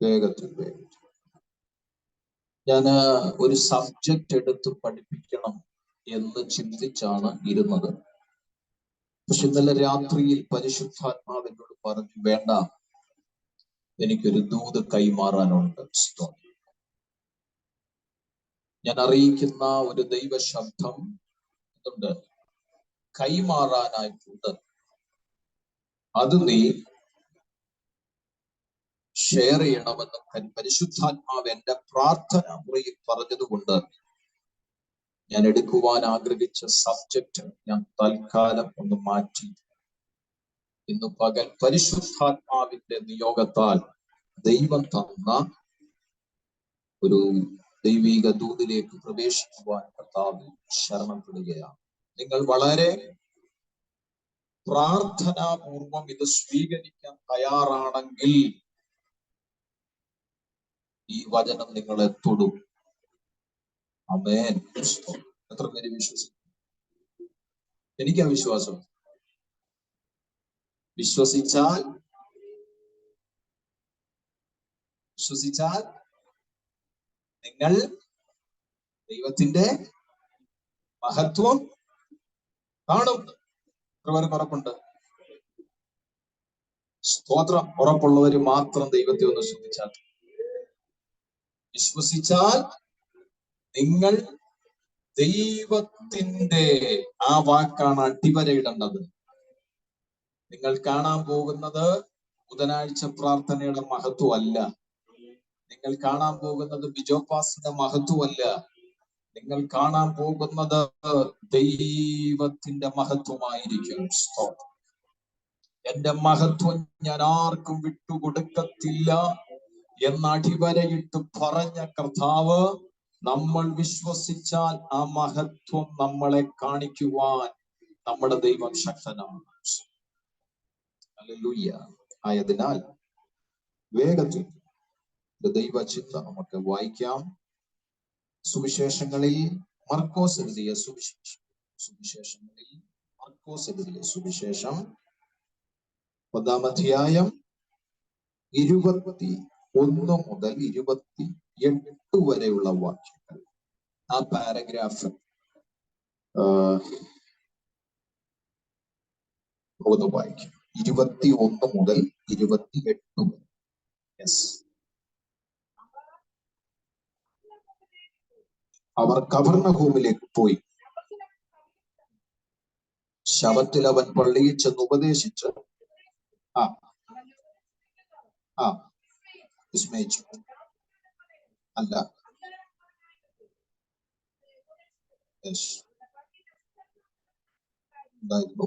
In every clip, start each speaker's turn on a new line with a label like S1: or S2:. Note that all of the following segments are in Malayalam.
S1: വേഗത്തിൽ ഞാൻ ഒരു സബ്ജക്റ്റ് എടുത്ത് പഠിപ്പിക്കണം എന്ന് ചിന്തിച്ചാണ് ഇരുന്നത്. പക്ഷെ ഇന്നലെ രാത്രിയിൽ പരിശുദ്ധാത്മാവ് എന്നോട് പറഞ്ഞു, വേണ്ട, എനിക്കൊരു ദൂത് കൈമാറാനുണ്ട്. ഞാൻ അറിയിക്കുന്ന ഒരു ദൈവശബ്ദം ഉണ്ട്, കൈമാറാനായിട്ടുണ്ട്. അത് നീ ഷെയർ ചെയ്യണമെന്ന് പരിശുദ്ധാത്മാവ് എന്റെ പ്രാർത്ഥന മുറിയിൽ പറഞ്ഞതുകൊണ്ട് ഞാൻ എടുക്കുവാൻ ആഗ്രഹിച്ച സബ്ജക്റ്റ് ഞാൻ തൽക്കാലം ഒന്ന് മാറ്റി. ഇന്ന് പകൽ പരിശുദ്ധാത്മാവിന്റെ നിയോഗത്താൽ ദൈവം തന്ന ഒരു ദൈവിക ദൂതിലേക്ക് പ്രവേശിക്കുവാൻ കർത്താവിൽ ശരണപ്പെടുകയാണ്. നിങ്ങൾ വളരെ പ്രാർത്ഥനാപൂർവം ഇത് സ്വീകരിക്കാൻ തയ്യാറാണെങ്കിൽ ഈ വചനം നിങ്ങളെ തൊടും. ആമേൻ. എത്ര പേര് വിശ്വസിക്കും? എനിക്കാ വിശ്വാസം. വിശ്വസിച്ചാൽ നിങ്ങൾ ദൈവത്തിന്റെ മഹത്വം കാണും. എത്ര പേർക്ക് ഉറപ്പുണ്ട്? സ്തോത്രം. ഉറപ്പുള്ളവര് മാത്രം ദൈവത്തെ ഒന്ന് ശ്രദ്ധിച്ചാൽ. വിശ്വസിച്ചാൽ നിങ്ങൾ ദൈവത്തിന്റെ, ആ വാക്കാണ് അടിവരയിടേണ്ടത്. നിങ്ങൾ കാണാൻ പോകുന്നത് ബുധനാഴ്ച പ്രാർത്ഥനയുടെ മഹത്വമല്ല. നിങ്ങൾ കാണാൻ പോകുന്നത് ബിജോപാസിന്റെ മഹത്വമല്ല. നിങ്ങൾ കാണാൻ പോകുന്നത് ദൈവത്തിന്റെ മഹത്വമായിരിക്കും. എന്റെ മഹത്വം ഞാൻ ആർക്കും വിട്ടുകൊടുക്കത്തില്ല എന്ന അടിവരയിട്ട് പറഞ്ഞ കർത്താവ്, നമ്മൾ വിശ്വസിച്ചാൽ ആ മഹത്വം നമ്മളെ കാണിക്കുവാൻ നമ്മുടെ ദൈവം ശക്തനാണ്. ഹല്ലേലൂയ. ആയതിനാൽ വേഗത്തിൽ ദൈവചിന്ത നമുക്ക് വായിക്കാം. സുവിശേഷങ്ങളിൽ മർക്കോസ് എഴുതിയ സുവിശേഷം 1-ാം അധ്യായം 21 മുതൽ 28 വരെയുള്ള വാക്യങ്ങൾ. ആ പാരഗ്രാഫ് ഒന്ന് വായിക്കും. 21 മുതൽ 28 വരെ. യെസ്. അവർ കഫർന്നഹൂമിലേക്ക് പോയി. ശബത്തിൽ അവൻ പള്ളിയിൽ ചെന്ന് ഉപദേശിച്ച് വിസ്മയിച്ചു. അല്ല, ഉണ്ടായിരുന്നു.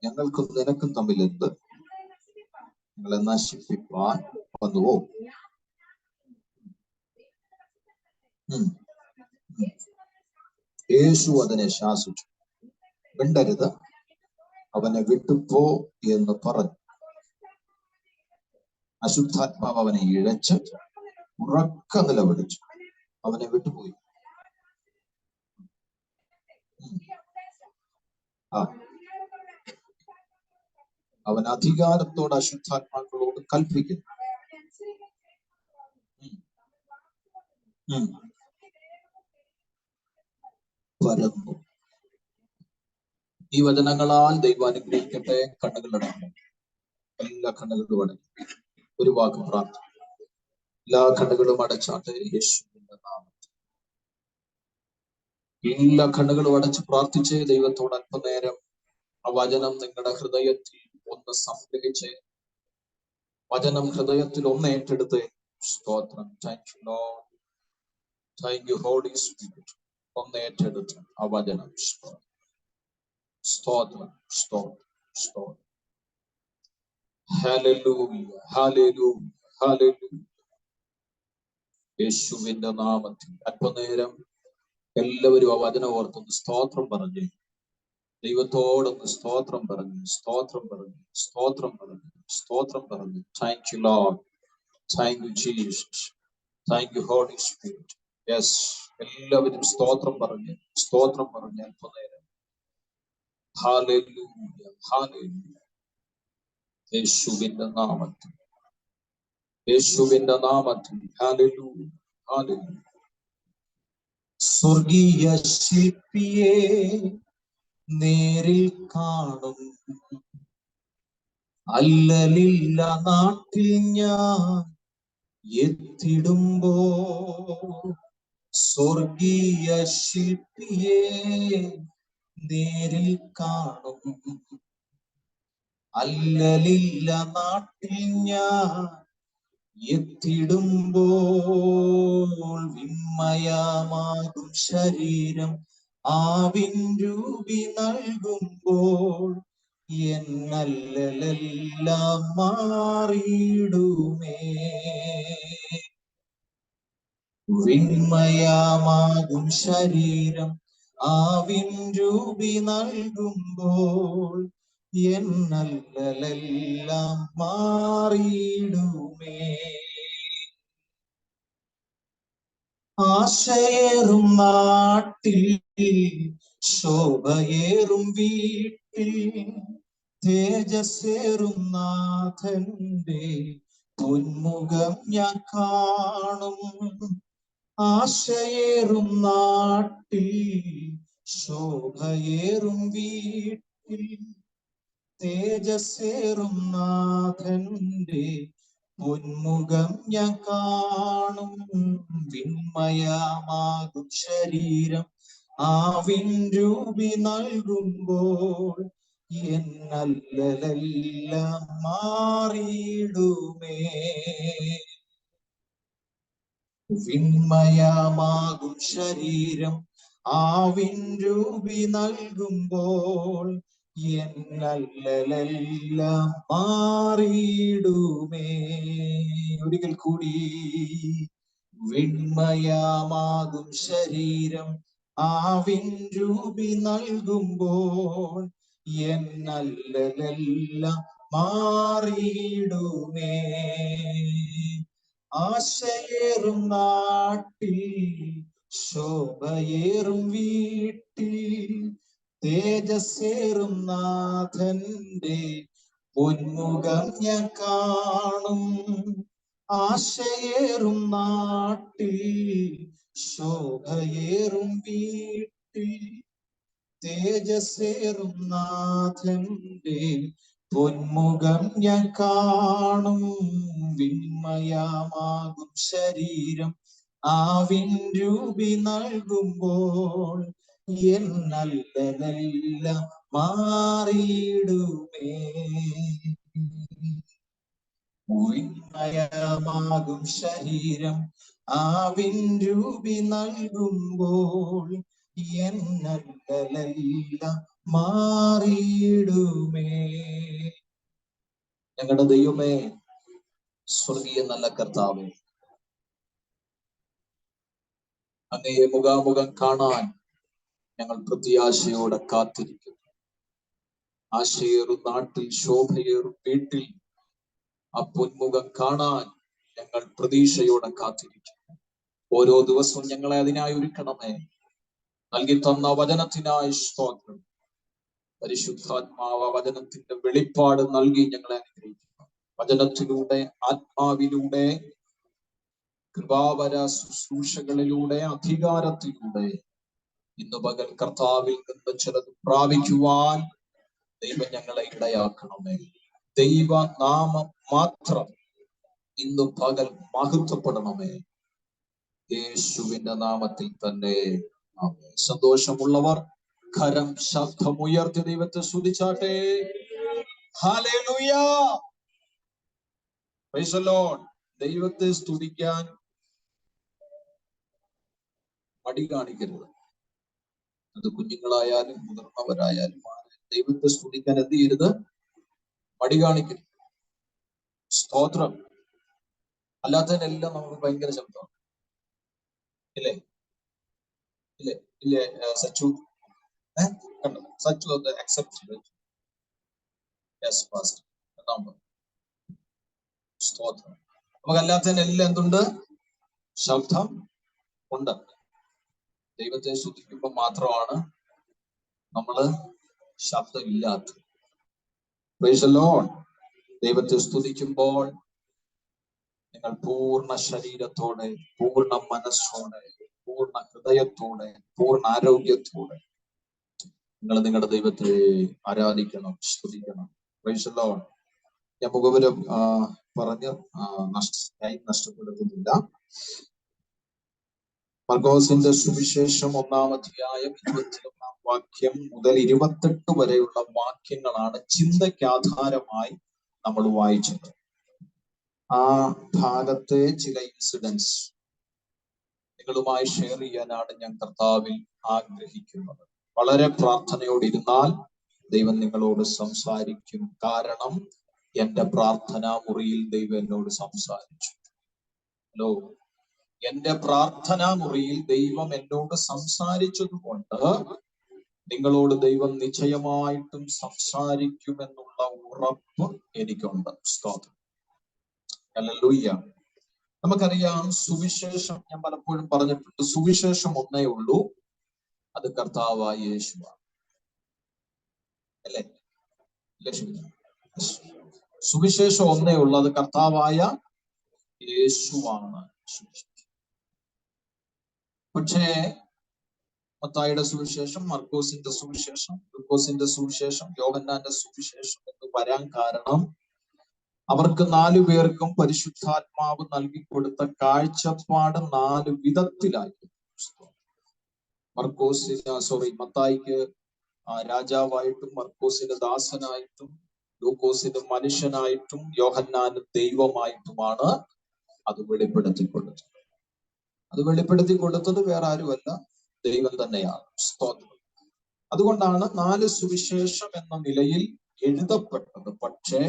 S1: ഞങ്ങൾക്കും നിനക്കും തമ്മിൽ എന്ത്? ഞങ്ങളെ നശിപ്പിക്കാൻ വന്നുവോ? യേശു അതിനെ ശാസിച്ചു. മിണ്ടരുത്, അവനെ വിട്ടുപോ എന്ന് പറഞ്ഞു. അശുദ്ധാത്മാവ് അവനെ ഇഴച്ച് ഉറക്ക നിലവിളിച്ചു. അവനെ വിട്ടുപോയി. അവൻ അധികാരത്തോട് അശുദ്ധാത്മാക്കളോട് കൽപ്പിക്കുന്നു. പരന്നു. ഈ വചനങ്ങളാൽ ദൈവം അനുഗ്രഹിക്കട്ടെ. കണ്ണുകളടങ്ങും. എല്ലാ കണ്ണുകളും അടങ്ങി ഒരു വാക്ക് പ്രാർത്ഥന. എല്ലാ കണ്ണുകളും അടച്ചാട്ടെ. യേശുവിന്റെ നാമത്തിൽ എല്ലാ കണ്ണുകളും അടച്ച് പ്രാർത്ഥിച്ച് ദൈവത്തോട് അല്പനേരം ആ വചനം നിങ്ങളുടെ ഹൃദയത്തിൽ ഒന്ന് സംഗ്രഹിച്ച് വചനം ഹൃദയത്തിൽ ഒന്ന് ഏറ്റെടുത്ത് സ്തോത്രം. Thank you Lord, thank you Holy Spirit. ഒന്ന് ഏറ്റെടുത്ത് ആ വചനം സ്തോത്രം സ്തോത്രം സ്തോത്രം. ഹല്ലേലൂയ ഹല്ലേലൂയ ഹല്ലേലൂയ. യേശുവിന്റെ നാമത്തിൽ അല്പനേരം എല്ലാവരും ആ വചനം ഓർത്തൊന്ന് സ്തോത്രം പറഞ്ഞ് ദൈവത്തോടൊന്ന് സ്തോത്രം പറഞ്ഞു സ്തോത്രം പറഞ്ഞു സ്തോത്രം പറഞ്ഞു സ്തോത്രം പറഞ്ഞു. Thank you Lord, thank you Jesus, thank you Holy Spirit. Yes, എല്ലാവരും സ്തോത്രം പറഞ്ഞ് അല്പനേരം. ഹല്ലേലൂയ ഹല്ലേലൂയ. യേശുവിന്റെ നാമത്തിൽ, യേശുവിന്റെ നാമത്തിൽ. ഹല്ലേലൂയ, ഹല്ലേലൂയ. സ്വർഗീയ ശില്പിയെ നേരിൽ കാണും, അല്ലലില്ല നാട്ടിൽ ഞാൻ എത്തിടുമ്പോ. സ്വർഗീയ ശില്പിയെ നേരിൽ കാണും, അല്ലലില്ല നാട്ടിൽ ഞാൻ എത്തിടുമ്പോൾ. വിന്മയമാകും ശരീരം ആവിൻ രൂപി നൽകുമ്പോൾ, എന്നല്ലെല്ലാം മാറിയിടുമേ. വിന്മയമാകും ശരീരം ആവിൻ രൂപി നൽകുമ്പോൾ, എന്നല്ലെല്ലാം മാറിയിടുമേ. ആശയേറും നാട്ടിൽ ശോഭയേറും വീട്ടിൽ, തേജസ്സേറും നാഥന്റെ പൊന്മുഖം ഞാൻ കാണും. ആശയേറും നാട്ടിൽ ശോഭയേറും വീട്ടിൽ, തേജസ്സേറും നാഥന്റെ പൊന്മുഖം ഞാൻ കാണും. വിന്മയമാകും ശരീരം ആവിൻ രൂപി നൽകുമ്പോൾ, എന്നല്ലെല്ലാം മാറിയിടുമേ. വിന്മയമാകും ശരീരം ആവിൻ രൂപി നൽകുമ്പോൾ, എന്നല്ലെല്ലാം മാറിയിടുമേ. ഒരിക്കൽ കൂടി. വിന്മയമാകും ശരീരം ആവിൻ രൂപി നൽകുമ്പോൾ, എന്നല്ലെല്ലാം മാറിയിടുമേ. ആശയേറും നാട്ടിൽ ശോഭയേറും വീട്ടിൽ, തേജസ്സേറും നാഥന്റെ പൊന്മുഖം ഞാൻ കാണും. ആശയേറും നാട്ടിൽ ശോഭയേറും വീട്ടിൽ, തേജസ്സേറും നാഥന്റെ പൊന്മുഖം ഞാൻ കാണും. വിന്മയമാകും ശരീരം ആവിൻ രൂപി നൽകുമ്പോൾ, എന്നല്ലെല്ലാം മാറിയിടുമേ. വിന്മയമാകും ശരീരം ആവിൻ രൂപി നൽകുമ്പോൾ, എന്നല്ലെല്ലാം മാറിയിടുമേ. ഞങ്ങളുടെ ദൈവമേ, സ്വർഗീയ നല്ല കർത്താവേ, അങ്ങയെ മുഖാമുഖം കാണാൻ ഞങ്ങൾ പ്രത്യാശയോടെ കാത്തിരിക്കുന്നു. ആശയേറും നാട്ടിൽ ശോഭയേറും വീട്ടിൽ ആ പൊന്മുഖം കാണാൻ ഞങ്ങൾ പ്രതീക്ഷയോടെ കാത്തിരിക്കുന്നു. ഓരോ ദിവസവും ഞങ്ങളെ അതിനായി ഒരുക്കണമേ. നൽകി തന്ന വചനത്തിനായി സ്തോത്രം. പരിശുദ്ധാത്മാവ വചനത്തിന്റെ വെളിപ്പാട് നൽകി ഞങ്ങളെ അനുഗ്രഹിക്കുന്നു. വചനത്തിലൂടെ, ആത്മാവിലൂടെ, കൃപാവര ശുശ്രൂഷകളിലൂടെ, അധികാരത്തിലൂടെ ഇന്ന് പകൽ കർത്താവിൽ നിന്ന് ചിലത് പ്രാപിക്കുവാൻ ദൈവം ഞങ്ങളെ ഇടയാക്കണമേ. ദൈവനാമം മാത്രം ഇന്ന് പകൽ മഹത്വപ്പെടണമേ. യേശുവിന്റെ നാമത്തിൽ തന്നെ. സന്തോഷമുള്ളവർ കരം ശബ്ദമുയർത്തി ദൈവത്തെ സ്തുതിച്ചാട്ടെ. ഹല്ലേലൂയ, പ്രൈസ് ദി ലോർഡ്. ദൈവത്തെ സ്തുതിക്കാൻ മടി കാണിക്കരുത്. അത് കുഞ്ഞുങ്ങളായാലും മുതിർന്നവരായാലും ദൈവത്തെ സ്തുതിക്കാൻ എന്ത് ചെയ്യരുത്? മടി കാണിക്കരുത്. സ്തോത്രം. അല്ലാത്തതിനെല്ലാം നമുക്ക് ഭയങ്കര ശബ്ദമാണ്. ഇല്ലേ ഇല്ലേ ഇല്ലേ സച്ചു? കണ്ടോ സച്ചു അത് അക്സെപ്റ്റ് ചെയ്തു. Yes pastor. സ്തോത്രം. നമുക്ക് അല്ലാത്തതിനെല്ലാം എന്തുണ്ട്? ശബ്ദം ഉണ്ട്. ദൈവത്തെ സ്തുതിക്കുമ്പോൾ മാത്രമാണ് നമ്മള് ശബ്ദമില്ലാത്തത്. Price the Lord. ദൈവത്തെ സ്തുതിക്കുമ്പോൾ നിങ്ങൾ പൂർണ്ണ ശരീരത്തോടെ, പൂർണ്ണ മനസ്സോടെ, പൂർണ്ണ ഹൃദയത്തോടെ, പൂർണ്ണ ആരോഗ്യത്തോടെ നിങ്ങൾ നിങ്ങളുടെ ദൈവത്തെ ആരാധിക്കണം, സ്തുതിക്കണം. Price the Lord. ഞാൻ മുഖപുരം പറഞ്ഞ് നഷ്ടപ്പെടുത്തുന്നില്ല. മർക്കോസിന്റെ സുവിശേഷം 1-ാം അധ്യായം 21-ാം വാക്യം മുതൽ 28 വരെയുള്ള വാക്യങ്ങളാണ് ചിന്തയ്ക്ക് ആധാരമായി നമ്മൾ വായിച്ചത്. ആ ഭാഗത്തെ ചില ഇൻസിഡൻസ് നിങ്ങളുമായി ഷെയർ ചെയ്യാനാണ് ഞാൻ കർത്താവിൽ ആഗ്രഹിക്കുന്നത്. വളരെ പ്രാർത്ഥനയോടിരുന്നാൽ ദൈവം നിങ്ങളോട് സംസാരിക്കും. കാരണം എന്റെ പ്രാർത്ഥനാ മുറിയിൽ ദൈവം എന്നോട് സംസാരിച്ചു. ഹലോ, എന്റെ പ്രാർത്ഥനാ മുറിയിൽ ദൈവം എന്നോട് സംസാരിച്ചതുകൊണ്ട് നിങ്ങളോട് ദൈവം നിശ്ചയമായിട്ടും സംസാരിക്കുമെന്നുള്ള ഉറപ്പ് എനിക്കുണ്ട്. സ്തോത്രം. ഹല്ലേലൂയ. നമുക്കറിയാം, സുവിശേഷം ഞാൻ പലപ്പോഴും പറഞ്ഞിട്ടുണ്ട്, സുവിശേഷം ഒന്നേ ഉള്ളൂ, അത് കർത്താവായ യേശുവാണ്. അല്ലേ? സുവിശേഷം ഒന്നേ ഉള്ളൂ, അത് കർത്താവായ യേശുവാണ്. പക്ഷേ മത്തായിയുടെ സുവിശേഷം, മർക്കോസിന്റെ സുവിശേഷം, ലൂക്കോസിന്റെ സുവിശേഷം, യോഹന്നാന്റെ സുവിശേഷം എന്ന് വരാൻ കാരണം അവർക്ക് 4 പേർക്കും പരിശുദ്ധാത്മാവ് നൽകിക്കൊടുത്ത കാഴ്ചപ്പാട് 4 വിധത്തിലായിരുന്നു. മത്തായിക്ക് രാജാവായിട്ടും, മർക്കോസിന് ദാസനായിട്ടും, ലൂക്കോസിന് മനുഷ്യനായിട്ടും, യോഹന്നാന് ദൈവമായിട്ടുമാണ് അത് വെളിപ്പെടുത്തി കൊടുത്തത്. അത് വെളിപ്പെടുത്തി കൊടുത്തത് വേറെ ആരുമല്ല, ദൈവം തന്നെയാണ്. സ്തോത്രം. അതുകൊണ്ടാണ് 4 സുവിശേഷം എന്ന നിലയിൽ എഴുതപ്പെട്ടത്. പക്ഷേ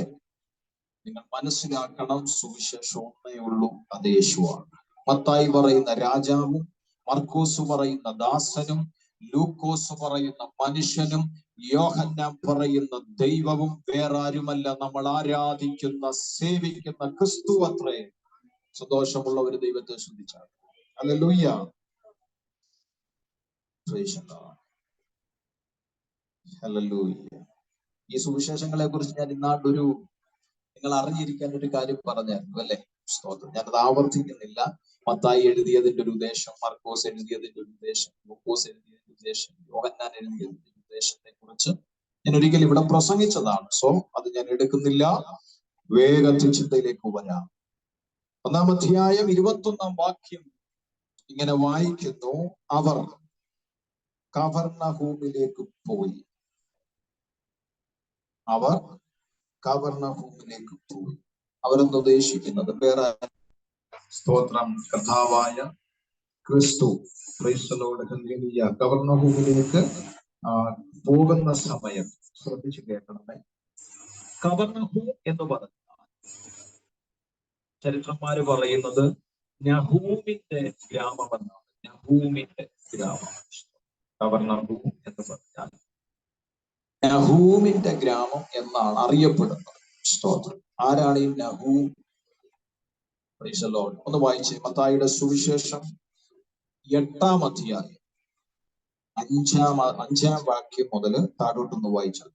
S1: നിങ്ങൾ മനസ്സിലാക്കണം, സുവിശേഷം ഒന്നേ ഉള്ളൂ, അത് യേശുവാണ്. മത്തായി പറയുന്ന രാജാവും, മർക്കോസ് പറയുന്ന ദാസനും, ലൂക്കോസ് പറയുന്ന മനുഷ്യനും, യോഹന്നാൻ പറയുന്ന ദൈവവും വേറെ ആരുമല്ല, നമ്മൾ ആരാധിക്കുന്ന, സേവിക്കുന്ന ക്രിസ്തു അത്രേ. സന്തോഷമുള്ള ഒരു ദൈവത്തെ ശ്രദ്ധിച്ചാൽ ഹല്ലേലൂയ. ഹല്ലേലൂയ. ഈ സുവിശേഷങ്ങളെ കുറിച്ച് ഞാൻ ഇന്നാളൊരു നിങ്ങൾ അറിഞ്ഞിരിക്കാൻ ഒരു കാര്യം പറഞ്ഞായിരുന്നു, അല്ലെ? സ്തോത്രം. ഞാനത് ആവർത്തിക്കുന്നില്ല. മത്തായി എഴുതിയതിന്റെ ഒരു ഉദ്ദേശം, മർക്കോസ് എഴുതിയതിന്റെ ഒരു ഉദ്ദേശം, ലൂക്കോസ് എഴുതിയതിന്റെ ഉദ്ദേശം, യോഹന്നാൻ എഴുതിയതിന്റെ ഉദ്ദേശത്തെ കുറിച്ച് ഞാൻ ഒരിക്കലും ഇവിടെ പ്രസംഗിച്ചതാണ്. സോ അത് ഞാൻ എടുക്കുന്നില്ല. വേഗത്തിൽ ചിന്തയിലേക്ക് വരാം. 1-ാം അധ്യായം 21-ാം വാക്യം ഇങ്ങനെ വായിക്കുന്നു: അവർ കവർന്നഹൂമിലേക്ക് പോയി. അവർ കവർന്നഹൂമിലേക്ക് പോയി. അവരെന്ന് ഉദ്ദേശിക്കുന്നത് വേറെ, സ്തോത്രം, കർത്താവായ ക്രിസ്തു. കവർന്നഹൂമിലേക്ക് പോകുന്ന സമയം ശ്രദ്ധിച്ചു കേൾക്കണമേ. കവർന്നഹൂം എന്ന് പറഞ്ഞാൽ ചരിത്രന്മാര് പറയുന്നത് നഹൂമിന്റെ ഗ്രാമമെന്നാണ്. നഹൂമിന്റെ ഗ്രാമം. കവർന്നഹൂം എന്ന് പറഞ്ഞാൽ നഹൂമിന്റെ ഗ്രാമം എന്നാണ് അറിയപ്പെടുന്നത്. സ്തോത്രം. ആരാണ് ഈ നഹൂം? Price the Lord. ഒന്ന് വായിച്ചേ. മത്തായിയുടെ സുവിശേഷം 8-ാം അധ്യായം 5-ാം വാക്യം മുതൽ താഴോട്ടൊന്ന് വായിച്ചാൽ.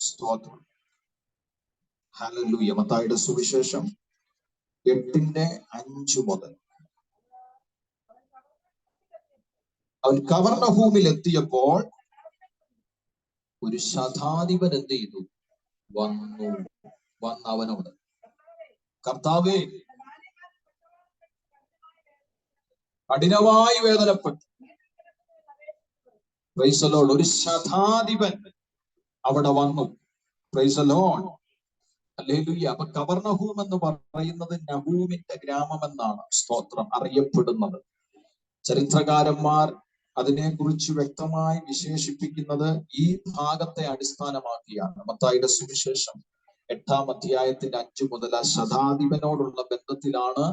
S1: സ്തോത്രം. ഹല്ലേലൂയ. മത്തായിയുടെ സുവിശേഷം 8-5 മുതൽ. അവൻ കവർന്നഹൂമിൽ എത്തിയപ്പോൾ ഒരു ശതാധിപൻ എന്ത് ചെയ്തു? വന്ന് അവനോട്, കർത്താവേ, കഠിനമായി വേദനപ്പെട്ടു. Price the Lord. ഒരു ശതാധിപൻ അവിടെ വന്നു. Price the Lord. ഹല്ലേലൂയ. അപ്പൊ കവർന്നഹൂം എന്ന് പറയുന്നത് നഹൂമിന്റെ ഗ്രാമം എന്നാണ്, സ്തോത്രം, അറിയപ്പെടുന്നത്. ചരിത്രകാരന്മാർ അതിനെക്കുറിച്ച് വ്യക്തമായി വിശേഷിപ്പിക്കുന്നത് ഈ ഭാഗത്തെ അടിസ്ഥാനമാക്കിയാണ്. മത്തായിയുടെ സുവിശേഷം 8-ാം അധ്യായത്തിന്റെ 5 മുതൽ ആ ശതാധിപനോടുള്ള ബന്ധത്തിലാണ്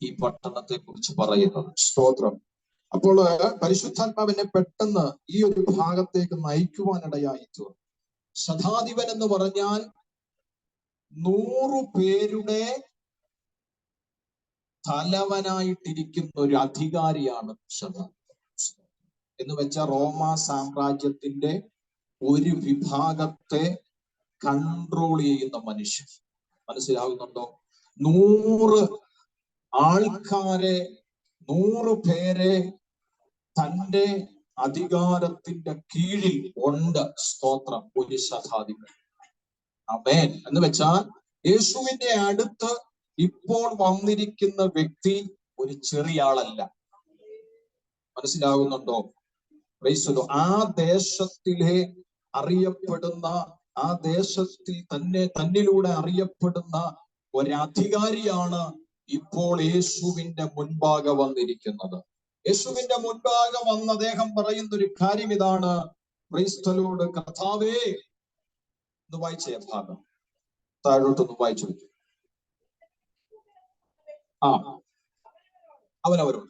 S1: ഈ പട്ടണത്തെ കുറിച്ച് പറയുന്നത്. സ്തോത്രം. അപ്പോൾ പരിശുദ്ധാത്മാവിനെ പെട്ടെന്ന് ഈ ഒരു ഭാഗത്തേക്ക് നയിക്കുവാനിടയായി തീർന്നു. ശതാധിപൻ എന്ന് പറഞ്ഞാൽ 100 പേരുടെ തലവനായിട്ടിരിക്കുന്ന ഒരു അധികാരിയാണ് ശതാധിപൻ. എന്ന് വെച്ചാൽ റോമാ സാമ്രാജ്യത്തിന്റെ ഒരു വിഭാഗത്തെ കൺട്രോൾ ചെയ്യുന്ന മനുഷ്യൻ. മനസ്സിലാകുന്നുണ്ടോ? 100 ആൾക്കാരെ, 100 പേരെ തന്റെ അധികാരത്തിന്റെ കീഴിൽ ഉണ്ട്. സ്തോത്രം. ഒരു ശതാധിപൻ. ആമേൻ. എന്ന് വെച്ചാൽ യേശുവിന്റെ അടുത്ത് ഇപ്പോൾ വന്നിരിക്കുന്ന വ്യക്തി ഒരു ചെറിയ ആളല്ല. മനസ്സിലാകുന്നുണ്ടോ? Price the Lord. ആ ദേശത്തിലെ അറിയപ്പെടുന്ന, ആ ദേശത്തിൽ തന്നിലൂടെ അറിയപ്പെടുന്ന ഒരധികാരിയാണ് ഇപ്പോൾ യേശുവിന്റെ മുൻപാകെ വന്നിരിക്കുന്നത്. യേശുവിന്റെ മുൻപാകെ വന്ന അദ്ദേഹം പറയുന്ന ഒരു കാര്യം ഇതാണ്. Price the Lord. കർത്താവേ, ഒന്ന് വായിച്ചേ ഭാഗം, താഴോട്ടൊന്ന് വായിച്ചു. അവനവരോട്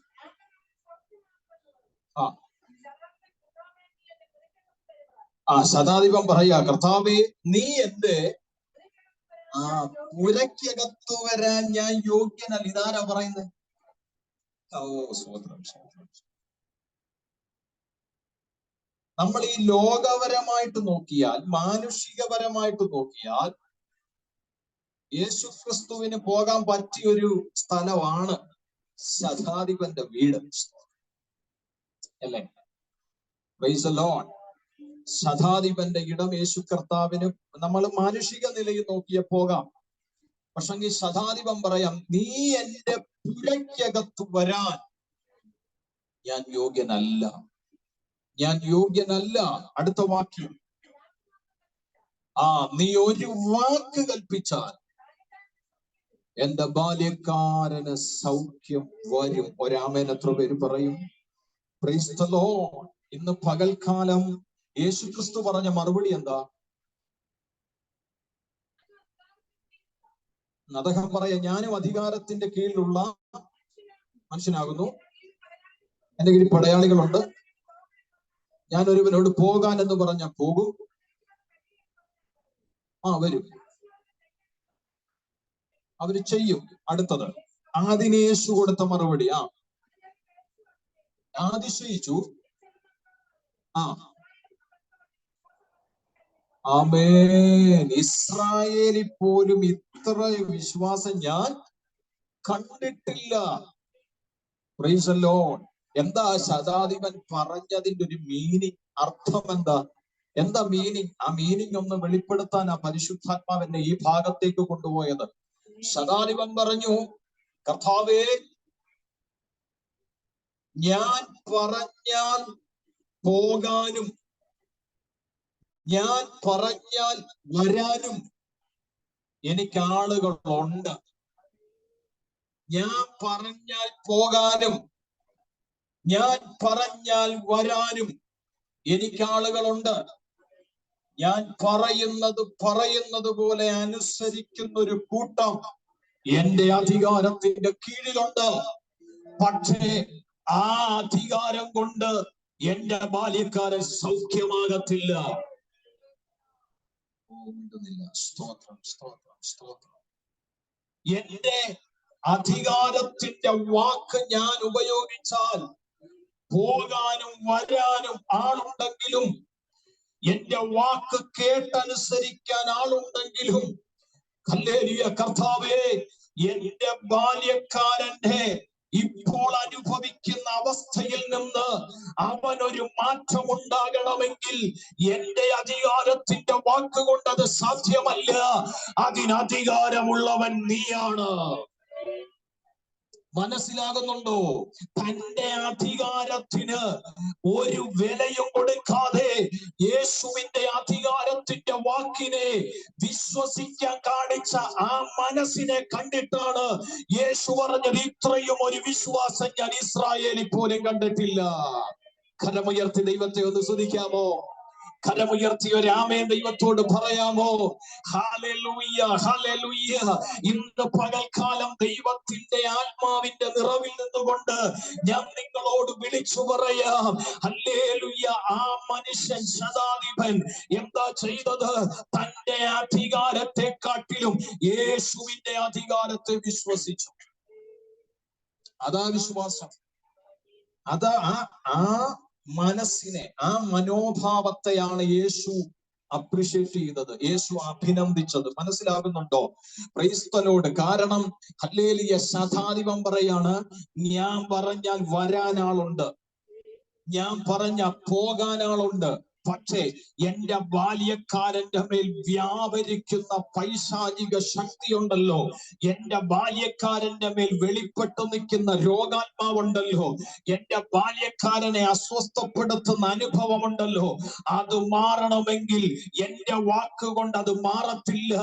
S1: ശതാധിപൻ പറയാ, കർത്താവേ, നീ എന്റെ പുരയ്ക്കകത്തു വരാൻ ഞാൻ യോഗ്യനല്ല. ഇതാരാ പറയുന്നത്? സ്വതന്ത്രം. നമ്മൾ ഈ ലോകപരമായിട്ട് നോക്കിയാൽ, മാനുഷികപരമായിട്ട് നോക്കിയാൽ യേശുക്രിസ്തുവിന് പോകാൻ പറ്റിയൊരു സ്ഥലമാണ് ശതാധിപന്റെ വീട്, അല്ലേ? Price the Lord. ശതാധിപന്റെ ഇടം യേശു കർത്താവിന് നമ്മൾ മാനുഷിക നിലയിൽ നോക്കിയ പോകാം. പക്ഷെങ്കിൽ ശതാധിപൻ പറയാം, നീ എന്റെ പുരയ്ക്കകത്ത് വരാൻ ഞാൻ യോഗ്യനല്ല, ഞാൻ യോഗ്യനല്ല. അടുത്ത വാക്യം, നീ ഒരു വാക്ക് കൽപ്പിച്ചാൽ എന്റെ ബാല്യക്കാരന് സൗഖ്യം വരും. ഒരാമേൻ എത്ര പേര് പറയും? Price the Lord. ഇന്ന് പകൽക്കാലം യേശുക്രിസ്തു പറഞ്ഞ മറുപടി എന്താ? അദ്ദേഹം പറയാ, ഞാനും അധികാരത്തിന്റെ കീഴിലുള്ള മനുഷ്യനാകുന്നു, എന്റെ കീഴിൽ പടയാളികളുണ്ട്, ഞാൻ ഒരുവനോട് പോകാൻ എന്ന് പറഞ്ഞ പോകും, വരും, അവര് ചെയ്യും. അടുത്തത്, അതിന് യേശു കൊടുത്ത മറുപടി, അതിശയിച്ചു. ആമേൻ. ഇസ്രായേലിൽ പോലും ഇത്ര വിശ്വാസം ഞാൻ കണ്ടിട്ടില്ല. Price the Lord. എന്താ ശതാധിപൻ പറഞ്ഞതിന്റെ ഒരു മീനിങ്, അർത്ഥം എന്താ? എന്താ മീനിങ്? ആ മീനിങ് ഒന്ന് വെളിപ്പെടുത്താൻ ആ പരിശുദ്ധാത്മാവിനെ ഈ ഭാഗത്തേക്ക് കൊണ്ടുപോയത്. ശതാധിപൻ പറഞ്ഞു, കർത്താവേ, ഞാൻ പറഞ്ഞാൽ പോകാനും ഞാൻ പറഞ്ഞാൽ വരാനും എനിക്ക് ആളുകളുണ്ട്. ഞാൻ പറഞ്ഞാൽ പോകാനും ഞാൻ പറഞ്ഞാൽ വരാനും എനിക്ക് ആളുകളുണ്ട്. ഞാൻ പറയുന്നത് പോലെ അനുസരിക്കുന്ന ഒരു കൂട്ടം എന്റെ അധികാരത്തിന്റെ കീഴിലുണ്ട്. പക്ഷേ ആ അധികാരം കൊണ്ട് എന്റെ ബാല്യക്കാരൻ സൗഖ്യമാകത്തില്ല. സ്തോത്രം, സ്തോത്രം, സ്തോത്രം. എന്റെ അധികാരത്തിന്റെ വാക്ക് ഞാൻ ഉപയോഗിച്ചാൽ പോകാനും വരാനും ആളുണ്ടെങ്കിലും, എന്റെ വാക്ക് കേട്ടനുസരിക്കാൻ ആളുണ്ടെങ്കിലും, ഹല്ലേലൂയ, കർത്താവേ, എന്റെ ബാല്യക്കാരന്റെ ഇപ്പോൾ അനുഭവിക്കുന്ന അവസ്ഥയിൽ നിന്ന് അവനൊരു മാറ്റം ഉണ്ടാകണമെങ്കിൽ എന്റെ അധികാരത്തിന്റെ വാക്കുകൊണ്ട് അത് സാധ്യമല്ല. അതിനധികാരമുള്ളവൻ നീയാണ്. മനസ്സിലാകുന്നുണ്ടോ? തന്റെ അധികാരത്തിന് ഒരു വിലയും കൊടുക്കാതെ യേശുവിന്റെ അധികാരത്തിന്റെ വാക്കിനെ വിശ്വസിക്കാൻ കാണിച്ച ആ മനസ്സിനെ കണ്ടിട്ടാണ് യേശു പറഞ്ഞത്, ഇത്രയും ഒരു വിശ്വാസം ഞാൻ ഇസ്രായേലിൽ പോലും കണ്ടിട്ടില്ല. കരമുയർത്തി ദൈവത്തെ ഒന്ന് സ്തുതിക്കാമോ? കരമുയർത്തി ഒരു ആമേൻ ദൈവത്തോട് പറയാമോ? Hallelujah, hallelujah. ഇന്ന് പകൽക്കാലം ദൈവത്തിന്റെ ആത്മാവിന്റെ നിറവിൽ നിന്നുകൊണ്ട് ഞാൻ നിങ്ങളോട് വിളിച്ചു പറയാം, ഹല്ലേലൂയ. ആ മനുഷ്യൻ ശതാധിപൻ എന്താ ചെയ്തത്? തന്റെ അധികാരത്തെക്കാട്ടിലും യേശുവിന്റെ അധികാരത്തെ വിശ്വസിച്ചു. അതാ വിശ്വാസം. അതാ ആ മനസ്സിനെ, ആ മനോഭാവത്തെയാണ് യേശു അപ്രിഷിയേറ്റ് ചെയ്തത്, യേശു അഭിനന്ദിച്ചത്. മനസ്സിലാകുന്നുണ്ടോ? Price the Lord. കാരണം ഹല്ലേലൂയ, ശതാധിപൻ പറയാണ്, ഞാൻ പറഞ്ഞാൽ വരാനാളുണ്ട്, ഞാൻ പറഞ്ഞ പോകാനാളുണ്ട്. പക്ഷേ എന്റെ ബാല്യക്കാരന്റെ മേൽ വ്യാപരിക്കുന്ന പൈശാചിക ശക്തിയുണ്ടല്ലോ, എന്റെ ബാല്യക്കാരന്റെ മേൽ വെളിപ്പെട്ടു നിൽക്കുന്ന രോഗാത്മാവുണ്ടല്ലോ, എന്റെ ബാല്യക്കാരനെ അസ്വസ്ഥപ്പെടുത്തുന്ന അനുഭവമുണ്ടല്ലോ, അത് മാറണമെങ്കിൽ എന്റെ വാക്കുകൊണ്ട് അത് മാറത്തില്ല.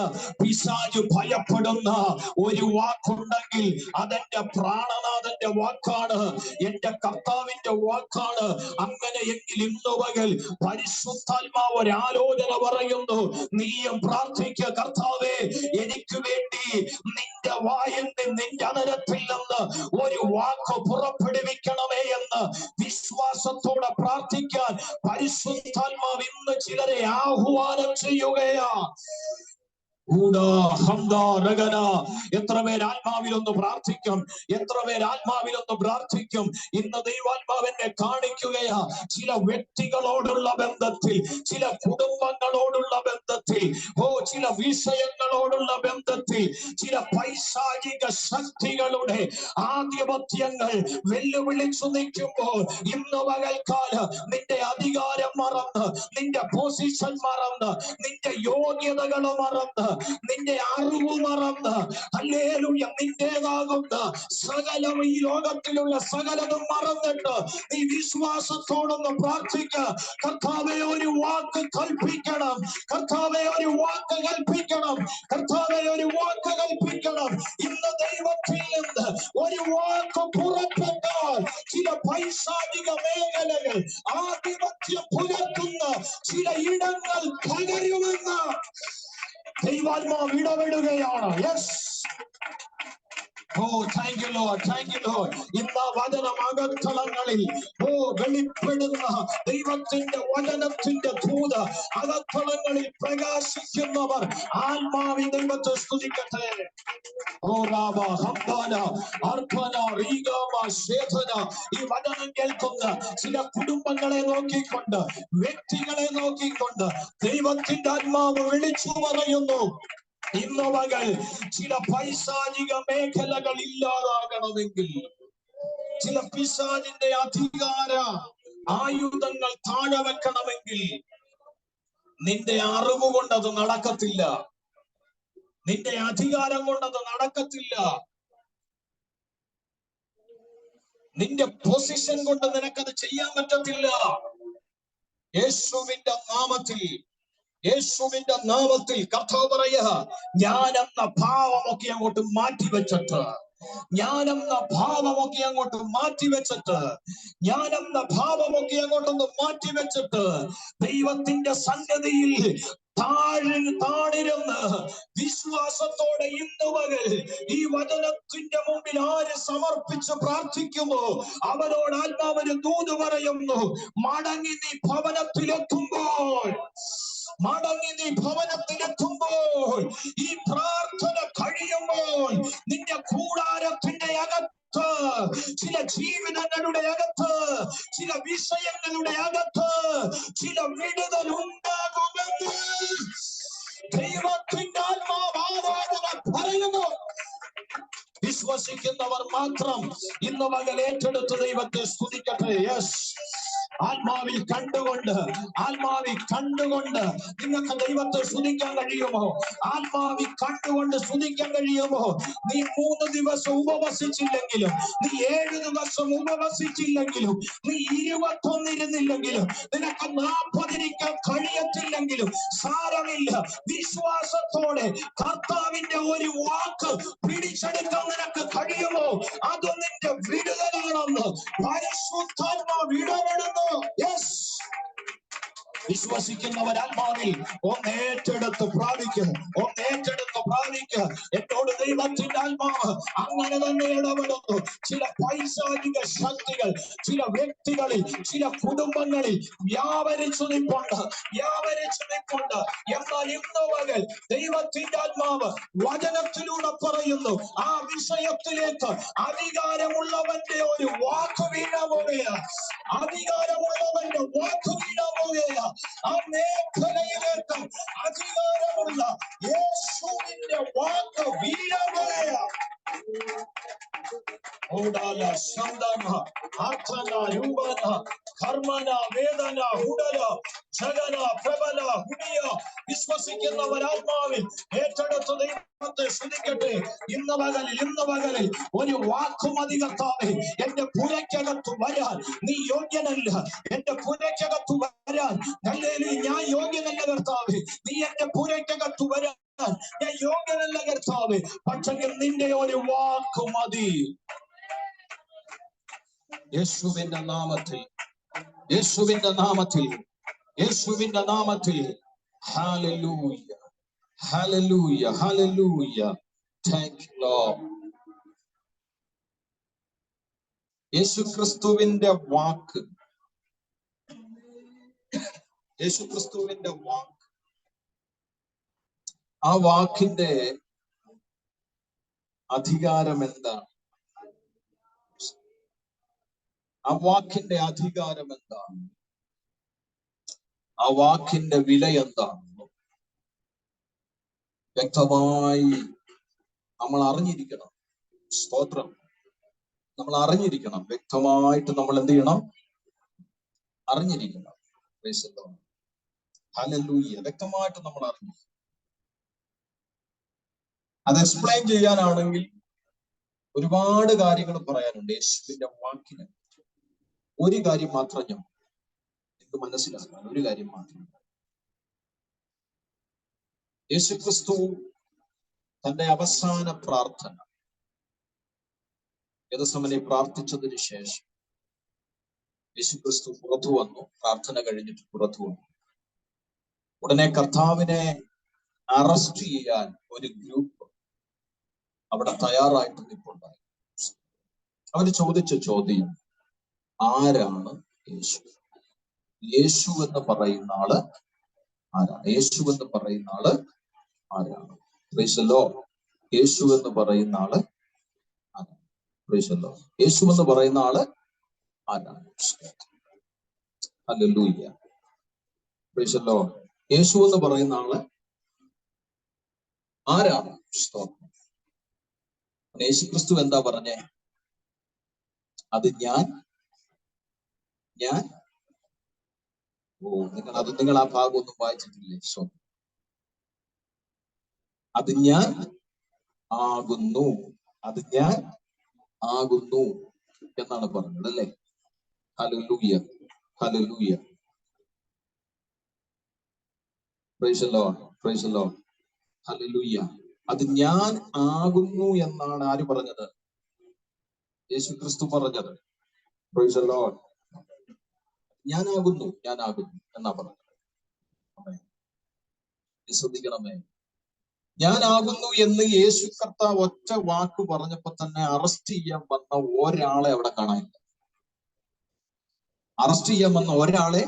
S1: പിശാച് ഭയപ്പെടുന്ന ഒരു വാക്കുണ്ടെങ്കിൽ അതെന്റെ പ്രാണനാഥന്റെ വാക്കാണ്, എന്റെ കർത്താവിന്റെ വാക്കാണ്. അങ്ങനെയെങ്കിൽ ഇന്നു പകൽ പരിശുദ്ധാത്മാവ് ഒരാലോചന പറയുന്നു, നീയും പ്രാർത്ഥിക്കുക, കർത്താവേ എനിക്ക് വേണ്ടി നിന്റെ വായിൽ നിന്റെ അധരത്തിൽ നിന്ന് ഒരു വാക്ക് പുറപ്പെടുവിക്കണമേ എന്ന് വിശ്വാസത്തോടെ പ്രാർത്ഥിക്കാൻ പരിശുദ്ധാത്മാവ് ഇന്ന് ചിലരെ ആഹ്വാനം ചെയ്യുകയാ. എത്ര പേർ ആത്മാവിലൊന്ന് പ്രാർത്ഥിക്കും, എത്ര പേർ ആത്മാവിലൊന്ന് പ്രാർത്ഥിക്കും. ഇന്ന് ദൈവാത്മാവെന്നെ കാണിക്കുകയാ, ചില വ്യക്തികളോടുള്ള ബന്ധത്തിൽ, ചില കുടുംബങ്ങളോടുള്ള ബന്ധത്തിൽ, ചില വിഷയങ്ങളോടുള്ള ബന്ധത്തിൽ, ചില പൈശാചിക ശക്തികളുടെ ആധിപത്യങ്ങൾ വെല്ലുവിളിച്ചു നിൽക്കുമ്പോൾ ഇന്ന് പകൽക്കാലം നിന്റെ അധികാരം മറന്ന്, നിന്റെ പൊസിഷൻ മറന്ന്, നിന്റെ യോഗ്യതകൾ മറന്ന്, നിന്റെ അറിവ് മറന്ന്, ഹല്ലേലൂയ, നിന്റേതാകുന്ന സകലം, ഈ ലോകത്തിലുള്ള സകലതും മറന്നിട്ട് നീ വിശ്വാസത്തോടൊന്ന് പ്രാർത്ഥിക്ക. കർത്താവേ ഒരു വാക്ക് കൽപ്പിക്കണം, കർത്താവേ ഒരു വാക്ക് കൽപ്പിക്കണം, കർത്താവേ ഒരു വാക്ക് കൽപ്പിക്കണം. ഇന്ന് ദൈവത്തിൽ നിന്ന് ഒരു വാക്ക് പുറപ്പെട്ടാൽ ചില പൈശാചിക മേഖലകൾ ആധിപത്യം പുലർത്തുന്ന ചില ഇടങ്ങൾ പകരുമെന്ന് ദൈവാത്മാവ് ഇടപെടുകയാണ്. Yes, thank you Lord, thank you Lord. ഇന്ന് വചനം അകത്തളങ്ങളിൽ വെളിപ്പെടുന്ന ദൈവത്തിന്റെ വചനത്തിന്റെ ദൂത് അകത്തളങ്ങളിൽ പ്രകാശിക്കുന്നവർ ആത്മാവിൽ ദൈവത്തെ സ്തുതിക്കട്ടെ. ഈ വചനം കേൾക്കുന്ന ചില കുടുംബങ്ങളെ നോക്കിക്കൊണ്ട്, വ്യക്തികളെ നോക്കിക്കൊണ്ട് ദൈവത്തിന്റെ ആത്മാവ് വിളിച്ചു പറയുന്നു, ഇന്ന് പകൽ ചില പൈശാചിക മേഖലകൾ ഇല്ലാതാകണമെങ്കിൽ, ചില പിശാചിന്റെ അധികാര ആയുധങ്ങൾ താഴെ വെക്കണമെങ്കിൽ നിന്റെ അറിവ് കൊണ്ടത് നടക്കത്തില്ല, നിന്റെ അധികാരം കൊണ്ടത് നടക്കത്തില്ല, നിന്റെ പൊസിഷൻ കൊണ്ട് നിനക്കത് ചെയ്യാൻ പറ്റത്തില്ല. യേശുവിന്റെ നാമത്തിൽ, യേശുവിന്റെ നാമത്തിൽ കർത്താവ് പറയുക, ഞാനെന്ന ഭാവമൊക്കെ അങ്ങോട്ട് മാറ്റിവെച്ചിട്ട്, ഞാനെന്ന ഭാവമൊക്കെ അങ്ങോട്ട് മാറ്റിവെച്ചിട്ട്, ഞാനെന്ന ഭാവമൊക്കെ അങ്ങോട്ടൊന്ന് മാറ്റിവെച്ചിട്ട് ദൈവത്തിന്റെ സന്നിധിയിൽ താണിരുന്ന് വിശ്വാസത്തോടെ ഇന്ന് പകൽ ഈ വചനത്തിന്റെ മുമ്പിൽ ആര് സമർപ്പിച്ച് പ്രാർത്ഥിക്കുമോ അവരോട് ആത്മാവിന് ദൂത് പറയുന്നു, മടങ്ങി നീ ഭവനത്തിലെത്തുമ്പോൾ, മടങ്ങി നീ ഭവനത്തിലെത്തുമ്പോൾ, ഈ പ്രാർത്ഥന കഴിയുമ്പോൾ നിന്റെ കൂടാരത്തിന്റെ അകത്ത്, ചില ജീവിതങ്ങളുടെ അകത്ത്, ചില വിഷയങ്ങളുടെ അകത്ത് ചില വിടുതൽ ഉണ്ടാകുമെന്ന് ദൈവത്തിന്റെ ആത്മാവ് പറയുന്നു. വിശ്വസിക്കുന്നവർ മാത്രം ഇന്ന് പകൽ ഏറ്റെടുത്ത് ദൈവത്തെ സ്തുതിക്കട്ടെ. യെസ്, ആത്മാവിൽ കണ്ടുകൊണ്ട്, ആത്മാവിൽ കണ്ടുകൊണ്ട് നിങ്ങൾക്ക് ദൈവത്തെ സ്തുതിക്കാൻ കഴിയുമോ? ആത്മാവിൽ കണ്ടുകൊണ്ട് സ്തുതിക്കാൻ കഴിയുമോ? നീ 3 ദിവസം ഉപവസിച്ചില്ലെങ്കിലും, നീ 7 ദിവസം ഉപവസിച്ചില്ലെങ്കിലും, നീ 21 ഇരുന്നില്ലെങ്കിലും, നിനക്ക് 40 ഇരിക്കാൻ കഴിയത്തില്ലെങ്കിലും സാരമില്ല. വിശ്വാസത്തോടെ കർത്താവിന്റെ ഒരു വാക്ക് പിടിച്ചെടുക്കാൻ നിനക്ക് കഴിയുമോ? അത് നിന്റെ വിടുതലാണെന്ന് പരിശുദ്ധാത്മാവ് ഇടപെടുന്നു. യെസ്, വിശ്വസിക്കുന്നവർ ആത്മാവിൽ ഒന്ന് ഏറ്റെടുത്ത് പ്രാപിക്കുന്നു, ഒന്ന് ഏറ്റെടുത്ത് പ്രാപിക്കുക. എന്നോട് ദൈവത്തിന്റെ ആത്മാവ് അങ്ങനെ തന്നെ ഇടപെടുന്നു. ചില പൈശാചിക ശക്തികൾ ചില വ്യക്തികളിൽ ചില കുടുംബങ്ങളിൽ വ്യാപരിച്ചു നിൽപ്പുണ്ട്. എന്നാൽ ഇന്ന് പകൽ ദൈവത്തിന്റെ ആത്മാവ് വചനത്തിലൂടെ പറയുന്നു, ആ വിഷയത്തിലേക്ക് അധികാരമുള്ളവന്റെ ഒരു വാക്ക് വീഴാൻ പോവുകയാണ്. അധികാരമുള്ളവന്റെ വാക്ക് വീഴാൻ പോവുകയാണ്. ആ മേഖലയിലേക്ക് അധികാരമുള്ള യേശുവിന്റെ വാക്ക് വീഴാൻ പോവുകയാണ്. വിശ്വസിക്കുന്നവരാത്മാവിൽ ഏറ്റെടുത്ത് ദൈവത്തെ സ്തുതിക്കട്ടെ. ഇന്ന് പകലിൽ ഒരു വാക്കുമതി കർത്താവേ, എന്റെ പുരയ്ക്കകത്ത് വരാൻ നീ യോഗ്യനല്ല. എന്റെ പുരയ്ക്കകത്ത് വരാൻ അല്ലെങ്കിൽ ഞാൻ യോഗ്യനല്ല കർത്താവേ. നീ എന്റെ പുരയ്ക്കകത്ത് വരാൻ ഞാൻ യോഗ്യനല്ല കർത്താവേ. പക്ഷെങ്കിൽ നിന്റെ ഒരു വാക്ക് മതി. യേശുവിന്റെ നാമത്തിൽ, യേശുവിന്റെ നാമത്തിൽ, യേശുവിന്റെ നാമത്തിൽ. ഹല്ലേലൂയ, ഹല്ലേലൂയ, ഹല്ലേലൂയ. Thank you Lord. യേശുക്രിസ്തുവിന്റെ വാക്ക്, യേശുക്രിസ്തുവിന്റെ വാക്ക്, ആ വാക്കിന്റെ അധികാരം എന്താണ്? ആ വാക്കിന്റെ അധികാരം എന്താണ്? ആ വാക്കിന്റെ വില എന്താണ്? വ്യക്തമായി നമ്മൾ അറിഞ്ഞിരിക്കണം. സ്തോത്രം. നമ്മൾ അറിഞ്ഞിരിക്കണം. വ്യക്തമായിട്ട് നമ്മൾ എന്ത് ചെയ്യണം? അറിഞ്ഞിരിക്കണം. ഹല്ലേലൂയ. വ്യക്തമായിട്ട് നമ്മൾ അറിഞ്ഞിരിക്കണം. അത് എക്സ്പ്ലെയിൻ ചെയ്യാനാണെങ്കിൽ ഒരുപാട് കാര്യങ്ങൾ പറയാനുണ്ട്. യേശുവിന്റെ വാക്കിന് ഒരു കാര്യം മാത്രം ഞാൻ എനിക്ക് മനസ്സിലാക്കാൻ, ഒരു കാര്യം മാത്രം. യേശുക്രിസ്തു തന്റെ അവസാന പ്രാർത്ഥന ഗെത്സമനെ പ്രാർത്ഥിച്ചതിന് ശേഷം യേശുക്രിസ്തു പുറത്തു വന്നു. പ്രാർത്ഥന കഴിഞ്ഞിട്ട് പുറത്തു വന്നു. ഉടനെ കർത്താവിനെ അറസ്റ്റ് ചെയ്യാൻ ഒരു ഗ്രൂപ്പ് അവിടെ തയ്യാറായിട്ട് നിൽപ്പുണ്ടായി. അവര് ചോദിച്ച ചോദ്യം, ആരാണ് യേശു? യേശു എന്ന് പറയുന്ന ആള് ആരാണ്? യേശു എന്ന് പറയുന്ന ആള് ആരാണ്? Price the Lord. യേശു എന്ന് പറയുന്ന ആള് ആരാണ്? Price the Lord. യേശു എന്ന് പറയുന്ന ആള് ആരാണ്? ഹല്ലേലൂയ. Praise the Lord. യേശു എന്ന് പറയുന്ന ആള് ആരാണ്? സ്തോത്രം. യേശുക്രിസ്തു എന്താ പറഞ്ഞേ? അത് ഞാൻ നിങ്ങൾ ആ ഭാഗം ഒന്നും വായിച്ചിട്ടില്ലേ? അത് ഞാൻ ആകുന്നു, അത് ഞാൻ ആകുന്നു എന്നാണ് പറഞ്ഞത് അല്ലേ? Hallelujah, hallelujah. Praise the Lord, praise the Lord. Hallelujah. അത് ഞാൻ ആകുന്നു എന്നാണ് ആര് പറഞ്ഞത്? യേശുക്രിസ്തു പറഞ്ഞത്. Price the Lord. ഞാനാകുന്നു എന്നാ പറഞ്ഞത്. ശ്രദ്ധിക്കണമേ, ഞാനാകുന്നു എന്ന് യേശു കർത്താവ് ഒറ്റ വാക്ക് പറഞ്ഞപ്പോ തന്നെ അറസ്റ്റ് ചെയ്യാൻ വന്ന ഒരാളെ അവിടെ കാണാനില്ല. അറസ്റ്റ് ചെയ്യാൻ വന്ന ഒരാളെ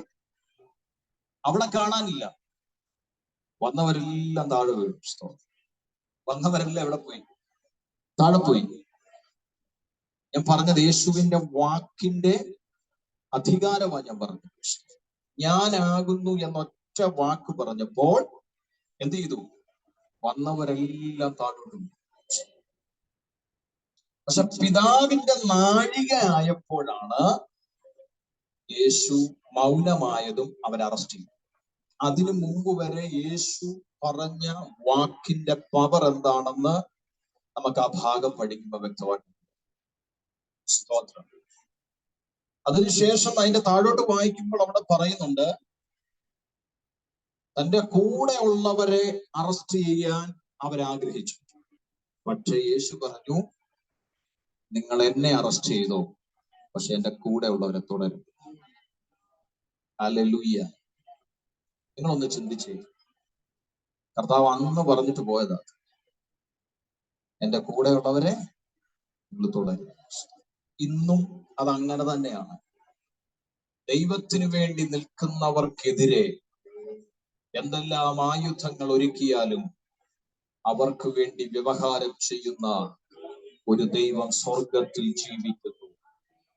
S1: അവിടെ കാണാനില്ല. വന്നവരെല്ലാം താഴെ വീഴും. വന്നവരെല്ലാം എവിടെ പോയി? താഴെ പോയി. ഞാൻ പറഞ്ഞത് യേശുവിന്റെ വാക്കിന്റെ അധികാരമാണ് ഞാൻ പറഞ്ഞത്. ഞാനാകുന്നു എന്നൊറ്റ വാക്ക് പറഞ്ഞപ്പോൾ എന്ത് ചെയ്തു? വന്നവരെല്ലാം താഴോട്ട്. പക്ഷെ പിതാവിന്റെ നാഴിക ആയപ്പോഴാണ് യേശു മൗനമായതും അവരെ അറസ്റ്റ് ചെയ്തു. അതിനു മുമ്പ് വരെ യേശു പറഞ്ഞ വാക്കിന്റെ പവർ എന്താണെന്ന് നമുക്ക് ആ ഭാഗം പഠിക്കുമ്പോൾ വ്യക്തമായിട്ട്. സ്തോത്രം. അതിനുശേഷം അതിന്റെ താഴോട്ട് വായിക്കുമ്പോൾ അവിടെ പറയുന്നുണ്ട്, തന്റെ കൂടെ ഉള്ളവരെ അറസ്റ്റ് ചെയ്യാൻ അവരാഗ്രഹിച്ചു. പക്ഷെ യേശു പറഞ്ഞു, നിങ്ങൾ എന്നെ അറസ്റ്റ് ചെയ്തോ, പക്ഷെ എന്റെ കൂടെ ഉള്ളവരെ തുടരും. ഹല്ലേലൂയ. നിങ്ങളൊന്ന് ചിന്തിച്ചേ. കർത്താവ് അന്ന് പറഞ്ഞിട്ട് പോയതാ, എന്റെ കൂടെയുള്ളവരെ നിങ്ങൾ തുടരും. ഇന്നും അതങ്ങനെ തന്നെയാണ്. ദൈവത്തിനു വേണ്ടി നിൽക്കുന്നവർക്കെതിരെ എന്തെല്ലാം ആയുധങ്ങൾ ഒരുക്കിയാലും അവർക്ക് വേണ്ടി വ്യവഹാരം ചെയ്യുന്ന ഒരു ദൈവം സ്വർഗത്തിൽ ജീവിക്കുന്നു.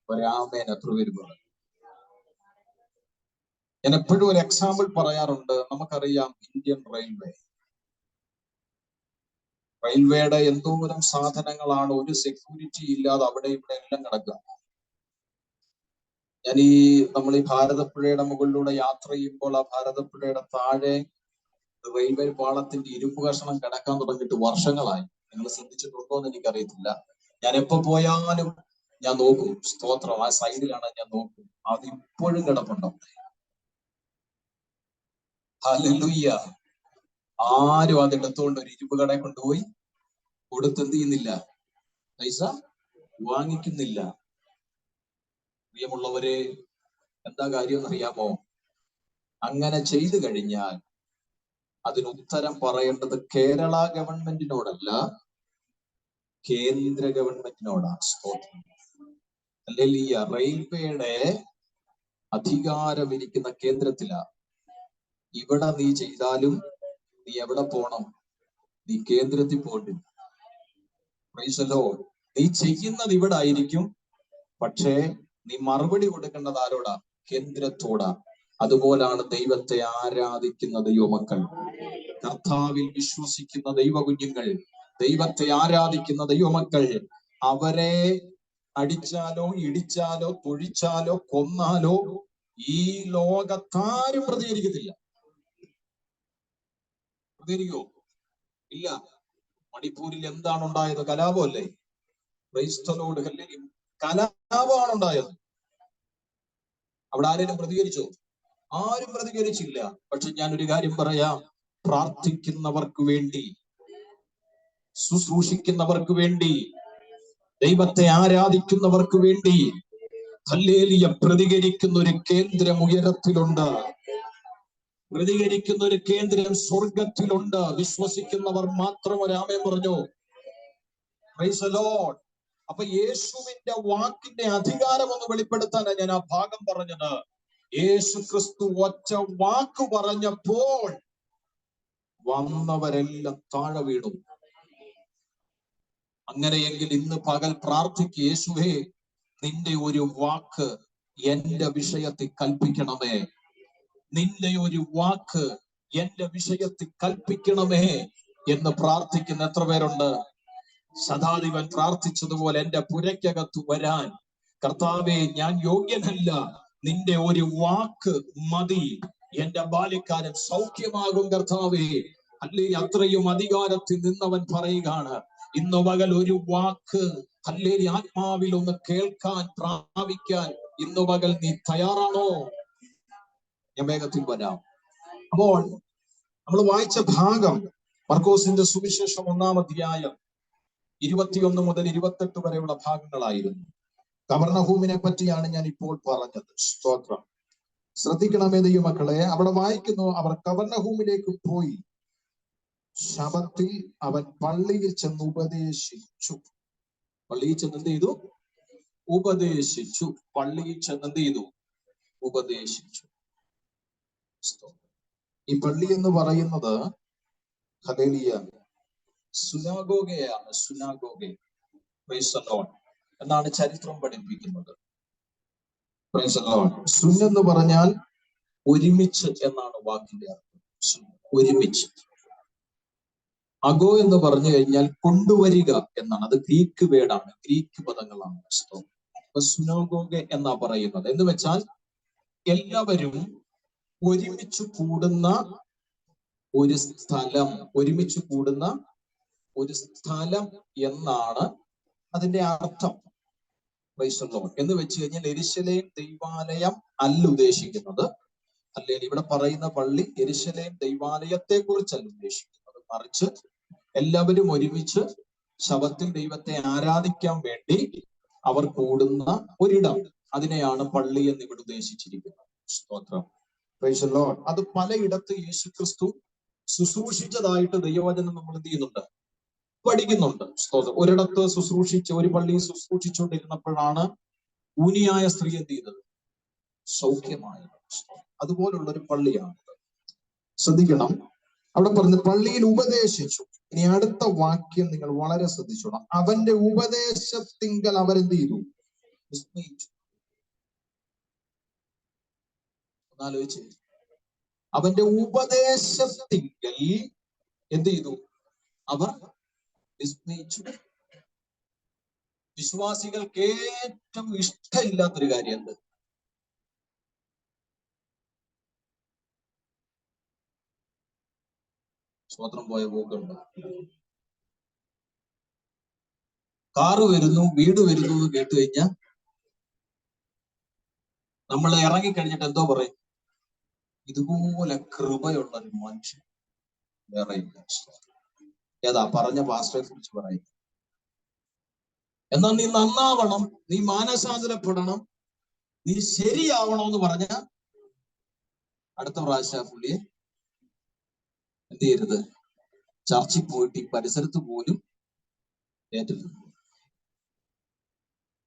S1: ഒരാമേൻ എത്ര പേര് പറയും? ഞാൻ എപ്പോഴും ഒരു എക്സാമ്പിൾ പറയാറുണ്ട്. നമുക്കറിയാം ഇന്ത്യൻ റെയിൽവേയുടെ എന്തോരം സാധനങ്ങളാണ് ഒരു സെക്യൂരിറ്റി ഇല്ലാതെ അവിടെ ഇവിടെ എല്ലാം കിടക്കുക. നമ്മൾ ഈ ഭാരതപ്പുഴയുടെ മുകളിലൂടെ യാത്ര ചെയ്യുമ്പോൾ ആ ഭാരതപ്പുഴയുടെ താഴെ റെയിൽവേ പാളത്തിന്റെ ഇരുമ്പ് കഷണം കിടക്കാൻ തുടങ്ങിയിട്ട് വർഷങ്ങളായി. നിങ്ങൾ ശ്രദ്ധിച്ചിട്ടുണ്ടോ എന്ന് എനിക്കറിയത്തില്ല. ഞാൻ എപ്പോ പോയാലും ഞാൻ നോക്കും. സ്തോത്രം, ആ സൈഡിലാണ് ഞാൻ നോക്കും. അത് ഇപ്പോഴും കിടപ്പുണ്ടോ? ഹല്ലേലൂയ. ആരും അതെടുത്തുകൊണ്ട് ഒരു ഇരുമ്പ് കടയിൽ കൊണ്ടുപോയി കൊടുത്ത് എന്ത് ചെയ്യുന്നില്ല, പൈസ വാങ്ങിക്കുന്നില്ല. പ്രിയമുള്ളവരെ, എന്താ കാര്യം എന്നറിയാമോ? അങ്ങനെ ചെയ്തു കഴിഞ്ഞാൽ അതിന് ഉത്തരം പറയേണ്ടത് കേരള ഗവൺമെന്റിനോടല്ല, കേന്ദ്ര ഗവൺമെന്റിനോടാണ്. സ്തോത്രം. ഹല്ലേലൂയ. റെയിൽവേയുടെ അധികാരമിരിക്കുന്ന കേന്ദ്രത്തിലാ. ഇവിടെ നീ ചെയ്താലും നീ എവിടെ പോണം? നീ കേന്ദ്രത്തിൽ പോയിട്ട്. Price the Lord. നീ ചെയ്യുന്നത് ഇവിടെ ആയിരിക്കും, പക്ഷേ നീ മറുപടി കൊടുക്കേണ്ടത് ആരോടാ? കേന്ദ്രത്തോടാ. അതുപോലാണ് ദൈവത്തെ ആരാധിക്കുന്ന ദൈവമക്കൾ, കർത്താവിൽ വിശ്വസിക്കുന്ന ദൈവ കുഞ്ഞുങ്ങൾ, ദൈവത്തെ ആരാധിക്കുന്ന ദൈവമക്കൾ. അവരെ അടിച്ചാലോ ഇടിച്ചാലോ തൊഴിച്ചാലോ കൊന്നാലോ ഈ ലോകത്താരും പ്രതികരിക്കത്തില്ല. പ്രതികരിക്കോ? ഇല്ല. മണിപ്പൂരിൽ എന്താണ് ഉണ്ടായത്? കലാപമല്ലേ? ക്രൈസ്തലോട് കലാപമാണ് ഉണ്ടായത്. അവിടെ ആരെങ്കിലും പ്രതികരിച്ചോ? ആരും പ്രതികരിച്ചില്ല. പക്ഷെ ഞാനൊരു കാര്യം പറയാം, പ്രാർത്ഥിക്കുന്നവർക്ക് വേണ്ടി, ശുശ്രൂഷിക്കുന്നവർക്ക് വേണ്ടി, ദൈവത്തെ ആരാധിക്കുന്നവർക്ക് വേണ്ടി ഹല്ലേലൂയ പ്രതികരിക്കുന്ന ഒരു കേന്ദ്രം ഉയരത്തിലുണ്ട്. പ്രതികരിക്കുന്ന ഒരു കേന്ദ്രം സ്വർഗത്തിലുണ്ട്. വിശ്വസിക്കുന്നവർ മാത്രം ഒരാമേൻ പറഞ്ഞു. Price the Lord. അപ്പൊ യേശുവിന്റെ വാക്കിന്റെ അധികാരം ഒന്ന് വെളിപ്പെടുത്താനാണ് ഞാൻ ആ ഭാഗം പറഞ്ഞത്. യേശു ക്രിസ്തു ഒറ്റ വാക്ക് പറഞ്ഞപ്പോൾ വന്നവരെല്ലാം താഴെ വീണു. അങ്ങനെയെങ്കിൽ ഇന്ന് പകൽ പ്രാർത്ഥിക്ക്, യേശുവേ നിന്റെ ഒരു വാക്ക് എന്റെ വിഷയത്തിൽ കൽപ്പിക്കണമേ. നിന്റെ ഒരു വാക്ക് എന്റെ വിഷയത്തിൽ കൽപ്പിക്കണമേ എന്ന് പ്രാർത്ഥിക്കുന്ന എത്ര പേരുണ്ട്? ശതാധിപൻ പ്രാർത്ഥിച്ചതുപോലെ എന്റെ പുരയ്ക്കകത്ത് വരാൻ കർത്താവേ ഞാൻ യോഗ്യനല്ല, നിന്റെ ഒരു വാക്ക് മതി, എന്റെ ബാല്യക്കാരൻ സൗഖ്യമാകും കർത്താവേ. അല്ലെങ്കിൽ അത്രയും അധികാരത്തിൽ നിന്നവൻ പറയുകയാണ്, ഇന്ന് പകൽ ഒരു വാക്ക് അല്ലെങ്കിൽ ആത്മാവിൽ ഒന്ന് കേൾക്കാൻ പ്രാപിക്കാൻ ഇന്ന് പകൽ നീ തയ്യാറാണോ? ഞാൻ വേഗത്തിൽ വരാം. അപ്പോൾ നമ്മൾ വായിച്ച ഭാഗം മർക്കോസിന്റെ സുവിശേഷം 1-ാം അധ്യായം 21 മുതൽ 28 വരെയുള്ള ഭാഗങ്ങളായിരുന്നു. കവർണ്ണഹൂമിനെ പറ്റിയാണ് ഞാൻ ഇപ്പോൾ പറഞ്ഞത്. സ്തോത്രം. ശ്രദ്ധിക്കണമേ ദൈവമക്കളെ. അവിടെ വായിക്കുന്നു, അവർ കവർണ്ണഹൂമിലേക്ക് പോയി ശബത്തിൽ അവൻ പള്ളിയിൽ ചെന്ന് ഉപദേശിച്ചു. പള്ളിയിൽ ചെന്ന് എന്ത് ചെയ്തു? ഉപദേശിച്ചു. പള്ളിയിൽ ചെന്ന് എന്ത് ചെയ്തു? ഉപദേശിച്ചു. ഈ പള്ളി എന്ന് പറയുന്നത് ഹല്ലേലൂയ സുനാഗോഗയാണ്. സുനാഗോഗെ. പ്രൈസ് ദി ലോർഡ് എന്നാണ് ചരിത്രം പഠിപ്പിക്കുന്നത്. Price the Lord. സുൻ എന്ന് പറഞ്ഞാൽ ഒരുമിച്ച് എന്നാണ് വാക്കിന്റെ അർത്ഥം. ഒരുമിച്ച്. അഗോ എന്ന് പറഞ്ഞു കഴിഞ്ഞാൽ കൊണ്ടുവരിക എന്നാണ്. അത് ഗ്രീക്ക് വേർഡാണ്, ഗ്രീക്ക് പദങ്ങളാണ്. അപ്പൊ സുനാഗോഗെ എന്നാ പറയുന്നത്. എന്ന് വെച്ചാൽ എല്ലാവരും ഒരുമിച്ച് കൂടുന്ന ഒരു സ്ഥലം, ഒരുമിച്ച് കൂടുന്ന ഒരു സ്ഥലം എന്നാണ് അതിന്റെ അർത്ഥം. Price the Lord. എന്ന് വെച്ച് കഴിഞ്ഞാൽ യെരൂശലേം ദൈവാലയം അല്ല ഉദ്ദേശിക്കുന്നത്. അല്ലെങ്കിൽ ഇവിടെ പറയുന്ന പള്ളി യെരൂശലേം ദൈവാലയത്തെ കുറിച്ചല്ല ഉദ്ദേശിക്കുന്നത്, മറിച്ച് എല്ലാവരും ഒരുമിച്ച് ശബത്തിൽ ദൈവത്തെ ആരാധിക്കാൻ വേണ്ടി അവർ കൂടുന്ന ഒരിടം, അതിനെയാണ് പള്ളി എന്ന് ഇവിടെ ഉദ്ദേശിച്ചിരിക്കുന്നത്. സ്തോത്രം. Price the Lord. അത് പലയിടത്ത് യേശു ക്രിസ്തു ശുശ്രൂഷിച്ചതായിട്ട് ദൈവവചനം നമ്മൾ എന്ത് ചെയ്യുന്നുണ്ട്? പഠിക്കുന്നുണ്ട്. ഒരിടത്ത് ഒരു പള്ളിയിൽ ശുശ്രൂഷിച്ചുകൊണ്ടിരുന്നപ്പോഴാണ് ഊനിയായ സ്ത്രീ എന്ത് ചെയ്തത്? സൗഖ്യമായത്. അതുപോലുള്ള ഒരു പള്ളിയാണ്. ശ്രദ്ധിക്കണം, അവിടെ പറഞ്ഞ് പള്ളിയിൽ ഉപദേശിച്ചു. ഇനി അടുത്ത വാക്യം നിങ്ങൾ വളരെ ശ്രദ്ധിച്ചോണം. അവന്റെ ഉപദേശത്തിങ്കൽ അവരെന്ത് ചെയ്തു? വിസ്മയിച്ചു. ഒന്നാലോചിച്ച്, അവന്റെ ഉപദേശത്തിങ്കൽ എന്ത് ചെയ്തു? അവർ വിസ്മയിച്ചു. വിശ്വാസികൾക്ക് ഏറ്റവും ഇഷ്ടമില്ലാത്തൊരു കാര്യം എന്ത്? സ്വതന്ത്രം പോയ പോക്കുണ്ടോ? കാറ് വരുന്നു, വീട് വരുന്നു എന്ന് കേട്ട് കഴിഞ്ഞാൽ നമ്മൾ ഇറങ്ങിക്കഴിഞ്ഞിട്ട് എന്തോ പറയും? ഇതുപോലെ കൃപയുള്ള ഒരു മനുഷ്യൻ വേറെ ഇല്ല. ഏതാ പറഞ്ഞ പാസ്റ്ററെ കുറിച്ച് പറയും. എന്നാൽ നീ നന്നാവണം, നീ മാനസാന്തരപ്പെടണം, നീ ശരിയാവണമെന്ന് പറഞ്ഞ അടുത്ത പ്രാവശ്യം പുള്ളിയെ എന്ത് ചെയ്യരുത്? ചർച്ചിൽ പോയിട്ട് ഈ പരിസരത്ത് പോലും ഏറ്റില്ല.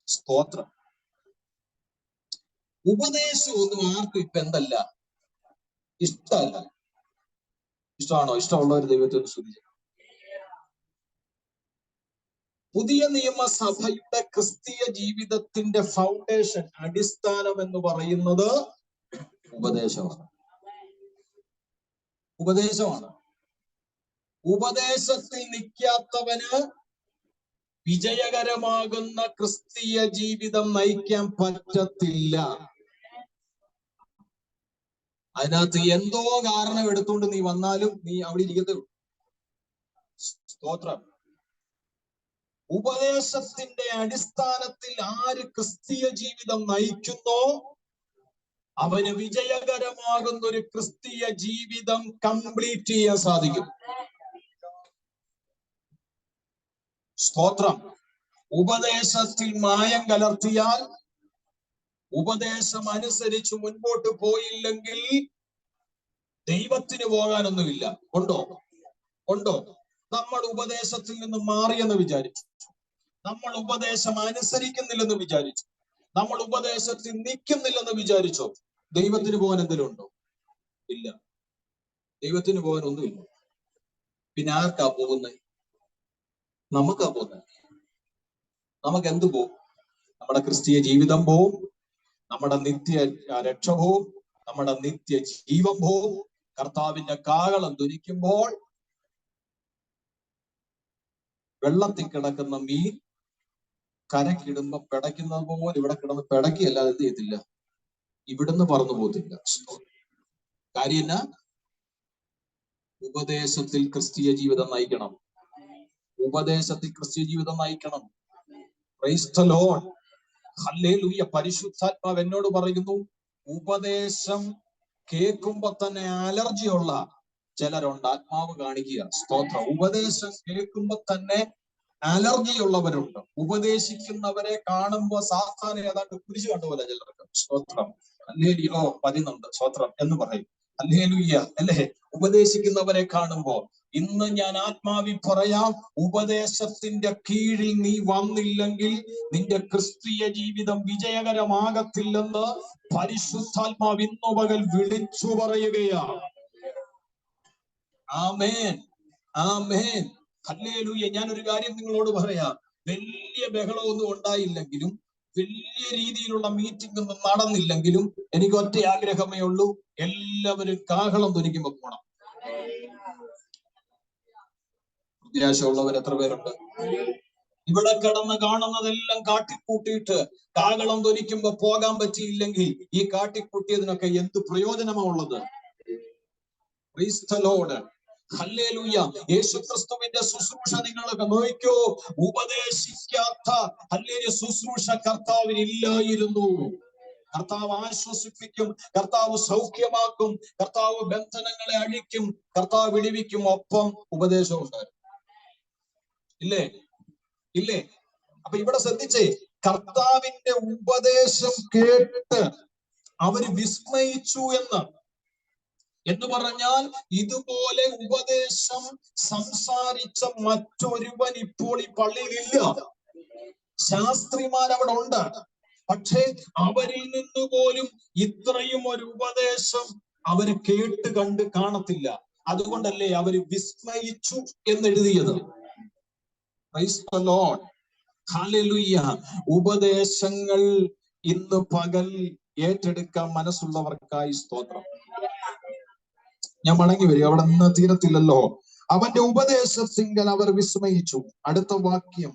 S1: സ്തോത്രം. ഉപദേശം ഒന്നും ആർക്കും ഇപ്പൊ എന്തല്ല? ഇഷ്ടമല്ല. ഇഷ്ടമാണോ? ഇഷ്ടമുള്ളവർ ദൈവത്തെ ഒന്ന് സ്തുതിച്ചു. പുതിയ നിയമസഭയുടെ ക്രിസ്തീയ ജീവിതത്തിന്റെ ഫൗണ്ടേഷൻ, അടിസ്ഥാനം എന്ന് പറയുന്നത് ഉപദേശമാണ്. ഉപദേശമാണ്. ഉപദേശത്തിൽ നിൽക്കാത്തവന് വിജയകരമാകുന്ന ക്രിസ്തീയ ജീവിതം നയിക്കാൻ പറ്റത്തില്ല. അതിനകത്ത് എന്തോ കാരണം എടുത്തുകൊണ്ട് നീ വന്നാലും നീ അവിടെ ഇരിക്കത്തേ ഉള്ളൂ. സ്തോത്രം. ഉപദേശത്തിന്റെ അടിസ്ഥാനത്തിൽ ആര് ക്രിസ്തീയ ജീവിതം നയിക്കുന്നോ അവന് വിജയകരമാകുന്ന ഒരു ക്രിസ്തീയ ജീവിതം കംപ്ലീറ്റ് ചെയ്യാൻ സാധിക്കും. സ്തോത്രം. ഉപദേശത്തിൽ മായം കലർത്തിയാൽ, ഉപദേശം അനുസരിച്ച് മുൻപോട്ട് പോയില്ലെങ്കിൽ ദൈവത്തിന് പോകാനൊന്നുമില്ല. ഉണ്ടോ? ഉണ്ടോ? നമ്മൾ ഉപദേശത്തിൽ നിന്ന് മാറിയെന്ന് വിചാരിച്ചു, നമ്മൾ ഉപദേശം അനുസരിക്കുന്നില്ലെന്ന് വിചാരിച്ചു, നമ്മൾ ഉപദേശത്തിൽ നിൽക്കുന്നില്ലെന്ന് വിചാരിച്ചോ, ദൈവത്തിന് പോകാൻ എന്തെങ്കിലും ഉണ്ടോ? ഇല്ല. ദൈവത്തിന് പോകാൻ ഒന്നുമില്ല. പിന്നെ ആർക്കാ പോകുന്നത്? നമുക്കാ പോകുന്നത്. നമുക്ക് എന്ത് പോവും? നമ്മുടെ ക്രിസ്തീയ ജീവിതം പോവും, നമ്മുടെ നിത്യ രക്ഷ പോവും, നമ്മുടെ നിത്യ ജീവൻ പോവും. കർത്താവിന്റെ കാഹളം ധ്വനിക്കുമ്പോൾ വെള്ളത്തിൽ കിടക്കുന്ന മീൻ കരക്കിടുമ്പോ പിടയ്ക്കുന്നത് പോലെ ഇവിടെ കിടന്ന് പിടയ്ക്കല്ലാതെ എന്ത് ചെയ്യത്തില്ല, ഇവിടുന്ന് പറന്നു പോകത്തില്ല. കാര്യം എന്നാ? ഉപദേശത്തിൽ ക്രിസ്തീയ ജീവിതം നയിക്കണം. ഉപദേശത്തിൽ ക്രിസ്തീയ ജീവിതം നയിക്കണം. Praise the Lord. ഹല്ലേലൂയ. പരിശുദ്ധാത്മാവ് എന്നോട് പറയുന്നു, ഉപദേശം കേൾക്കുമ്പോ തന്നെ അലർജിയുള്ള ചിലരുണ്ട്. ആത്മാവ് കാണിക്കുക. സ്തോത്രം. ഉപദേശം കേൾക്കുമ്പോ തന്നെ അലർജിയുള്ളവരുണ്ട്. ഉപദേശിക്കുന്നവരെ കാണുമ്പോ സാത്താൻ ഏതാണ്ട് കുരിശ് കണ്ടുപോലെ ചിലർക്ക്. സ്തോത്രം. ഹല്ലേലൂയ. പതിനുണ്ട് സ്തോത്രം എന്ന് പറയും. ഹല്ലേലൂയ അല്ലേ? ഉപദേശിക്കുന്നവരെ കാണുമ്പോ ഇന്ന് ഞാൻ ആത്മാവിൽ പറയാം, ഉപദേശത്തിന്റെ കീഴിൽ നീ വന്നില്ലെങ്കിൽ നിന്റെ ക്രിസ്തീയ ജീവിതം വിജയകരമാകത്തില്ലെന്ന് പരിശുദ്ധാത്മാവ് ഇന്നു പകൽ വിളിച്ചു പറയുകയാണ്. ആമേൻ, ആമേൻ, ഹല്ലേലൂയ. ഞാനൊരു കാര്യം നിങ്ങളോട് പറയാം. വലിയ ബഹളമൊന്നും ഉണ്ടായില്ലെങ്കിലും, വലിയ രീതിയിലുള്ള മീറ്റിംഗ് ഒന്നും നടന്നില്ലെങ്കിലും എനിക്ക് ഒറ്റ ആഗ്രഹമേ ഉള്ളൂ, എല്ലാവരും കാഹളം ധ്വനിക്കുമ്പോ പോണം. നിരാശയുള്ളവർ എത്ര പേരുണ്ട്? ഇവിടെ കിടന്ന് കാണുന്നതെല്ലാം കാട്ടിക്കൂട്ടിയിട്ട് കാഹളം ധ്വനിക്കുമ്പോ പോകാൻ പറ്റിയില്ലെങ്കിൽ ഈ കാട്ടിക്കൂട്ടിയതിനൊക്കെ എന്ത് പ്രയോജനമാ ഉള്ളത്? Price the Lord. ഹല്ലേലൂയ. യേശുക്രിസ്തുവിന്റെ ശുശ്രൂഷ നിങ്ങളൊക്കെ നോക്കിക്കോ. ഉപദേശിക്കാത്ത ഹല്ലേലൂയ ശുശ്രൂഷ കർത്താവിന് ഇല്ലായിരുന്നു. കർത്താവ് ആശ്വസിപ്പിക്കും, കർത്താവ് സൗഖ്യമാക്കും, കർത്താവ് ബന്ധനങ്ങളെ അഴിക്കും, കർത്താവ് വിടുവിക്കും. ഒപ്പം ഉപദേശവും ഇല്ലേ? ഇല്ലേ? അപ്പൊ ഇവിടെ ശ്രദ്ധിച്ചേ, കർത്താവിന്റെ ഉപദേശം കേട്ട് അവര് വിസ്മയിച്ചു എന്ന്. എന്ന് പറഞ്ഞാൽ ഇതുപോലെ ഉപദേശം സംസാരിച്ച മറ്റൊരുവൻ ഇപ്പോൾ ഈ പള്ളിയിലില്ല. ശാസ്ത്രിമാർ അവിടെ ഉണ്ട്, പക്ഷേ അവരിൽ നിന്ന് പോലും ഇത്രയും ഒരു ഉപദേശം അവര് കേട്ട് കണ്ട് കാണത്തില്ല. അതുകൊണ്ടല്ലേ അവര് വിസ്മയിച്ചു എന്നെഴുതിയത്. പ്രൈസ് ദി ലോർഡ്, ഹല്ലേലൂയ. ഉപദേശങ്ങൾ ഇന്ന് പകൽ ഏറ്റെടുക്കാൻ മനസ്സുള്ളവർക്കായി സ്തോത്രം. ഞാൻ മടങ്ങി വരും, അവിടെ നിന്ന് തീരത്തില്ലല്ലോ. അവന്റെ ഉപദേശത്തിങ്കൽ അവർ വിസ്മയിച്ചു. അടുത്ത വാക്യം,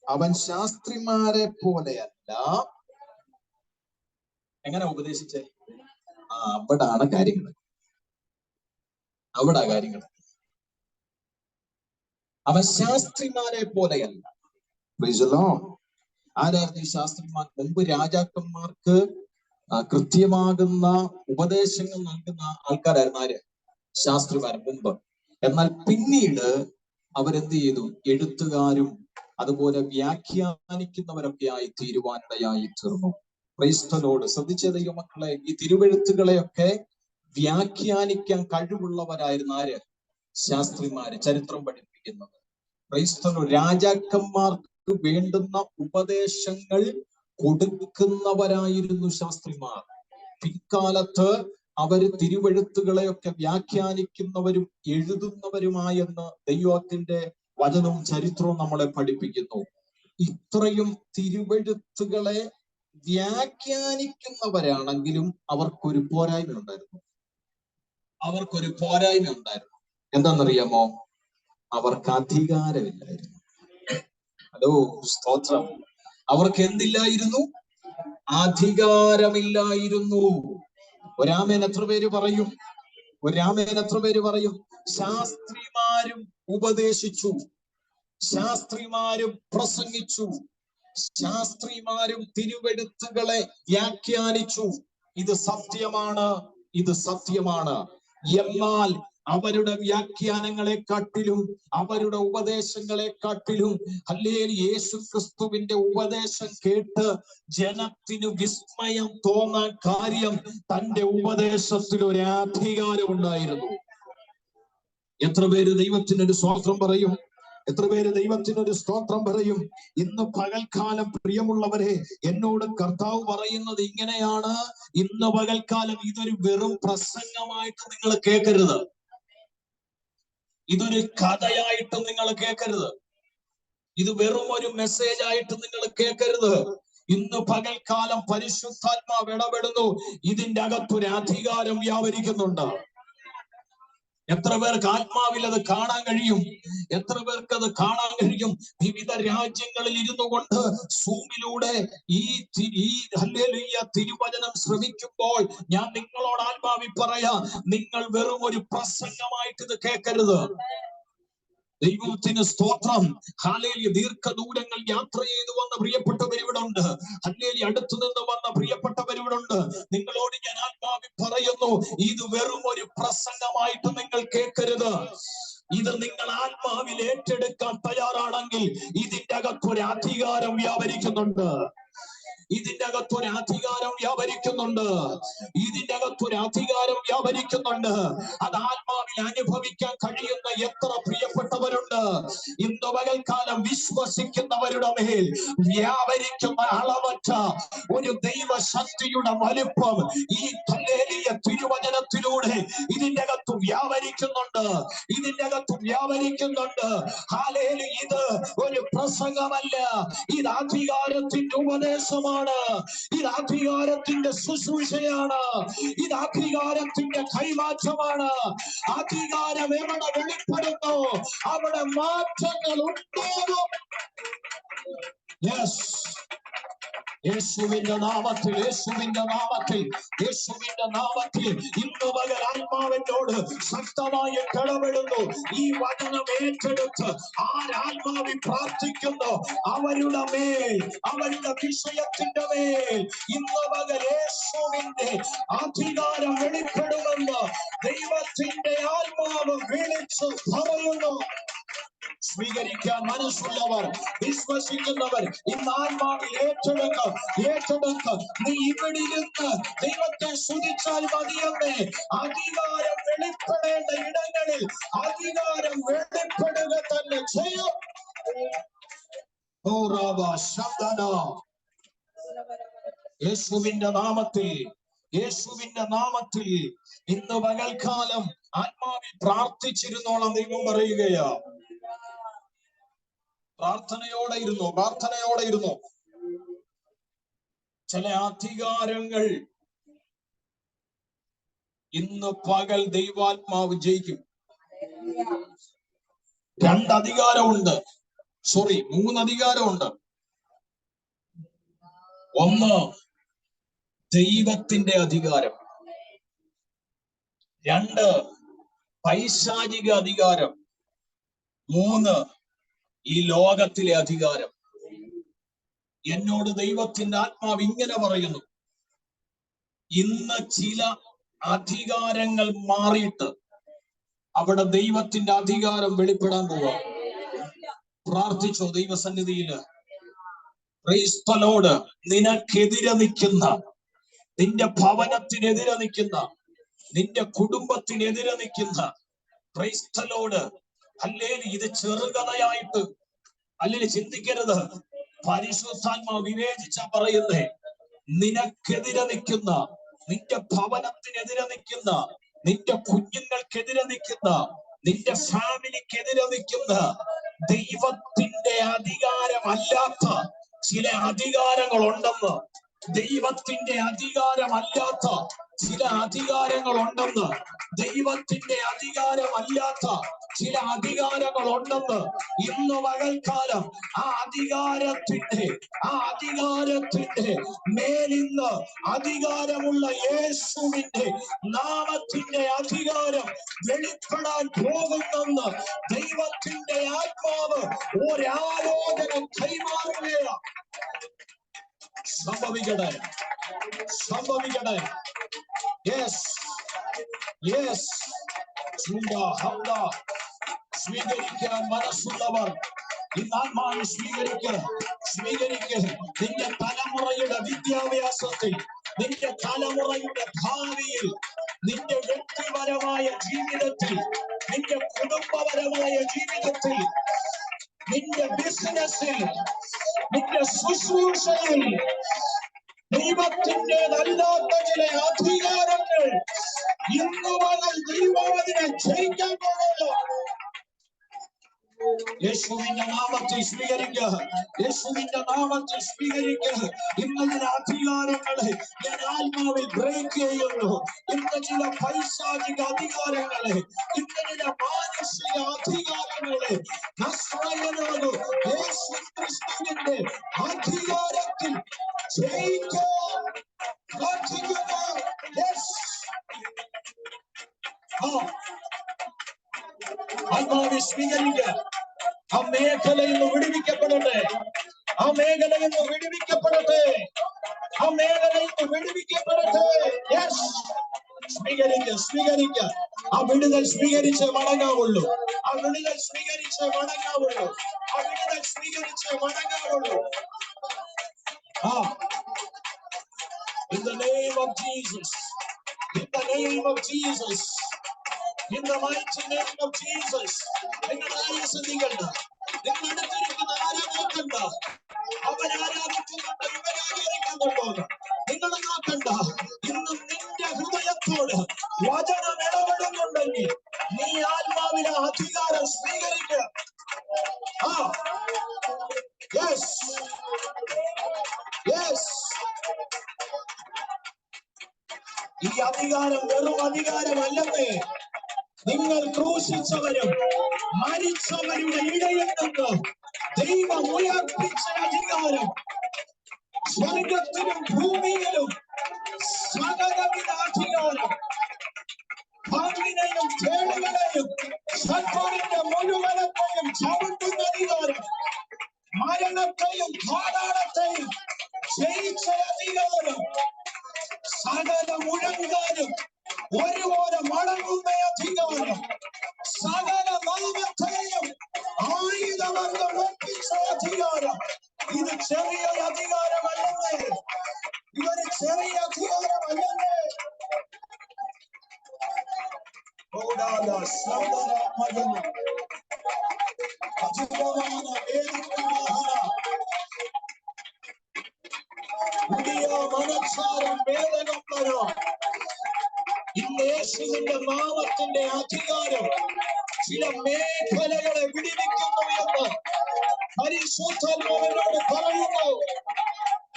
S1: അവൻ ശാസ്ത്രിമാരെ പോലെയല്ല. എങ്ങനെ ഉപദേശിച്ചേ? അവിടാണ് കാര്യങ്ങൾ, അവിടെ കാര്യങ്ങൾ. അവൻ ശാസ്ത്രിമാരെ പോലെയല്ല. ആരായിരുന്നു ഈ ശാസ്ത്രിമാർ? മുമ്പ് രാജാക്കന്മാർക്ക് കൃത്യമാകുന്ന ഉപദേശങ്ങൾ നൽകുന്ന ആൾക്കാരായിരുന്നു ആര്? ശാസ്ത്രിമാർ മുമ്പ്. എന്നാൽ പിന്നീട് അവരെന്ത് ചെയ്തു? എഴുത്തുകാരും അതുപോലെ വ്യാഖ്യാനിക്കുന്നവരൊക്കെ ആയി തീരുവാനിടയായി തീർന്നു. Price the Lord. ശ്രദ്ധിച്ച ദൈവമക്കളെ, ഈ തിരുവെഴുത്തുകളെയൊക്കെ വ്യാഖ്യാനിക്കാൻ കഴിവുള്ളവരായിരുന്നു ആര്? ശാസ്ത്രിമാര്, ചരിത്രം പഠിപ്പിക്കുന്നത്. Price the Lord. രാജാക്കന്മാർക്ക് വേണ്ടുന്ന ഉപദേശങ്ങൾ കൊടുക്കുന്നവരായിരുന്നു ശാസ്ത്രിമാർ. പിൽക്കാലത്ത് അവര് തിരുവെഴുത്തുകളെയൊക്കെ വ്യാഖ്യാനിക്കുന്നവരും എഴുതുന്നവരുമായെന്ന് ദൈവത്തിന്റെ വചനവും ചരിത്രവും നമ്മളെ പഠിപ്പിക്കുന്നു. ഇത്രയും തിരുവെഴുത്തുകളെ വ്യാഖ്യാനിക്കുന്നവരാണെങ്കിലും അവർക്കൊരു പോരായ്മ ഉണ്ടായിരുന്നു. എന്താണെന്നറിയാമോ? അവർക്ക് അധികാരമില്ലായിരുന്നു. ഹലോ, സ്തോത്രം. അവർക്ക് എന്തില്ലായിരുന്നു? അധികാരമില്ലായിരുന്നു. ഒരാമേൻ എത്ര പേര് പറയും? ശാസ്ത്രിമാരും ഉപദേശിച്ചു, ശാസ്ത്രിമാരും പ്രസംഗിച്ചു, ശാസ്ത്രിമാരും തിരുവെഴുത്തുകളെ വ്യാഖ്യാനിച്ചു. ഇത് സത്യമാണ്. എന്നാൽ അവരുടെ വ്യാഖ്യാനങ്ങളെക്കാട്ടിലും അവരുടെ ഉപദേശങ്ങളെക്കാട്ടിലും യേശു ക്രിസ്തുവിന്റെ ഉപദേശം കേട്ട് ജനത്തിന് വിസ്മയം തോന്നാൻ കാര്യം തന്റെ ഉപദേശത്തിൽ ഒരു അധികാരം ഉണ്ടായിരുന്നു. എത്ര പേര് ദൈവത്തിനൊരു സ്തോത്രം പറയും? ഇന്ന് പകൽക്കാലം പ്രിയമുള്ളവരെ, എന്നോട് കർത്താവ് പറയുന്നത് ഇങ്ങനെയാണ്. ഇന്ന് പകൽക്കാലം ഇതൊരു വെറും പ്രസംഗമായിട്ട് നിങ്ങൾ കേൾക്കരുത്. ഇതൊരു കഥയായിട്ട് നിങ്ങൾ കേൾക്കരുത്. ഇത് വെറും ഒരു മെസ്സേജ് ആയിട്ട് നിങ്ങൾ കേൾക്കരുത്. ഇന്ന് പകൽക്കാലം പരിശുദ്ധാത്മാവ് ഇടപെടുന്നു. ഇതിന്റെ അകത്തൊരു അധികാരം വ്യാപരിക്കുന്നുണ്ട്. എത്ര പേർക്ക് ആത്മാവിൽ അത് കാണാൻ കഴിയും? വിവിധ രാജ്യങ്ങളിൽ ഇരുന്നു കൊണ്ട് സൂമിലൂടെ ഈ ഹല്ലേലൂയ തിരുവചനം ശ്രമിക്കുമ്പോൾ ഞാൻ നിങ്ങളോട് ആത്മാവിൽ പറയാം, നിങ്ങൾ വെറും ഒരു പ്രസംഗമായിട്ട് ഇത് കേൾക്കരുത്. ദൈവത്തിന് സ്തോത്രം. ഹല്ലേലൂയ. ദീർഘദൂരങ്ങൾ യാത്ര ചെയ്തു വന്ന പ്രിയപ്പെട്ടവരിവിടുണ്ട്. ഹല്ലേലൂയ. അടുത്തു നിന്ന് വന്ന പ്രിയപ്പെട്ടവരിവിടുണ്ട്. നിങ്ങളോട് ഞാൻ ആത്മാവിൽ പറയുന്നു, ഇത് വെറും ഒരു പ്രസംഗമായിട്ട് നിങ്ങൾ കേൾക്കരുത്. ഇത് നിങ്ങൾ ആത്മാവിൽ ഏറ്റെടുക്കാൻ തയ്യാറാണെങ്കിൽ ഇതിന്റെ അകത്തൊരു അധികാരം വ്യാപരിക്കുന്നുണ്ട്. അത് ആത്മാവിൽ അനുഭവിക്കാൻ കഴിയുന്ന എത്ര പ്രിയപ്പെട്ടവരുണ്ട്? ഇന്ന് പകൽക്കാലം വിശ്വസിക്കുന്നവരുടെ മേൽ വ്യാപരിക്കുന്ന അളവറ്റ ഒരു ദൈവശക്തിയുടെ വലുപ്പം ഈ ഹല്ലേലൂയ തിരുവചനത്തിലൂടെ ഇതിന്റെ അകത്ത് വ്യാപരിക്കുന്നുണ്ട്. ഹല്ലേലൂയ. ഇത് ഒരു പ്രസംഗമല്ല, ഇത് അധികാരത്തിന്റെ ഉപദേശമാണ്. ഇത് അധികാരത്തിന്റെ ശുശ്രൂഷയാണ്. ഇത് അധികാരത്തിന്റെ കൈമാറ്റമാണ്. അധികാരം എവിടെ വെളിപ്പെടുന്നു അവിടെ മാറ്റങ്ങൾ ഉണ്ടാകും. യേശുവിന്റെ നാമത്തിൽ ഇന്ന് പകൽ ആത്മാവിനോട് ശക്തമായി ഇടപെടുന്നു. ഈ വചനം ഏറ്റെടുത്ത് ആരാത്മാവിൽ പ്രാർത്ഥിക്കുന്നു അവരുടെ മേൽ, അവരുടെ വിഷയത്തിന്റെ മേൽ ഇന്ന് പകൽ യേശുവിന്റെ അധികാരം വെളിപ്പെടുമെന്ന് ദൈവത്തിന്റെ ആത്മാവ് വിളിച്ചു പറയുന്നു. സ്വീകരിക്കാൻ മനസ്സുള്ളവർ, വിശ്വസിക്കുന്നവർ ഇന്ന് ആത്മാവിൽ ഏറ്റെടുക്ക. നീ ഇവിടെ ഇരുന്ന് ദൈവത്തെ സ്തുതിച്ചാൽ മതിയെന്നേ. അധികാരം വെളിപ്പെടേണ്ട ഇടങ്ങളിൽ അധികാരം വെളിപ്പെടുക തന്നെ ചെയ്യും. യേശുവിന്റെ നാമത്തിൽ ഇന്ന് പകൽക്കാലം ആത്മാവിൽ പ്രാർത്ഥിച്ചിരുന്നോളം ദൈവം പറയുകയാ. പ്രാർത്ഥനയോടെ ഇരുന്നു. ചില അധികാരങ്ങൾ ഇന്ന് പകൽ ദൈവാത്മാവ് ജയിക്കും. 2 അധികാരമുണ്ട്, 3 അധികാരമുണ്ട്. 1 ദൈവത്തിന്റെ അധികാരം, 2 പൈശാചിക അധികാരം, 3 ഈ ലോകത്തിലെ അധികാരം. എന്നോട് ദൈവത്തിന്റെ ആത്മാവ് ഇങ്ങനെ പറയുന്നു, ഇന്ന് ചില അധികാരങ്ങൾ മാറിയിട്ട് അവിടെ ദൈവത്തിന്റെ അധികാരം വെളിപ്പെടാൻ പോവാ. പ്രാർത്ഥിച്ചോ ദൈവസന്നിധിയില്. Praise the Lord. നിനക്കെതിരെ നിൽക്കുന്ന, നിന്റെ ഭവനത്തിനെതിരെ നിൽക്കുന്ന, നിന്റെ കുടുംബത്തിനെതിരെ നിൽക്കുന്ന, പ്രൈസ് ദി ലോർഡ്, ഹല്ലേലൂയ, ഇത് ചെറുകഥയായിട്ട് അല്ലെങ്കിൽ ചിന്തിക്കരുത്. പരിശുദ്ധാത്മാവ് വിവേചിച്ച പറയുന്നേ, നിനക്കെതിരെ നിൽക്കുന്ന, നിന്റെ ഭവനത്തിനെതിരെ നിൽക്കുന്ന, നിന്റെ കുഞ്ഞുങ്ങൾക്കെതിരെ നിൽക്കുന്ന, നിന്റെ ഫാമിലിക്കെതിരെ നിൽക്കുന്ന ദൈവത്തിന്റെ അധികാരമല്ലാത്ത ചില അധികാരങ്ങൾ ഉണ്ടെന്ന്, ദൈവത്തിന്റെ അധികാരമല്ലാത്ത ചില അധികാരങ്ങൾ ഉണ്ടെന്ന്, ദൈവത്തിന്റെ അധികാരമല്ലാത്ത ചില അധികാരങ്ങൾ ഉണ്ടെന്ന് ഇന്ന് പകൽക്കാലം ആ അധികാരത്തിന്റെ മേലിന്ന് അധികാരമുള്ള യേശുവിന്റെ നാമത്തിന്റെ അധികാരം വെളിപ്പെടാൻ പോകുന്നെന്ന് ദൈവത്തിന്റെ ആത്മാവ് ഒരാലോചന കൈമാറുകയാണ്. സംഭവിക്കട്ടെ. സ്വീകരിക്കാൻ മനസ്സുള്ളവർ ഇന്ന് ആത്മാവിനെ സ്വീകരിക്ക. നിന്റെ തലമുറയുടെ വിദ്യാഭ്യാസത്തിൽ, നിന്റെ തലമുറയുടെ ഭാവിയിൽ, നിന്റെ വ്യക്തിപരമായ ജീവിതത്തിൽ, നിന്റെ കുടുംബപരമായ ജീവിതത്തിൽ, നിന്റെ ബിസിനസ്സിൽ, നിന്റെ ശുശ്രൂഷയിൽ ദൈവത്തിൻ്റെതല്ലാത്ത ചില അധികാരങ്ങൾ ഇന്ന് മുതൽ ദൈവം അതിനെ ജയിക്കാൻ പോകുന്നു. യേശുവിന്റെ നാമത്തിൽ സ്വീകരിക്കുക. ഇന്നത്തെ അധികാരങ്ങളെ ഞാൻ ആത്മാവിൽ ബ്രേക്ക് ചെയ്യുന്നു. ഇന്ന് ചില പൈശാചിക അധികാരങ്ങളെ, ഇന്ന് ചില മാനുഷിക അധികാരങ്ങളെ നസ്രായനായ യേശു ക്രിസ്തുവിന്റെ അധികാരത്തിൽ ജയിക്കാൻ പ്രാർത്ഥിക്കുന്നു. ആത്മാവിൽ സ്വീകരിക്കുക. ആ മേഖലയിൽ നിന്ന് വിടുവിക്കപ്പെടട്ടെ. സ്വീകരിക്ക. ആ വിടുതൽ സ്വീകരിച്ച് മടങ്ങാവുള്ളൂ. In the name of Jesus. In the mighty name of Jesus. നിങ്ങളായ ശ്രദ്ധിക്കണ്ട. നിങ്ങളടുത്തിരിക്കുന്ന ആരെ നോക്കണ്ട. അവരാരാധിക്കുന്നുണ്ട്, ഇവരാരാധിക്കുന്നുണ്ടോ നിങ്ങൾ നോക്കണ്ട. ഇന്ന് നിന്റെ ഹൃദയത്തോട് വചനം ഇടപെടുന്നുണ്ടെങ്കിൽ നീ ആത്മാവിലെ അധികാരം സ്വീകരിക്കുക. ഈ അധികാരം വെറും അധികാരമല്ലെന്നേ. നിങ്ങൾ ക്രൂശിച്ചവരും മരിച്ചവരുടെ ഇടയിൽ നിന്ന് ദൈവം ഉയർപ്പിച്ച അധികാരം സ്വർഗത്തിലും ഭൂമിയിലും സകലവിധ അധികാരം, പാമ്പിനെയും തേളുകളെയും ശത്രുവിന്റെ മുഴുവനത്തെയും ചവിട്ടുന്ന അധികാരം, മരണത്തെയും പാതാളത്തെയും ജയിച്ച അധികാരം, സകല മുഴങ്ങാനും ഒരുപോലെ മടങ്ങുന്ന അധികാരം, സകല നാമത്തെയും 1000 മനസ്സാരം വേദനപ്പെടോ ഇന്ന് യേശുവിന്റെ നാമത്തിന്റെ അധികാരം ചില മേഖലകളെ വിടിവിക്കുന്നു എന്ന് പരിശുദ്ധാത്മാവിനോട് പറയുന്നു.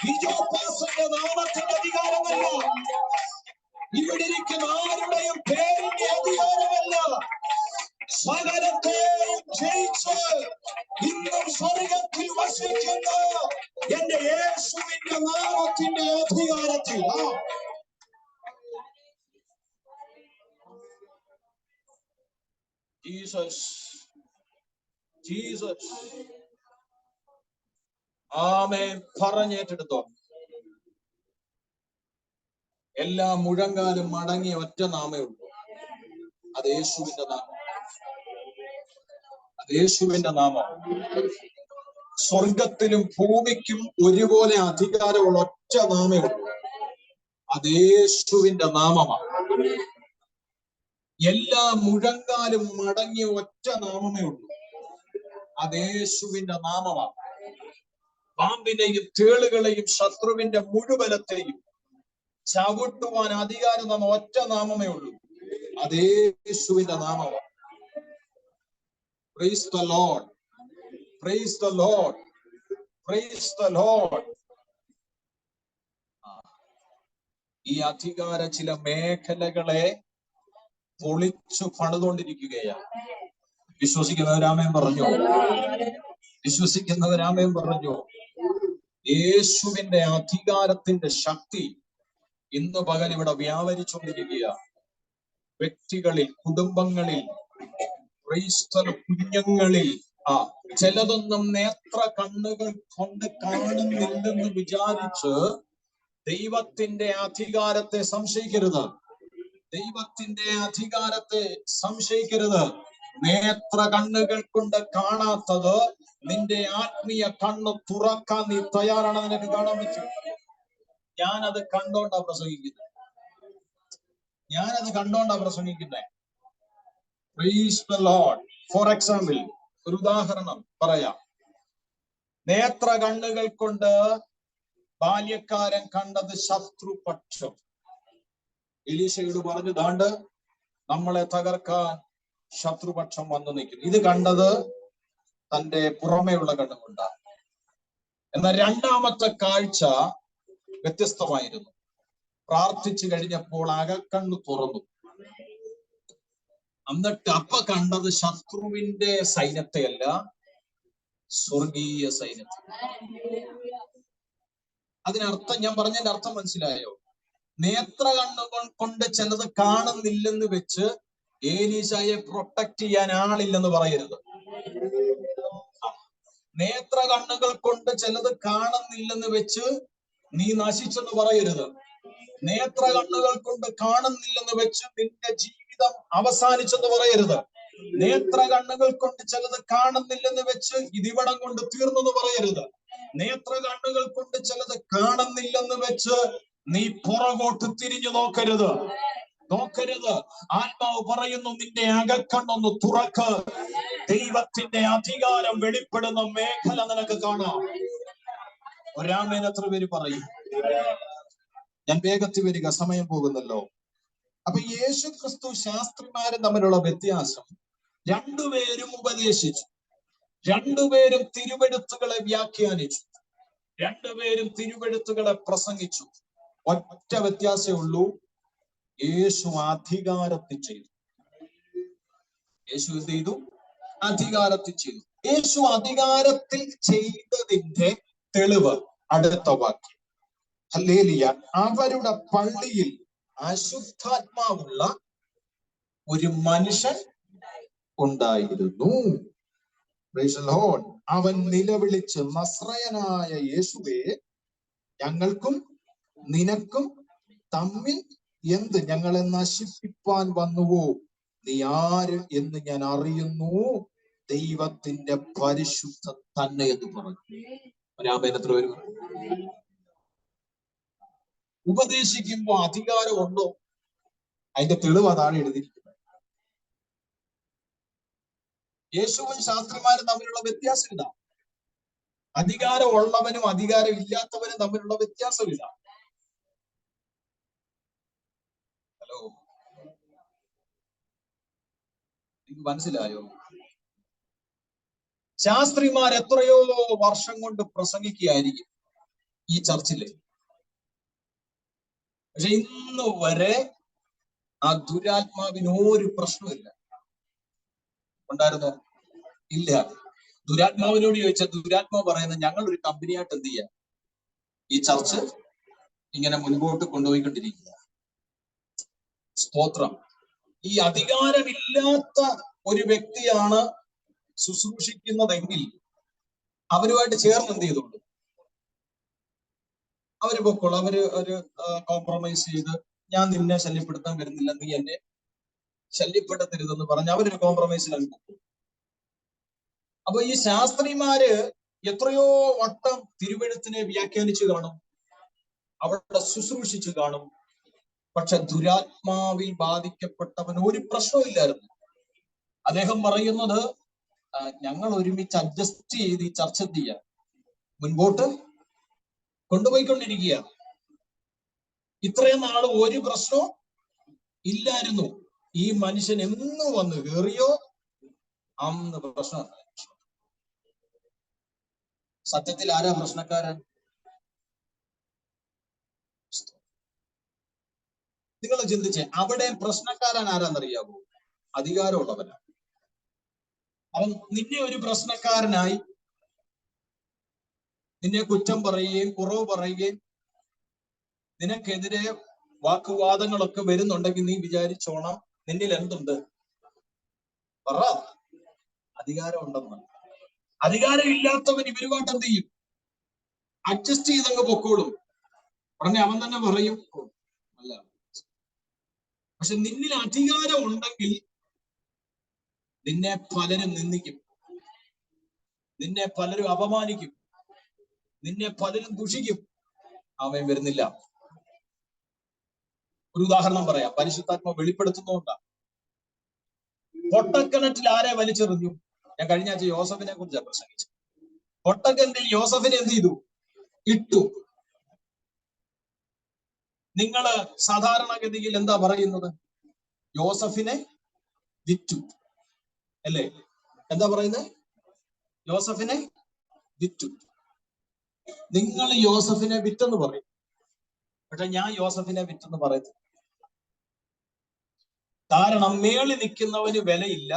S1: ബിജോപാസന്റെ നാമത്തിന്റെ അധികാരമല്ല, ഇവിടെ ഇരിക്കുന്ന ആരുടെയും പേരിന്റെ അധികാരമല്ല, സകലത്തെയും ജയിച്ച് ഇന്നും സ്വർഗത്തിൽ വസിക്കുന്ന എന്റെ യേശുവിന്റെ നാമത്തിന്റെ അധികാരത്തിൽ. ജീസസ് ജീസസ് ആമേൻ പറഞ്ഞേറ്റെടുത്തോ. എല്ലാ മുഴങ്കാലും മടങ്ങിയ ഒറ്റ നാമേ ഉള്ളൂ, അത് യേശുവിന്റെ നാമം. അത് യേശുവിന്റെ നാമം. സ്വർഗത്തിലും ഭൂമിക്കും ഒരുപോലെ അധികാരമുള്ള ഒറ്റ നാമേ ഉള്ളൂ, അത് യേശുവിന്റെ നാമമാണ്. എല്ലാ മുഴങ്കാലും മടങ്ങിയ ഒറ്റ നാമമേ ഉള്ളൂ, അത് യേശുവിന്റെ നാമമാണ്. പാമ്പിനെയും തേളുകളെയും ശത്രുവിന്റെ മുഴുവലത്തെയും ചവിട്ടുവാൻ അധികാരം തന്ന ഒറ്റ നാമമേ ഉള്ളൂ, അത് യേശുവിന്റെ നാമമാണ്. Praise the Lord. Praise the Lord. Praise the Lord. ഈ അധികാര ചില മേഖലകളെ പൊളിച്ചു പണിതുകൊണ്ടിരിക്കുകയാണ്. വിശ്വസിക്കുന്നവരാമേൻ പറഞ്ഞു. വിശ്വസിക്കുന്നവരാമേൻ പറഞ്ഞു. യേശുവിന്റെ അധികാരത്തിന്റെ ശക്തി ഇന്ന് പകൽ ഇവിടെ വ്യാപരിച്ചുകൊണ്ടിരിക്കുകയാണ്. വ്യക്തികളിൽ, കുടുംബങ്ങളിൽ, കുഞ്ഞുങ്ങളിൽ. ചിലതൊന്നും നേത്ര കണ്ണുകൾ കൊണ്ട് കാണുന്നില്ലെന്ന് വിചാരിച്ച് ദൈവത്തിന്റെ അധികാരത്തെ സംശയിക്കരുത്. ദൈവത്തിന്റെ അധികാരത്തെ സംശയിക്കരുത്. നേത്ര കണ്ണുകൾ കൊണ്ട് കാണാത്തത് നിന്റെ ആത്മീയ കണ്ണ് തുറക്കാൻ നീ തയ്യാറാണ്. നിനക്ക് കാണാൻ പറ്റും. ഞാനത് കണ്ടോണ്ടാ പ്രസംഗിക്കുന്നത്. Praise the Lord. For example, ഒരു ഉദാഹരണം പറയാം. നേത്ര കണ്ണുകൾ കൊണ്ട് ബാല്യക്കാരൻ കണ്ടത് ശത്രുപക്ഷം. എലീശയോട് പറഞ്ഞു, ദാണ്ട് നമ്മളെ തകർക്കാൻ ശത്രുപക്ഷം വന്നു നിൽക്കുന്നു. ഇത് കണ്ടത് തന്റെ പുറമേയുള്ള കണ്ണുകൊണ്ടാണ്. എന്നാൽ രണ്ടാമത്തെ കാഴ്ച വ്യത്യസ്തമായിരുന്നു. പ്രാർത്ഥിച്ചു കഴിഞ്ഞപ്പോൾ അകക്കണ്ണ് തുറന്നു. എന്നിട്ട് അപ്പ കണ്ടത് ശത്രുവിന്റെ സൈന്യത്തെയല്ല, സ്വർഗീയ സൈന്യത്തെ. അതിനർത്ഥം, ഞാൻ പറഞ്ഞതിന്റെ അർത്ഥം മനസ്സിലായോ? നേത്ര കണ്ണുകൾ കൊണ്ട് ചിലത് കാണുന്നില്ലെന്ന് വെച്ച് ഏലീശയെ പ്രൊട്ടക്ട് ചെയ്യാൻ ആളില്ലെന്ന് പറയരുത്. നേത്ര കണ്ണുകൾ കൊണ്ട് ചിലത് കാണുന്നില്ലെന്ന് വെച്ച് നീ നശിച്ചെന്ന് പറയരുത്. നേത്ര കണ്ണുകൾ കൊണ്ട് കാണുന്നില്ലെന്ന് വെച്ച് നിന്റെ ജീവിതം അവസാനിച്ചെന്ന് പറയരുത്. നേത്ര കണ്ണുകൾ കൊണ്ട് ചിലത് കാണുന്നില്ലെന്ന് വെച്ച് ഇതിവിടം കൊണ്ട് തീർന്നെന്ന് പറയരുത്. നേത്ര കണ്ണുകൾ കൊണ്ട് ചിലത് കാണുന്നില്ലെന്ന് വെച്ച് നീ പുറകോട്ട് തിരിഞ്ഞു നോക്കരുത്. ആത്മാവ് പറയുന്നു, നിന്റെ അകക്കണ്ണൊന്ന് തുറക്ക്. ദൈവത്തിന്റെ അധികാരം വെളിപ്പെടുന്ന മേഖല നിനക്ക് കാണാം. ഒരാമേൻ എത്ര പേര് പറയും? ഞാൻ വേഗത്തിൽ വരിക, സമയം പോകുന്നല്ലോ. അപ്പൊ യേശു ക്രിസ്തു ശാസ്ത്രിമാരും തമ്മിലുള്ള വ്യത്യാസം, രണ്ടുപേരും ഉപദേശിച്ചു, രണ്ടുപേരും തിരുവെഴുത്തുകളെ വ്യാഖ്യാനിച്ചു, രണ്ടുപേരും തിരുവെഴുത്തുകളെ പ്രസംഗിച്ചു. ഒറ്റ വ്യത്യാസമേ ഉള്ളൂ, യേശു അധികാരത്തിൽ ചെയ്തു. യേശു എന്ത് ചെയ്തു? അധികാരത്തിൽ ചെയ്തു. യേശു അധികാരത്തിൽ ചെയ്തതിന്റെ തെളിവ് അടുത്ത വാക്യം. ഹല്ലേലൂയ. അവരുടെ പള്ളിയിൽ അശുദ്ധാത്മാവുള്ള ഒരു മനുഷ്യൻ ഉണ്ടായിരുന്നു. Price the Lord. അവൻ നിലവിളിച്ച്, നസ്രയനായ യേശുവേ, ഞങ്ങൾക്കും നിനക്കും തമ്മിൽ എന്ത്? ഞങ്ങളെ നശിപ്പിപ്പാൻ വന്നുവോ? നീ ആര് എന്ന് ഞാൻ അറിയുന്നു, ദൈവത്തിന്റെ പരിശുദ്ധ തന്നെ എന്ന് പറഞ്ഞു. ആമേൻ. എത്ര പേര്? ഉപദേശിക്കുമ്പോ അധികാരം ഉണ്ടോ? അതിന്റെ തെളിവ് അതാണ് എഴുതിയിരിക്കുന്നത്. യേശുവും ശാസ്ത്രിമാരും തമ്മിലുള്ള വ്യത്യാസം ഇതാ. അധികാരം ഉള്ളവനും അധികാരം ഇല്ലാത്തവനും തമ്മിലുള്ള വ്യത്യാസം ഇതാ. ഹലോ, നിങ്ങൾക്ക് മനസ്സിലായോ? ശാസ്ത്രിമാർ എത്രയോ വർഷം കൊണ്ട് പ്രസംഗിക്കുകയായിരിക്കും ഈ ചർച്ചില്. പക്ഷെ ഇന്ന് വരെ ആ ദുരാത്മാവിന് ഒരു പ്രശ്നമില്ല. ഉണ്ടായിരുന്നോ? ഇല്ല. ദുരാത്മാവിനോട് ചോദിച്ചാൽ ദുരാത്മാവ് പറയുന്നത് ഞങ്ങൾ ഒരു കമ്പനിയായിട്ട് എന്ത് ചെയ്യാം, ഈ ചർച്ച് ഇങ്ങനെ മുൻപോട്ട് കൊണ്ടുപോയിക്കൊണ്ടിരിക്കുക. സ്തോത്രം. ഈ അധികാരമില്ലാത്ത ഒരു വ്യക്തിയാണ് ശുശ്രൂഷിക്കുന്നതെങ്കിൽ അവരുമായിട്ട് ചേർന്ന് എന്ത് ചെയ്തോളൂ, അവര് പൊക്കോളൂ. അവര് ഒരു കോംപ്രമൈസ് ചെയ്ത് ഞാൻ നിന്നെ ശല്യപ്പെടുത്താൻ വരുന്നില്ല, നീ എന്നെ ശല്യപ്പെടുത്തരുതെന്ന് പറഞ്ഞ് അവരൊരു കോംപ്രമൈസിലാണ് പൊക്കോളൂ. അപ്പൊ ഈ ശാസ്ത്രിമാര് എത്രയോ വട്ടം തിരുവെഴുത്തിനെ വ്യാഖ്യാനിച്ചു കാണും, അവിടെ ശുശ്രൂഷിച്ചു കാണും. പക്ഷെ ദുരാത്മാവിൽ ബാധിക്കപ്പെട്ടവന് ഒരു പ്രശ്നമില്ലായിരുന്നു. അദ്ദേഹം പറയുന്നത് ഞങ്ങൾ ഒരുമിച്ച് അഡ്ജസ്റ്റ് ചെയ്ത് ഈ ചർച്ച എന്ത് ചെയ്യാം, മുൻപോട്ട് കൊണ്ടുപോയിക്കൊണ്ടിരിക്കുക. ഇത്രയും നാള് ഒരു പ്രശ്നവും ഇല്ലായിരുന്നു. ഈ മനുഷ്യൻ എന്ന് വന്ന് കയറിയോ അന്ന് പ്രശ്നം. സത്യത്തിൽ ആരാ പ്രശ്നക്കാരൻ? നിങ്ങൾ ചിന്തിച്ചേ, അവിടെ പ്രശ്നക്കാരൻ ആരാന്നറിയാവോ? അധികാരമുള്ളവനാണ്. അവൻ നിന്നെ ഒരു പ്രശ്നക്കാരനായി നിന്നെ കുറ്റം പറയുകയും കുറവ് പറയുകയും നിനക്കെതിരെ വാക്കുവാദങ്ങളൊക്കെ വരുന്നുണ്ടെങ്കിൽ നീ വിചാരിച്ചോണം നിന്നിൽ എന്തുണ്ട്? പറ, അധികാരം ഉണ്ടെന്ന്. അധികാരം ഇല്ലാത്തവൻ ഇവരുമായിട്ട് എന്ത് ചെയ്യും? അഡ്ജസ്റ്റ് ചെയ്തങ്ങ് പൊക്കോളും. ഉടനെ അവൻ തന്നെ പറയും അല്ല. പക്ഷെ നിന്നിൽ അധികാരം ഉണ്ടെങ്കിൽ നിന്നെ പലരും നിന്ദിക്കും, നിന്നെ പലരും അപമാനിക്കും, നിന്നെ പലരും ദുഷിക്കും. അവൻ വരുന്നില്ല. ഒരു ഉദാഹരണം പറയാം, പരിശുദ്ധാത്മ വെളിപ്പെടുത്തുന്നതുകൊണ്ടാണ്. പൊട്ടക്കിണറ്റിൽ ആരെ വലിച്ചെറിഞ്ഞു? ഞാൻ കഴിഞ്ഞ ആഴ്ച യോസഫിനെ കുറിച്ചാണ് പ്രസംഗിച്ചത്. പൊട്ടക്കിണറ്റിൽ യോസഫിനെ എന്ത് ചെയ്തു? ഇട്ടു. നിങ്ങള് സാധാരണഗതിയിൽ എന്താ പറയുന്നത്? യോസഫിനെ വിറ്റു അല്ലേ? എന്താ പറയുന്നത്? യോസഫിനെ വിറ്റു. നിങ്ങൾ യോസഫിനെ വിറ്റെന്ന് പറയും, പക്ഷെ ഞാൻ യോസഫിനെ വിറ്റെന്ന് പറയുന്നത്. കാരണം മേളിൽ നിൽക്കുന്നവന് വിലയില്ല,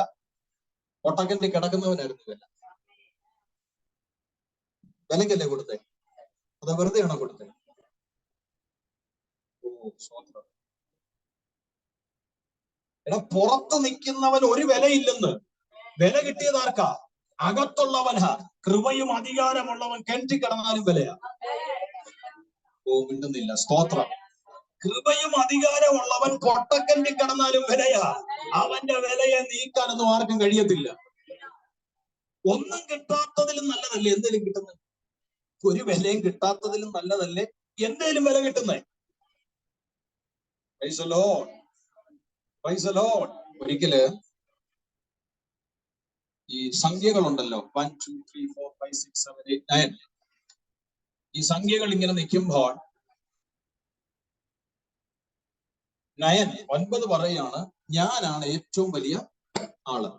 S1: ഒട്ടക്കണ്ടി കിടക്കുന്നവനായിരുന്നു വില. വിലക്കല്ലേ കൊടുത്തേ? അത് വെറുതെയാണോ കൊടുത്തേ? ഓ സ്വന്തം. എടാ, പുറത്ത് നിൽക്കുന്നവൻ ഒരു വിലയില്ലെന്ന്. വില കിട്ടിയത് ആർക്കാ? അകത്തുള്ളവനാ. കൃപയും അധികാരമുള്ളവൻ കിണറ്റി കിടന്നാലും വിലയാ. ഓ മിണ്ടുന്നില്ല. സ്തോത്രം. കൃപയും അധികാരമുള്ളവൻ പൊട്ടക്കണ്ടി കിടന്നാലും വിലയാ. അവന്റെ വിലയെ നീക്കാനൊന്നും ആർക്കും കഴിയത്തില്ല. ഒന്നും കിട്ടാത്തതിലും നല്ലതല്ലേ എന്തേലും കിട്ടുന്നത്? ഒരു വിലയും കിട്ടാത്തതിലും നല്ലതല്ലേ എന്തേലും വില കിട്ടുന്നേ? Praise the Lord, praise the Lord. ഒരിക്കല് ഈ സംഖ്യകളുണ്ടല്ലോ, 1 2 3 4 5 6 7 8 9, ഈ സംഖ്യകൾ ഇങ്ങനെ നിൽക്കുമ്പോൾ 9 പറയാണ്, ഞാനാണ് ഏറ്റവും വലിയ ആള്,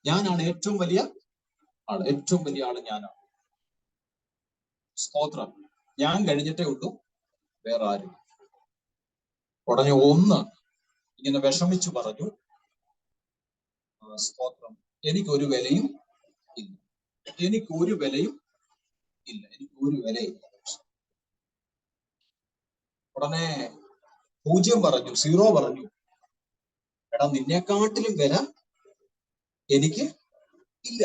S1: ഞാനാണ് ഏറ്റവും വലിയ ആള്, ഏറ്റവും വലിയ ആള് ഞാനാണ്. സ്തോത്രം. ഞാൻ കഴിഞ്ഞിട്ടേ ഉള്ളൂ വേറെ ആരും. ഉടനെ 1 ഇങ്ങനെ വിഷമിച്ചു പറഞ്ഞു, സ്തോത്രം, എനിക്കൊരു വിലയും ഇല്ല, എനിക്കൊരു വിലയും ഇല്ല, എനിക്കൊരു വിലയില്ല. ഉടനെ 0 പറഞ്ഞു, 0 പറഞ്ഞു, എടാ നിന്നെക്കാട്ടിലും വില എനിക്ക് ഇല്ല,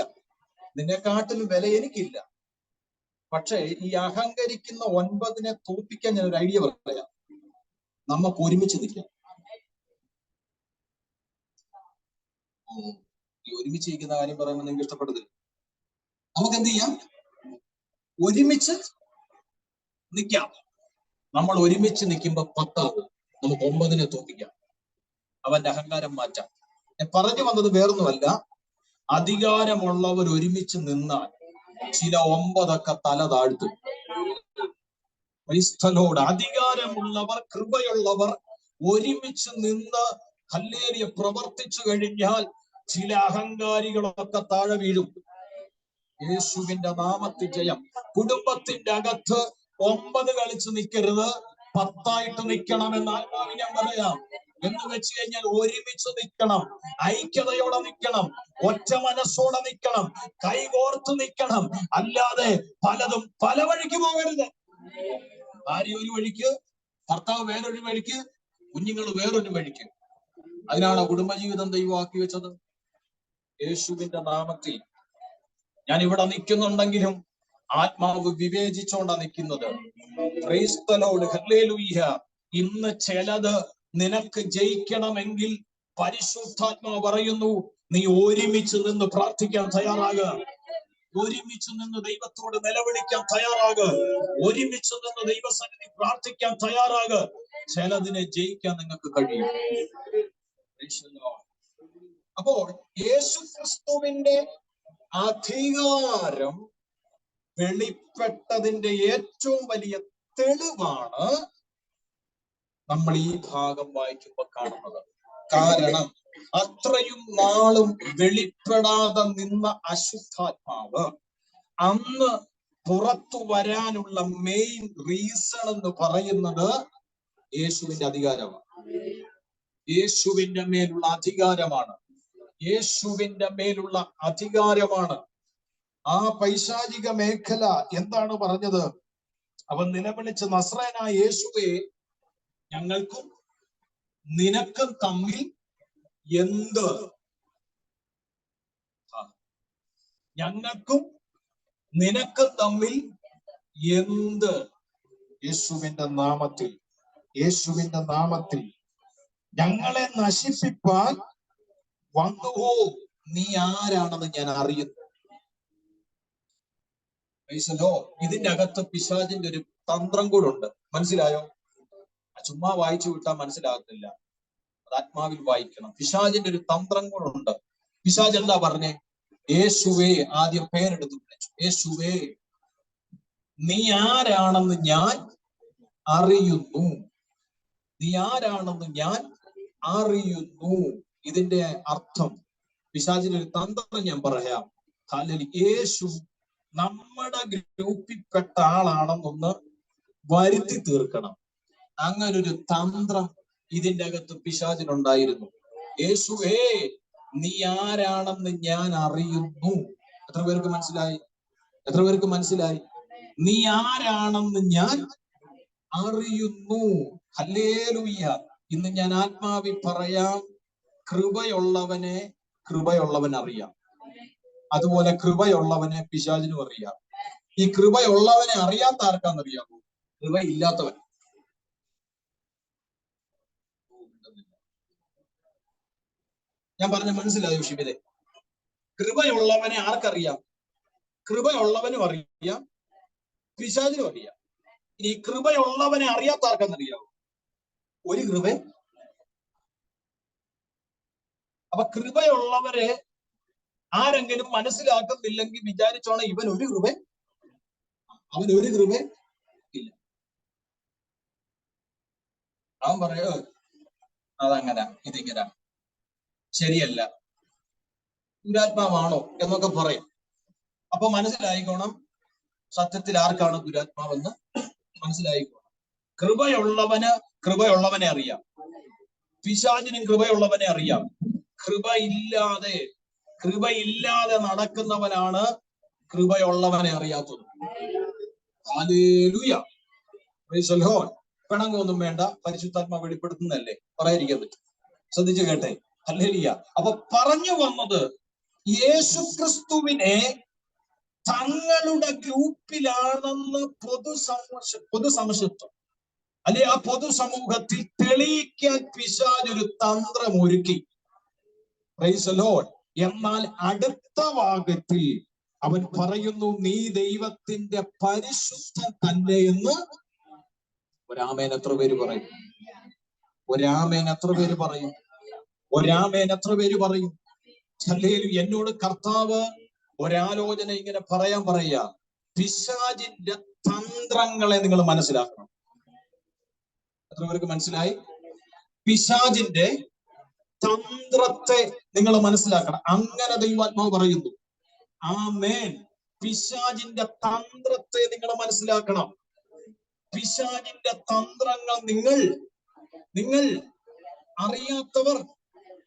S1: നിന്നെക്കാട്ടിലും വില എനിക്കില്ല. പക്ഷേ ഈ അഹങ്കരിക്കുന്ന 9 തോൽപ്പിക്കാൻ ഞാൻ ഒരു ഐഡിയ പറയാം. നമുക്ക് ഒരുമിച്ച് നിൽക്കാം. ഈ ഒരുമിച്ച് നിൽക്കുന്ന കാര്യം പറയുമ്പോൾ നിങ്ങൾക്ക് ഇഷ്ടപ്പെടുന്നില്ല. നമുക്ക് എന്ത് ചെയ്യാം? ഒരുമിച്ച് നിൽക്കാം. നമ്മൾ ഒരുമിച്ച് നിൽക്കുമ്പോ 10 ആകും. നമുക്ക് 9 തോൽപ്പിക്കാം. അവന്റെ അഹങ്കാരം മാറ്റാം. ഞാൻ പറഞ്ഞു വന്നത് വേറൊന്നുമല്ല, അധികാരമുള്ളവർ ഒരുമിച്ച് നിന്നാൽ ചില 9 തല താഴ്ത്തും. ക്രൈസ്തലോട് അധികാരമുള്ളവർ, കൃപയുള്ളവർ ഒരുമിച്ച് നിന്ന് ഹല്ലേലൂയ പ്രവർത്തിച്ചു കഴിഞ്ഞാൽ ചില അഹങ്കാരികളൊക്കെ താഴെ വീഴും. യേശുവിന്റെ നാമത്തിൽ ജയം. കുടുംബത്തിന്റെ അകത്ത് 9 കളിച്ച് നിൽക്കരുത്, 10 നിൽക്കണമെന്ന് ആത്മാവിൽ ഞാൻ പറയാം. എന്ന് വെച്ച് കഴിഞ്ഞാൽ ഒരുമിച്ച് നിൽക്കണം, ഐക്യതയോടെ നിൽക്കണം, ഒറ്റ മനസ്സോടെ നിൽക്കണം, കൈകോർത്ത് നിൽക്കണം. അല്ലാതെ പലതും പല വഴിക്ക് പോകരുത്. ഭാര്യ ഒരു വഴിക്ക്, ഭർത്താവ് വേറൊരു വഴിക്ക്, കുഞ്ഞുങ്ങൾ വേറൊരു വഴിക്ക്. അതിനാണ് കുടുംബജീവിതം ദൈവമാക്കി വെച്ചത്. യേശുവിന്റെ നാമത്തിൽ ഞാൻ ഇവിടെ നിൽക്കുന്നുണ്ടെങ്കിലും ആത്മാവ് വിവേചിച്ചോണ്ടാ നിൽക്കുന്നത്. Price the Lord, hallelujah. ഇന്ന് ചിലത് നിനക്ക് ജയിക്കണമെങ്കിൽ പരിശുദ്ധാത്മാവ് പറയുന്നു, നീ ഒരുമിച്ച് നിന്ന് പ്രാർത്ഥിക്കാൻ തയ്യാറാകുക, ഒരുമിച്ച് നിന്ന് ദൈവത്തോട് നിലവിളിക്കാൻ തയ്യാറാകുക, ഒരുമിച്ച് നിന്ന് ദൈവസന്നിധി പ്രാർത്ഥിക്കാൻ തയ്യാറാകുക. ചിലതിനെ ജയിക്കാൻ നിങ്ങൾക്ക് കഴിയും. അപ്പോൾ യേശുക്രിസ്തുവിന്റെ അധികാരം വെളിപ്പെട്ടതിന്റെ ഏറ്റവും വലിയ തെളിവാണ് നമ്മൾ ഈ ഭാഗം വായിക്കുമ്പോൾ കാണുന്നത്. കാരണം അത്രയും നാളും വെളിപ്പെടാതെ നിന്ന അശുദ്ധാത്മാവ് അന്ന് പുറത്തു വരാനുള്ള മെയിൻ റീസൺ എന്ന് പറയുന്നത് യേശുവിന്റെ അധികാരമാണ്. യേശുവിന്റെ മേലുള്ള അധികാരമാണ്. യേശുവിന്റെ മേലുള്ള അധികാരമാണ്. ആ പൈശാചിക മേഖല എന്താണ് പറഞ്ഞത്? അവൻ നിലവിളിച്ച്, നസ്രയനായ യേശുവേ, ഞങ്ങൾക്കും നിനക്കും തമ്മിൽ എന്ത്? ഞങ്ങൾക്കും നിനക്കും തമ്മിൽ എന്ത്? യേശുവിന്റെ നാമത്തിൽ, യേശുവിന്റെ നാമത്തിൽ ഞങ്ങളെ നശിപ്പിപ്പാൻ വന്നുവോ? നീ ആരാണെന്ന് ഞാൻ അറിയുന്നു. ഇതിന്റെ അകത്ത് പിശാചിന്റെ ഒരു തന്ത്രം കൂടെ ഉണ്ട്. മനസ്സിലായോ? ചുമ്മാ വായിച്ചു വിട്ടാൽ മനസ്സിലാകത്തില്ല, അത് ആത്മാവിൽ വായിക്കണം. പിശാചിന്റെ ഒരു തന്ത്രം കൂടെ ഉണ്ട്. പിശാച് എന്താ പറഞ്ഞേ? യേശുവേ, ആദ്യം പേരെടുത്ത് വിളിച്ചു. യേശുവേ, നീ ആരാണെന്ന് ഞാൻ അറിയുന്നു. നീ ആരാണെന്ന് ഞാൻ അറിയുന്നു. ഇതിന്റെ അർത്ഥം, പിശാചിന്റെ ഒരു തന്ത്രം ഞാൻ പറയാം. യേശു നമ്മുടെ ഗ്രൂപ്പിൽപ്പെട്ട ആളാണെന്നൊന്ന് വരുത്തി തീർക്കണം. അങ്ങനൊരു തന്ത്രം ഇതിന്റെ അകത്ത് പിശാചിനുണ്ടായിരുന്നു. യേശുവേ, നീ ആരാണെന്ന് ഞാൻ അറിയുന്നു. എത്ര പേർക്ക് മനസ്സിലായി? എത്ര പേർക്ക് മനസ്സിലായി? നീ ആരാണെന്ന് ഞാൻ അറിയുന്നു. ഹല്ലേലൂയ. ഇന്ന് ഞാൻ ആത്മാവിൽ പറയാം, കൃപയുള്ളവനെ കൃപയുള്ളവൻ അറിയാം. അതുപോലെ കൃപയുള്ളവനെ പിശാചിനും അറിയാം. ഈ കൃപയുള്ളവനെ അറിയാത്ത ആർക്കാന്നറിയാമോ? കൃപയില്ലാത്തവൻ. ഞാൻ പറഞ്ഞ മനസ്സിലായോ ഷിബിലെ? കൃപയുള്ളവനെ ആർക്കറിയാം? കൃപയുള്ളവനും അറിയാം, പിശാചിനും അറിയാം. ഇനി കൃപയുള്ളവനെ അറിയാത്ത ആർക്കാന്നറിയാമോ? ഒരു കൃപ. അപ്പൊ കൃപയുള്ളവരെ ആരെങ്കിലും മനസ്സിലാക്കുന്നില്ലെങ്കിൽ വിചാരിച്ചോണം ഇവൻ ഒരു കൃപ, അവൻ ഒരു കൃപ ഇല്ല. അവൻ പറയോ അതങ്ങനെ, ഇതിങ്ങനെ, ശരിയല്ല, ദുരാത്മാവാണോ എന്നൊക്കെ പറയും. അപ്പൊ മനസ്സിലായിക്കോണം സത്യത്തിൽ ആർക്കാണ് ദുരാത്മാവെന്ന് മനസ്സിലായിക്കോണം. കൃപയുള്ളവനെ അറിയാം, പിശാചിനും കൃപയുള്ളവനെ അറിയാം. കൃപയില്ലാതെ നടക്കുന്നവനാണ് കൃപയുള്ളവനെ അറിയാത്തത്. ഹല്ലേലൂയ. Praise the Lord. പിണങ്ങൊന്നും വേണ്ട, പരിശുദ്ധാത്മാവ് വെളിപ്പെടുത്തുന്നതല്ലേ, പറയാതിരിക്കാൻ പറ്റും. ശ്രദ്ധിച്ചു കേട്ടെ. ഹല്ലേലൂയ. അപ്പൊ പറഞ്ഞു വന്നത്, യേശുക്രിസ്തുവിനെ തങ്ങളുടെ ഗ്രൂപ്പിലാണെന്ന് പൊതുസമൂഹത്വം അല്ലെ ആ പൊതുസമൂഹത്തിൽ തെളിയിക്കാൻ പിശാചൊരു തന്ത്രം ഒരുക്കി. Price the Lord. എന്നാൽ അടുത്ത ഭാഗത്തിൽ അവൻ പറയുന്നു, നീ ദൈവത്തിന്റെ പരിശുദ്ധൻ തന്നെ എന്ന്. ഒരാമേൻ എത്ര പേര് പറയും? ഒരാമേൻ എത്ര പേര് പറയും? ഒരാമേൻ എത്ര പേര് പറയും? എന്നോട് കർത്താവ് ഒരാലോചന ഇങ്ങനെ പറയാ, പിശാചിന്റെ തന്ത്രങ്ങളെ നിങ്ങൾ മനസ്സിലാക്കണം. എത്ര പേർക്ക് മനസ്സിലായി? പിശാചിന്റെ തന്ത്രത്തെ നിങ്ങൾ മനസ്സിലാക്കണം. അങ്ങനെ ദൈവാത്മാവ് പറയുന്നു. ആമേൻ. പിശാചിന്റെ തന്ത്രത്തെ നിങ്ങൾ മനസ്സിലാക്കണം. പിശാചിന്റെ തന്ത്രങ്ങൾ നിങ്ങൾ അറിയാത്തവർ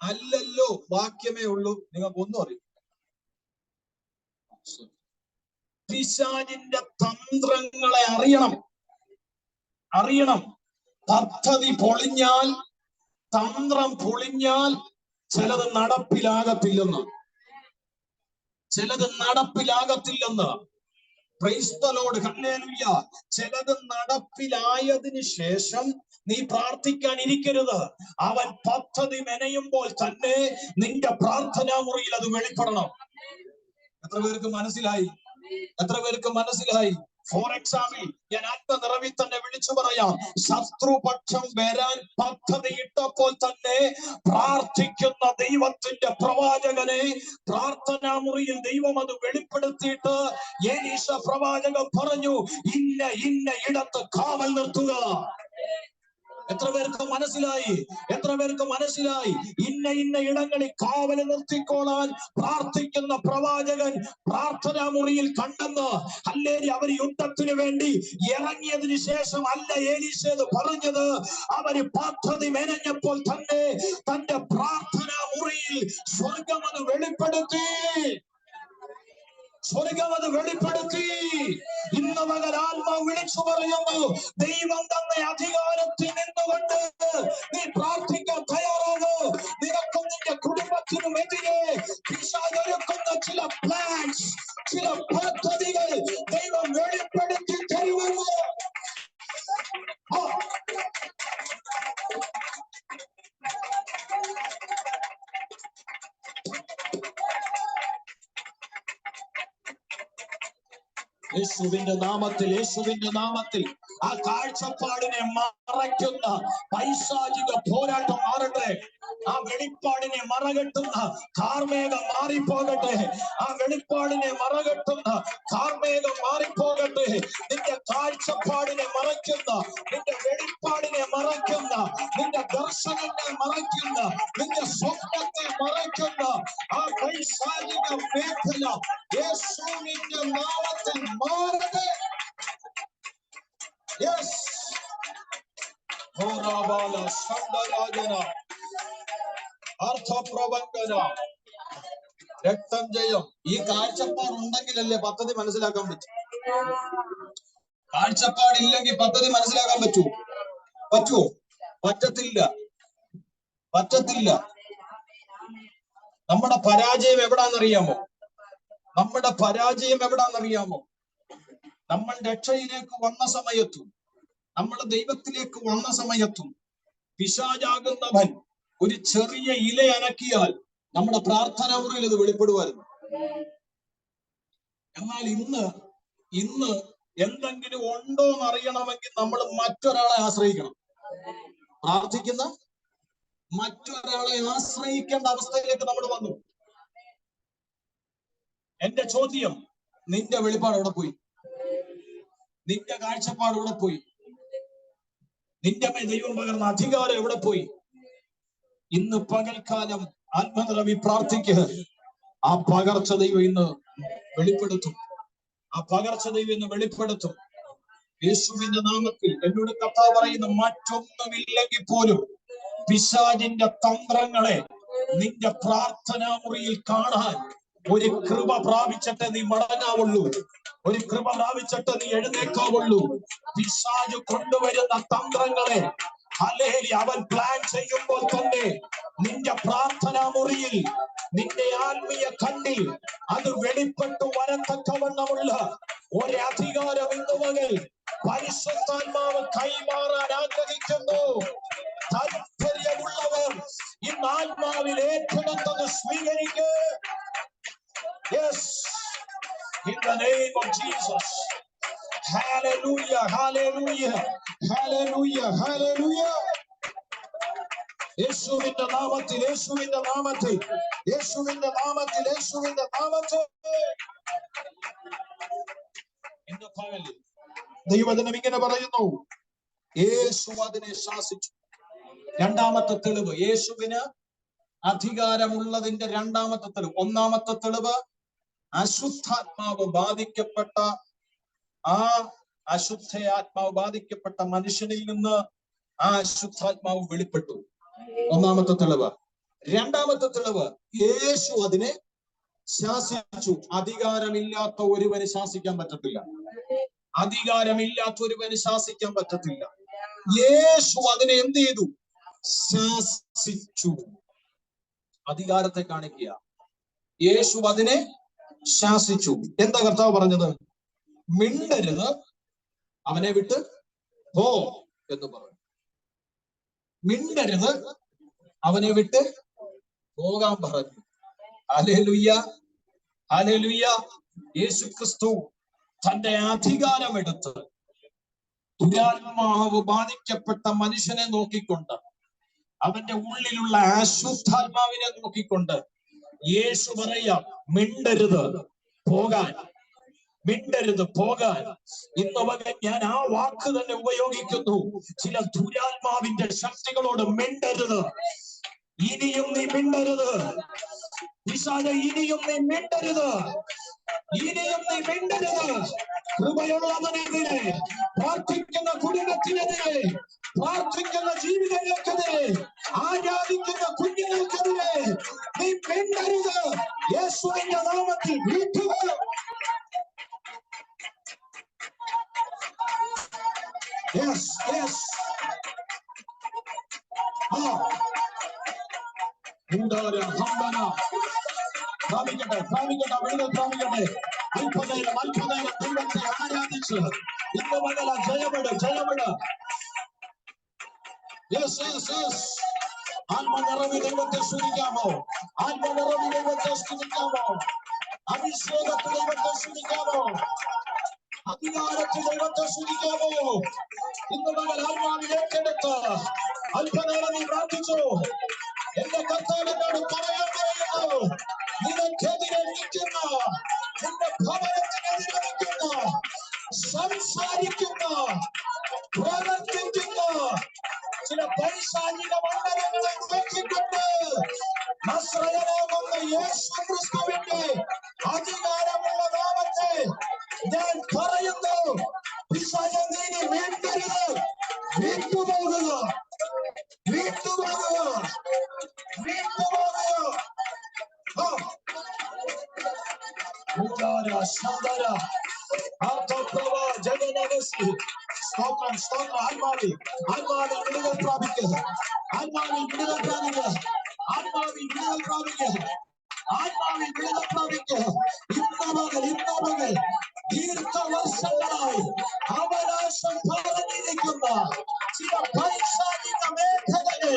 S1: അല്ലല്ലോ. വാക്യമേ ഉള്ളൂ, നിങ്ങൾക്കൊന്നും അറിയില്ല. പിശാചിന്റെ തന്ത്രങ്ങളെ അറിയണം. പദ്ധതി പൊളിഞ്ഞാൽ, തന്ത്രം പൊളിഞ്ഞാൽ ചിലത് നടപ്പിലാകത്തില്ലെന്ന്. പ്രൈസ് ദി ലോർഡ്, ഹല്ലേലൂയ. ചിലത് നടപ്പിലായതിനു ശേഷം നീ പ്രാർത്ഥിക്കാൻ ഇരിക്കരുത്. അവൻ പദ്ധതി മെനയുമ്പോൾ തന്നെ നിന്റെ പ്രാർത്ഥനാ മുറിയിൽ അത് വെളിപ്പെടണം. എത്ര പേർക്ക് മനസ്സിലായി? ഫോർ എക്സാമ്പിൾ, ഞാൻ ആത്മനിറവിൽ തന്നെ വിളിച്ചു പറയാം. ശത്രുപക്ഷം വരാൻ പദ്ധതിയിട്ടപ്പോൾ തന്നെ പ്രാർത്ഥിക്കുന്ന ദൈവത്തിന്റെ പ്രവാചകനെ പ്രാർത്ഥനാ മുറിയിൽ ദൈവം അത് വെളിപ്പെടുത്തിയിട്ട് എലീശ പ്രവാചകൻ പറഞ്ഞു, ഇന്ന ഇടത്ത് കാവൽ നിർത്തുക. എത്ര പേർക്ക് മനസ്സിലായി? ഇന്ന ഇടങ്ങളിൽ കാവൽ നിർത്തിക്കോളാൻ പ്രാർത്ഥിക്കുന്ന പ്രവാചകൻ പ്രാർത്ഥനാ മുറിയിൽ കണ്ടെന്ന്. ഹല്ലേലൂയ. അവർ യുദ്ധത്തിന് വേണ്ടി ഇറങ്ങിയതിനു ശേഷം അല്ല എലീശ പറഞ്ഞത്. അവര് പദ്ധതി മെനഞ്ഞപ്പോൾ തന്നെ തന്റെ പ്രാർത്ഥനാ മുറിയിൽ സ്വർഗം അത് വെളിപ്പെടുത്തി. ഇന്ന് മകൻ ആത്മാവ് വിളിച്ചു പറയുന്നു, ദൈവം തന്ന അധികാരത്തിൽ നിന്നുകൊണ്ട് നീ പ്രാർത്ഥിക്കാൻ തയ്യാറാകൂ. നിനക്കും നിന്റെ കുടുംബത്തിനും എതിരെ പിശാച് ഒരുക്കുന്ന ചില പ്ലാൻസ്, ചില പദ്ധതികൾ ദൈവം വെളിപ്പെടുത്തി തരുമോ? യേശുവിന്റെ നാമത്തിൽ ആ കാഴ്ചപ്പാടിനെ മറയ്ക്കുന്ന പൈശാചിക പോരാട്ടം മാറട്ടെ. ആ വെളിപ്പാടിനെ മറകെട്ടുന്ന കാർമേഘം മാറിപ്പോകട്ടെ. നിന്റെ കാഴ്ചപ്പാടിനെ മറയ്ക്കുന്ന, നിന്റെ വെളിപ്പാടിനെ മറയ്ക്കുന്ന, നിന്റെ ദർശനങ്ങൾ മറയ്ക്കുന്ന, നിന്റെ സ്വപ്നത്തെ മറയ്ക്കുന്ന ആ പൈശാചിക മേഖല യേശുവിന്റെ നാമത്തിൽ മാറട്ടെ. യെസ്. അർത്ഥപ്രവഞ്ചന, രക്തം ജയം. ഈ കാഴ്ചപ്പാടുണ്ടെങ്കിലല്ലേ പദ്ധതി മനസ്സിലാക്കാൻ പറ്റും. കാഴ്ചപ്പാടില്ലെങ്കിൽ പദ്ധതി മനസ്സിലാക്കാൻ പറ്റുമോ? പറ്റത്തില്ല. നമ്മുടെ പരാജയം എവിടാന്നറിയാമോ? നമ്മൾ രക്ഷയിലേക്ക് വന്ന സമയത്തും നമ്മൾ ദൈവത്തിലേക്ക് വന്ന സമയത്തും പിശാചാകുന്നവൻ ഒരു ചെറിയ ഇല അനക്കിയാൽ നമ്മുടെ പ്രാർത്ഥനാ മുറിയിൽ അത് വെളിപ്പെടുമായിരുന്നു. എന്നാൽ ഇന്ന് എന്തെങ്കിലും ഉണ്ടോ എന്ന് അറിയണമെങ്കിൽ നമ്മൾ മറ്റൊരാളെ ആശ്രയിക്കണം. പ്രാർത്ഥിക്കുന്ന മറ്റൊരാളെ ആശ്രയിക്കേണ്ട അവസ്ഥയിലേക്ക് നമ്മൾ വന്നു. എന്റെ ചോദ്യം, നിന്റെ വെളിപ്പാട് എവിടെ പോയി? നിന്റെ കാഴ്ചപ്പാട് എവിടെ പോയി? നിന്റെ മേൽ ദൈവം പകർന്ന അധികാരം എവിടെ പോയി? ഇന്ന് പകൽക്കാലം ആത്മനിറവി പ്രാർത്ഥിക്കുക. ആ പകർച്ച ദൈവം ഇന്ന് വെളിപ്പെടുത്തും. യേശുവിന്റെ നാമത്തിൽ എന്നോട് കർത്താവ് പറയുന്നു, മറ്റൊന്നുമില്ലെങ്കിൽ പോലും പിശാചിന്റെ തന്ത്രങ്ങളെ നിന്റെ പ്രാർത്ഥനാ മുറിയിൽ കാണാൻ ഒരു കൃപ പ്രാപിച്ചിട്ട് നീ മടങ്ങാവുള്ളൂ. ഒരു കൃപ പ്രാപിച്ചിട്ട് നീ എഴുന്നേക്കാവുള്ളൂ. പിശാച് കൊണ്ടുവരുന്ന തന്ത്രങ്ങളെ അവൻ പ്ലാൻ ചെയ്യുമ്പോൾ തന്നെ നിന്റെ പ്രാർത്ഥനാ മുറിയിൽ, നിന്റെ ആത്മീയ കണ്ണിൽ അത് വെളിപ്പെട്ടു വരത്തക്കവണ്ണമുള്ള ഒരധികാരം ഇന്നു മകൾ പരിശുദ്ധാത്മാവ് കൈമാറാൻ ആഗ്രഹിക്കുന്നു. താല്പര്യമുള്ളവർ ഇന്ന് ആത്മാവിൽ ഏറ്റെടുത്തത് സ്വീകരിക്കുക. Yes, in the name of Jesus. Hallelujah, hallelujah, hallelujah, hallelujah. യേശുവിന്റെ നാമത്തിൽ, യേശുവിന്റെ നാമത്തിൽ, യേശുവിന്റെ നാമത്തിൽ, യേശുവിന്റെ നാമത്തിൽ. ഇന്ന് പകൽ ദൈവവചനം ഇങ്ങനെ പറയുന്നു, യേശു അതിനെ ശാസിച്ചു. രണ്ടാമത്തെ തെളിവ്, യേശുവിന് അധികാരമുള്ളതിന്റെ രണ്ടാമത്തെ തെളിവ്. ഒന്നാമത്തെ തെളിവ്, അശുദ്ധാത്മാവ് ബാധിക്കപ്പെട്ട ആ അശുദ്ധാത്മാവ് ബാധിക്കപ്പെട്ട മനുഷ്യനിൽ നിന്ന് ആ അശുദ്ധാത്മാവ് വെളിപ്പെട്ടു. ഒന്നാമത്തെ തെളിവ്. രണ്ടാമത്തെ തെളിവ്, യേശു അതിനെ ശാസിച്ചു. അധികാരമില്ലാത്ത ഒരുവന് ശാസിക്കാൻ പറ്റത്തില്ല. അധികാരമില്ലാത്ത ഒരുവന് ശാസിക്കാൻ പറ്റത്തില്ല. യേശു അതിനെ എന്ത് ചെയ്തു? ശാസിച്ചു. അധികാരത്തെ കാണിക്കുക. യേശു അതിനെ ശാസിച്ചു. എന്താ കർത്താവ് പറഞ്ഞത്? മിണ്ടരുത്, അവനെ വിട്ട് പോ എന്ന് പറഞ്ഞു. മിണ്ടരുത്, അവനെ വിട്ട് പോകാൻ പറഞ്ഞു. Hallelujah, hallelujah. യേശു ക്രിസ്തു തന്റെ അധികാരമെടുത്ത് ദുരാത്മാവ് ബാധിക്കപ്പെട്ട മനുഷ്യനെ നോക്കിക്കൊണ്ട്, അവന്റെ ഉള്ളിലുള്ള അശുദ്ധാത്മാവിനെ നോക്കിക്കൊണ്ട് യേശു പറയാം, മിണ്ടരുത്, പോകാൻ. മിണ്ടരുത്, പോകാൻ. ഇന്ന് പകൽ ഞാൻ ആ വാക്ക് തന്നെ ഉപയോഗിക്കുന്നു. ചില ദുരാത്മാവിന്റെ ശക്തികളോട് മിണ്ടരുത്. ഇനിയും നീ മിണ്ടരുത്. പിശാചേ, ഇനിയും നീ മിണ്ടരുത്. ഇനിയും നീ മിണ്ടരുത്. കൃപയുള്ളവനെതിരെ, പ്രാർത്ഥിക്കുന്ന കുടുംബത്തിനെതിരെ, പ്രാർത്ഥിക്കുന്ന ജീവിതങ്ങൾക്കെതിരെ, ആരാധിക്കുന്ന കുഞ്ഞുങ്ങൾക്കെതിരെ നീ മിണ്ടരുത്. യേശുവിന്റെ നാമത്തിൽ വിട്ടുക. Yes, yes. പ്രാപിക്കട്ടെ, പ്രാപിക്കട്ടെ, വിടുതൽ പ്രാപിക്കട്ടെ. അല്പനേരം, അല്പനേരം ദൈവത്തെ ആരാധിച്ച് ഇന്ന് മകല ജയമിട്, ജയമിട്. Yes, yes, yes. ആത്മനിറവി ദൈവത്തെ സ്തുതിക്കാമോ? ആത്മനിറവി ദൈവത്തെ സ്തുതിക്കാമോ? അഭിഷേകത്തിൽ ദൈവത്തെ സ്തുതിക്കാമോ? അധികാരത്തിൽ ദൈവത്തെ സ്തുതിക്കാമോ? ഇന്ന് മകൽ ആത്മാവിൽ ഏറ്റെടുത്ത് അല്പനേരം നീ പ്രാർത്ഥിച്ചു. എന്റെ കർത്താവ് എന്നോട് പറയാൻ പറയുന്നു, നിനക്കെതിരെ നിൽക്കുന്ന, നിന്റെ ഭവനത്തിനെതിരെ നിൽക്കുന്ന, സംസാരിക്കുന്ന, പ്രവർത്തിക്കുന്ന ചില പൈശാചിക മണ്ഡലങ്ങളെ നോക്കിക്കൊണ്ട് നസ്രയനാകുന്ന യേശു ക്രിസ്തുവിന്റെ അധികാരമുള്ള നാമത്തെ ഞാൻ പറയുന്നു, പിശാചേ, നീ മിണ്ടരുത്, വിട്ടുപോകുക, വിട്ടുപോകുക, വിട്ടുപോകുക. സ്തോത്രം, സ്തോത്രം. ആത്മാവിൽ, ആത്മാവിൽ വിടുതൽ പ്രാപിക്കുക, ആത്മാവിൽ വിടുതൽ പ്രാപിക്കുക, ആത്മാവിൽ വിടുതൽ പ്രാപിക്കുക, ആത്മാവിൽ വിടുതൽ പ്രാപിക്കുക. ഇന്ന മകൾ ദീർഘവർഷങ്ങളായി അവകാശം പറഞ്ഞിരിക്കുന്ന ചില പൈശാചിക മേഖലകൾ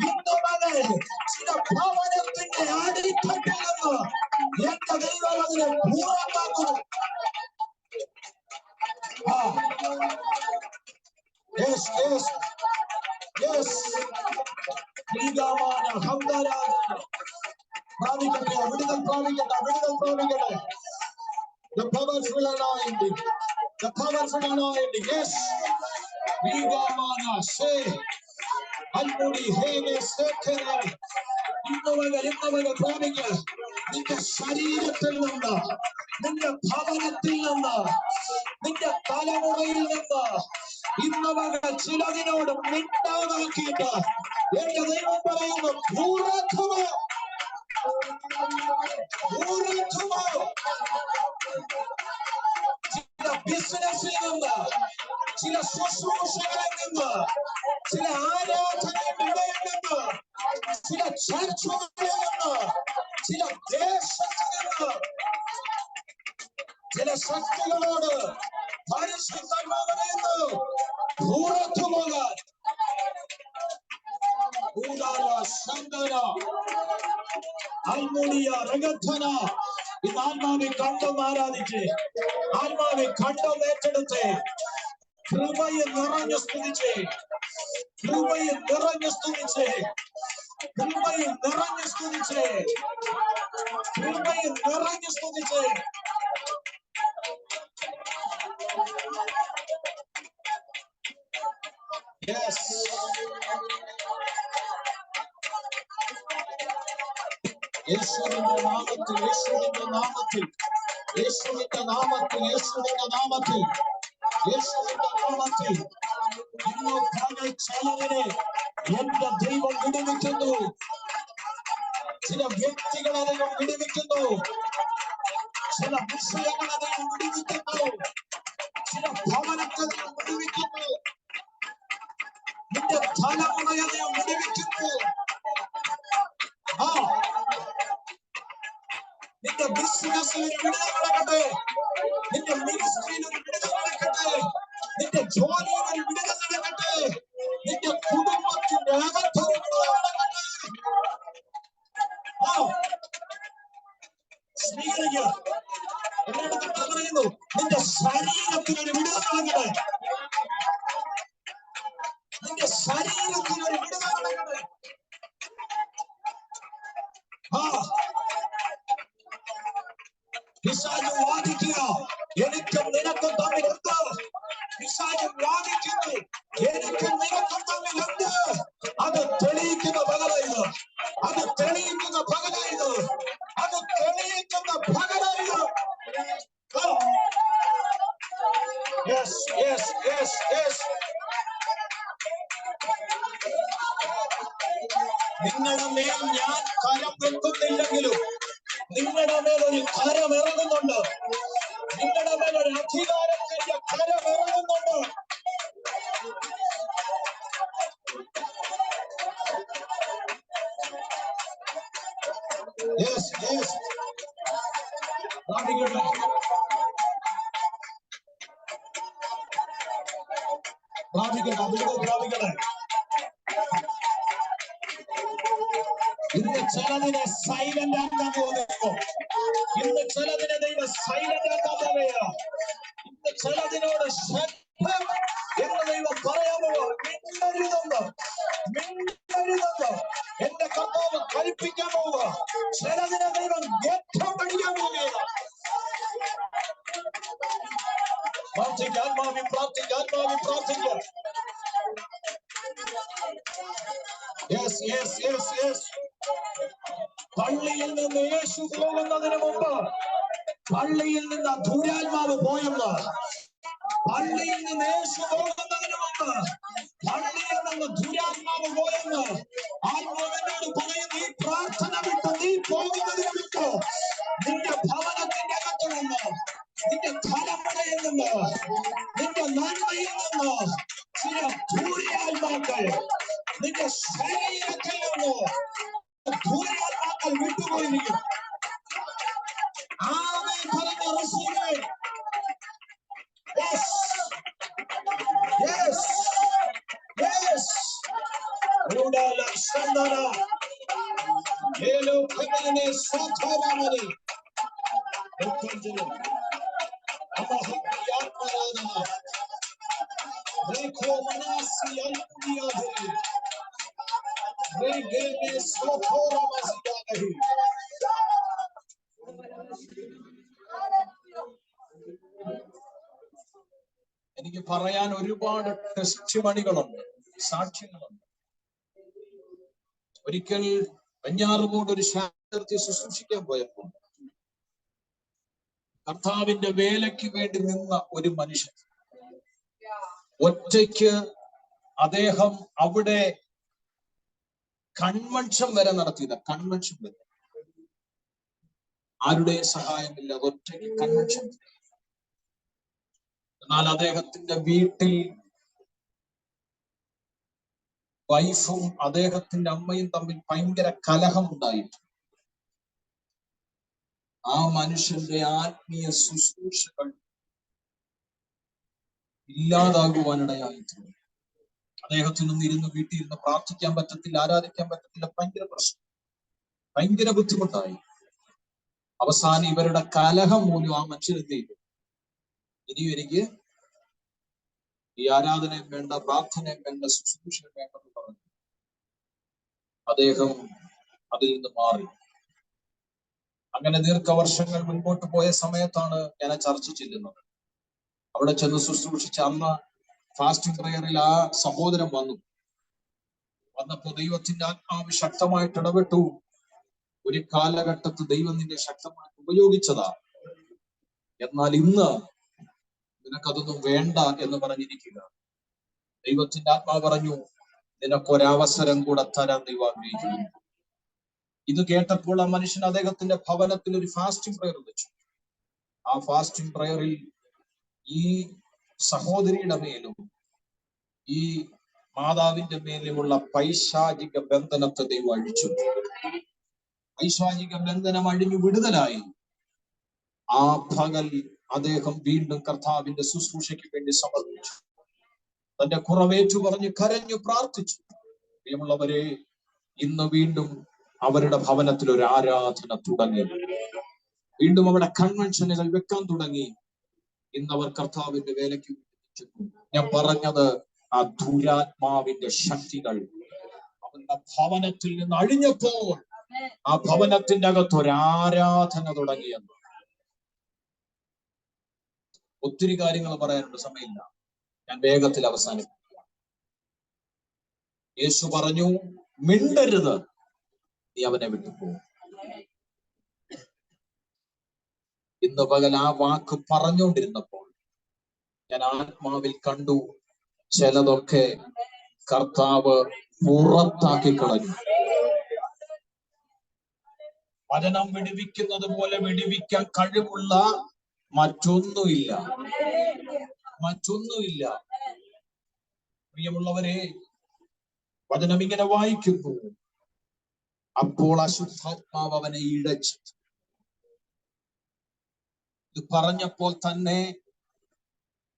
S1: ഇന്ന് മകൾ ചില ഭവനത്തിന്റെ അടിത്തട്ടിൽ നിന്ന് എന്റെ ദൈവം അതിനെ പൂർണ്ണമാക്കുന്നു. Yes, yes, yes. പ്രാപിക്കട്ടെ, വിടുതൽ പ്രാപിക്കട്ടെ, വിടുതൽ പ്രാപിക്കട്ടെ. The powerful anointing, the powerful anointing. Yes. Vigamana say, Almudi hene sekere. ഇന്നവകൾ പ്രാപിക്കുക. നിന്റെ ശരീരത്തിൽ നിന്ന്, നിന്റെ ഭവനത്തിൽ നിന്ന്, നിന്റെ തലമുറയിൽ നിന്ന് ഇന്നവകൾ ചിലതിനോട് മിണ്ടാതാക്കിയിട്ട് എന്റെ ദൈവം പറയുന്നു, പൂർണ്ണമോ, പൂർണ്ണമോ. ചില ബിസിനസ്സിൽ നിന്ന്, ചില ശുശ്രൂഷകളിൽ നിന്ന്, ചില ആരാധനയിൽ നിന്ന്, ചില ചർച്ചകളിൽ നിന്ന്, ചില ദേശത്തിൽ നിന്ന് ചില ശക്തികളോട് പരിശുദ്ധാത്മാവ് പറയുന്നു, പുറത്തു പോകാൻ. ഇത് ആത്മാവെ കണ്ടം ആരാധിച്ച്, ആത്മാവെ കണ്ടം ഏറ്റെടുത്ത് കൃപയിൽ നിറഞ്ഞു സ്തുതിച്ചേ, കൃപയിൽ നിറഞ്ഞു സ്തുതിച്ചേ, കൃപയിൽ നിറഞ്ഞു സ്തുതിച്ചേ, കൃപയിൽ നിറഞ്ഞു സ്തുതിച്ചേ. Yes. യേശുവിന്റെ നാമത്തിൽ, യേശുവിന്റെ നാമത്തിൽ, യേശുവിന്റെ നാമത്തിൽ, യേശുവിന്റെ നാമത്തിൽ, യേശുവിന്റെ നാമത്തിൽ ഇന്ന് പകൽ ചിലവരെ എന്റെ ദൈവം വിടുവിക്കുന്നു. ചില വ്യക്തികളെ ദൈവം വിടുവിക്കുന്നു, ചില വിഷയങ്ങളെ ദൈവം വിടുവിക്കുന്നു, ചില ഭവനത്തെ ദൈവം വിടുവിക്കുന്നു, നിന്റെ തലമുറയെ ദൈവം വിടുവിക്കുന്നു. നിന്റെ ബിസിനസ്സിൽ ഒരു വിടുതൽ നടക്കട്ടെ, നിന്റെ മിനിസ്ട്രിയിൽ ഒരു വിടുതൽ നടക്കട്ടെ, നിന്റെ ജോലിയിൽ ഒരു വിടുതൽ നടക്കട്ടെ, നിന്റെ കുടുംബത്തിന്റെ അകത്തൊരു വിടുതൽ നടക്കട്ടെ. സ്വീകരിക്കുക. എല്ലായിടത്തും പറയുന്നു, നിന്റെ ശരീരത്തിനൊരു വിടുതൽ നടക്കട്ടെ, നിന്റെ ശരീരത്തിനൊരു വിടുതൽ നടക്കട്ടെ. പിശാച് വാദിക്കുക, എനിക്കും നിനക്കും തമ്മിൽ എന്ത്? പിശാച് വാദിക്കുന്നു, എനിക്കും നിനക്കും തമ്മിൽ എന്ത്? അത് തെളിയിക്കുന്ന പകലായത്, അത് തെളിയിക്കുന്ന പകലായത്, അത് തെളിയിക്കുന്ന പകലായത്. Yes yes yes yes. നിങ്ങളുടെ മേൽ ഞാൻ കരം വെക്കുന്നില്ലെങ്കിലും നിങ്ങളുടെ മേലൊരു കരം ഇറങ്ങുന്നുണ്ട്, നിങ്ങളുടെ മേലൊരു അധികാരത്തിന്റെ കരം ഇറങ്ങുന്നുണ്ട്. Yes yes. പ്രാപിക്കട്ടെ, പ്രാപിക്കട്ടെ, അവിടെ പ്രാപിക്കട്ടെ. ഇന്ന് ചിലതിനെ സൈലന്റ് ആക്കാൻ പോകുന്നു, ഇന്ന് ചിലതിനെ ദൈവം സൈലന്റ് ആക്കാൻ പോവുകയാ. ഇന്ന് ചിലതിനോട് ശ്രദ്ധ എന്ന് ദൈവം പറയാൻ പോവുക. മിണ്ടരുതെന്ന്, മിണ്ടരുതെന്ന് എന്റെ കർത്താവ് കൽപ്പിക്കാൻ പോവുക. ചിലതിനെ ദൈവം ഗേറ്റം പഠിക്കാൻ പോവുകയാണ്. പ്രാർത്ഥിക്കുക, ആത്മാവി പ്രാർത്ഥിക്കുക, ആത്മാവി പ്രാർത്ഥിക്കുക. Yes yes yes yes. പള്ളിയിൽ നിന്ന് യേശു പോകുന്നതിന് മുമ്പ് പള്ളിയിൽ നിന്ന് ദുരാത്മാവ് പോയെന്ന്, പള്ളിയിൽ നിന്ന് യേശു പോകുന്നതിന് മുമ്പ് പള്ളിയിൽ നിന്ന് ദുരാത്മാവ് പോയെന്ന് ആത്മാവിനോട് പറയുന്നു. ഈ പ്രാർത്ഥന വിട്ട് നീ പോകുന്നതിന് മുമ്പ് നിന്റെ ഭവനത്തിന്റെ അകത്ത് നിന്ന്, നിന്റെ തലമുറയിൽ നിന്ന്, നിന്റെ നന്മയിൽ നിന്ന് ചില ദുരാത്മാക്കൾ നിന്റെ ശരീരത്തിൽ നിന്ന് ദുരാത്മാക്കൾ വിട്ടുപോയിരിക്കും. ആമേൻ പറഞ്ഞ റസൂലേ. Yes yes yes. ഉടല സന്ദന ഏലോ കമനെ സാധാരണമനി ഒക്കഞ്ചലോ അമഹയാത്മരാധന ലേഖോ മനസി അൽപിയാധി ലേഖേ സോഥോരമസിയാധി. എനിക്ക് പറയാൻ ഒരുപാട് ടെസ്റ്റ് മണികളുണ്ട്, സാക്ഷ്യങ്ങളുണ്ട്. ഒരിക്കൽ വെഞ്ഞാറുമൂട് ഒരു ശാസ്ത്രത്തെ ശുശ്രൂഷിക്കാൻ പോയപ്പോൾ കർത്താവിന്റെ വേലയ്ക്ക് വേണ്ടി നിന്ന ഒരു മനുഷ്യൻ ഒറ്റയ്ക്ക്, അദ്ദേഹം അവിടെ കൺവെൻഷൻ വരെ നടത്തിയത്, കൺവെൻഷൻ വരെ ആരുടെ സഹായമില്ല, ഒറ്റയ്ക്ക് കൺവെൻഷൻ. എന്നാൽ അദ്ദേഹത്തിന്റെ വീട്ടിൽ വൈഫും അദ്ദേഹത്തിന്റെ അമ്മയും തമ്മിൽ ഭയങ്കര കലഹമുണ്ടായിട്ട് ആ മനുഷ്യന്റെ ആത്മീയ ശുശ്രൂഷകൾ ഇല്ലാതാകുവാനിടയായിട്ടുണ്ട്. അദ്ദേഹത്തിനൊന്നും ഇരുന്ന് വീട്ടിൽ ഇരുന്ന് പ്രാർത്ഥിക്കാൻ പറ്റത്തില്ല, ആരാധിക്കാൻ പറ്റത്തില്ല. ഭയങ്കര പ്രശ്നം, ഭയങ്കര ബുദ്ധിമുട്ടായി. അവസാനം ഇവരുടെ കലഹം മൂലം ആ മനുഷ്യൻ എന്ത് ചെയ്തു? ഇനിയും എനിക്ക് ഈ ആരാധനയും വേണ്ട, പ്രാർത്ഥനയും വേണ്ട, ശുശ്രൂഷയും വേണ്ടെന്ന് പറഞ്ഞു അദ്ദേഹം അതിൽ നിന്ന് മാറി. അങ്ങനെ ദീർഘവർഷങ്ങൾ മുൻപോട്ട് പോയ സമയത്താണ് ഞാൻ ആ ചർച്ച ചെല്ലുന്നത്. അവിടെ ചെന്ന് ശുശ്രൂഷിച്ച അന്ന് ഫാസ്റ്റിംഗ് പ്രയറിൽ ആ സഹോദരൻ വന്നപ്പോ ദൈവത്തിന്റെ ആത്മാവ് ശക്തമായിട്ട് ഇടപെട്ടു. ഒരു കാലഘട്ടത്ത് ദൈവം നിന്നെ ശക്തമായിട്ട് ഉപയോഗിച്ചതാ, എന്നാൽ ഇന്ന് നിനക്കതൊന്നും വേണ്ട എന്ന് പറഞ്ഞിരിക്കുക. ദൈവത്തിന്റെ ആത്മാവ് പറഞ്ഞു, നിനക്കൊരവസരം കൂടെ തരാൻ ദൈവം ആഗ്രഹിക്കുന്നു. ഇത് കേട്ടപ്പോൾ ആ മനുഷ്യൻ അദ്ദേഹത്തിന്റെ ഭവനത്തിൽ ഒരു ഫാസ്റ്റിംഗ് പ്രയർ വെച്ചു. ആ ഫാസ്റ്റിംഗ് പ്രയറിൽ ഈ സഹോദരിയുടെ മേലും ഈ മാതാവിന്റെ മേലുമുള്ള പൈശാചിക ബന്ധനത്തെ ദൈവം അഴിച്ചു. പൈശാചിക ബന്ധനം അഴിഞ്ഞു വിടുതലായി. ആ പകൽ അദ്ദേഹം വീണ്ടും കർത്താവിന്റെ ശുശ്രൂഷയ്ക്ക് വേണ്ടി സമർപ്പിച്ചു. തന്റെ കുറവേറ്റു പറഞ്ഞ് കരഞ്ഞു പ്രാർത്ഥിച്ചു. പ്രിയമുള്ളവരെ, ഇന്ന് വീണ്ടും അവരുടെ ഭവനത്തിൽ ഒരു ആരാധന തുടങ്ങി. വീണ്ടും അവിടെ കൺവെൻഷനുകൾ വെക്കാൻ തുടങ്ങി. ഇന്ന് അവർ കർത്താവിന്റെ വേലയ്ക്ക് ഞാൻ പറഞ്ഞത്, ആ ദുരാത്മാവിന്റെ ശക്തികൾ അവരുടെ ഭവനത്തിൽ നിന്ന് അഴിഞ്ഞപ്പോൾ ആ ഭവനത്തിന്റെ അകത്ത് ഒരു ആരാധന തുടങ്ങിയെന്ന്. ഒത്തിരി കാര്യങ്ങൾ പറയാനുള്ള സമയമില്ല, ഞാൻ വേഗത്തിൽ അവസാനിപ്പിക്കുക. യേശു പറഞ്ഞു, മിണ്ടരുത്, നീ അവനെ വിട്ടുപോകും. ഇന്ന് പകൽ ആ വാക്ക് പറഞ്ഞുകൊണ്ടിരുന്നപ്പോൾ ഞാൻ ആത്മാവിൽ കണ്ടു, ചിലതൊക്കെ കർത്താവ് പുറത്താക്കി കളഞ്ഞു. വചനം വെടിവിക്കുന്നത് പോലെ വെടിവിക്കാൻ കഴിവുള്ള മറ്റൊന്നുമില്ല. പ്രിയമുള്ളവരെ, വചനം ഇങ്ങനെ വായിക്കുന്നു, അപ്പോൾ അശുദ്ധാത്മാവ് അവനെ ഇഴച്ചു. ഇത് പറഞ്ഞപ്പോൾ തന്നെ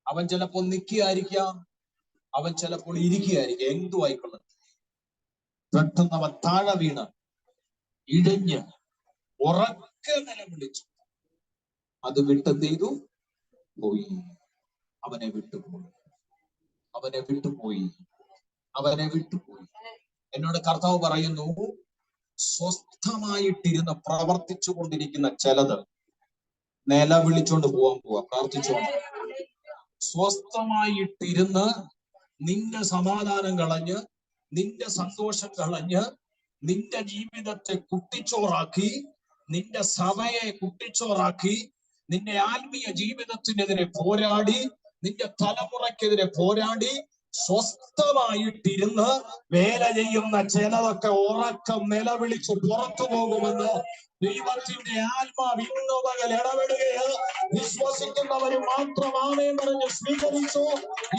S1: അവൻ ചിലപ്പോൾ നിൽക്കുകയായിരിക്കാം, അവൻ ചിലപ്പോൾ ഇരിക്കുകയായിരിക്കാം, എന്തു ആയിക്കൊള്ളും. പെട്ടെന്ന് അവൻ താഴെ വീണ് ഇഴഞ്ഞ് ഉറക്കെ നിലവിളിച്ചു. അത് വിട്ടെന്ത് ചെയ്തു? പോയി. അവനെ വിട്ടുപോയി. എന്നോട് കർത്താവ് പറയുന്നു, സ്വസ്ഥമായിട്ടിരുന്ന് പ്രവർത്തിച്ചു കൊണ്ടിരിക്കുന്ന ചിലത് നിലവിളിച്ചോണ്ട് പോവാ. പ്രാർത്ഥിച്ചോണ്ട് സ്വസ്ഥമായിട്ടിരുന്ന് നിന്റെ സമാധാനം കളഞ്ഞ്, നിന്റെ സന്തോഷം കളഞ്ഞ്, നിന്റെ ജീവിതത്തെ കുട്ടിച്ചോറാക്കി, നിന്റെ സഭയെ കുട്ടിച്ചോറാക്കി, നിന്റെ ആത്മീയ ജീവിതത്തിനെതിരെ പോരാടി, നിന്റെ തലമുറയ്ക്കെതിരെ പോരാടി സ്വസ്ഥമായിട്ടിരുന്ന് വേല ചെയ്യുന്ന ചിലതൊക്കെ ഉറക്കം നിലവിളിച്ച് പുറത്തു പോകുമെന്ന് ദൈവത്തിന്റെ ആത്മാവ് ഇന്ന് പകൽ ഇടപെടുകയാണ്. വിശ്വസിക്കുന്നവര് മാത്രമാണ് പറഞ്ഞ് സ്വീകരിച്ചു.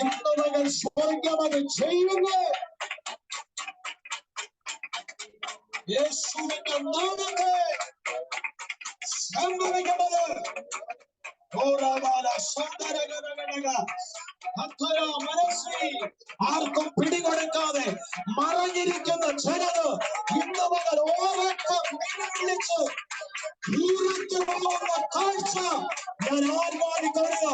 S1: ഇന്ന് പകൽ സ്വർഗം അത് ചെയ്യുന്നു. യേശുവിന്റെ നാമത്തെ സംഭവിക്കുന്നത് ആർക്കും പിടികൊടുക്കാതെ മറഞ്ഞിരിക്കുന്ന ചിലത് ഇന്ന് മുതൽ ഓരോ വിളിച്ച് ദൂരത്ത് പോകുന്ന കാഴ്ച ഞാൻ ആത്മാവിൽ കാണുക.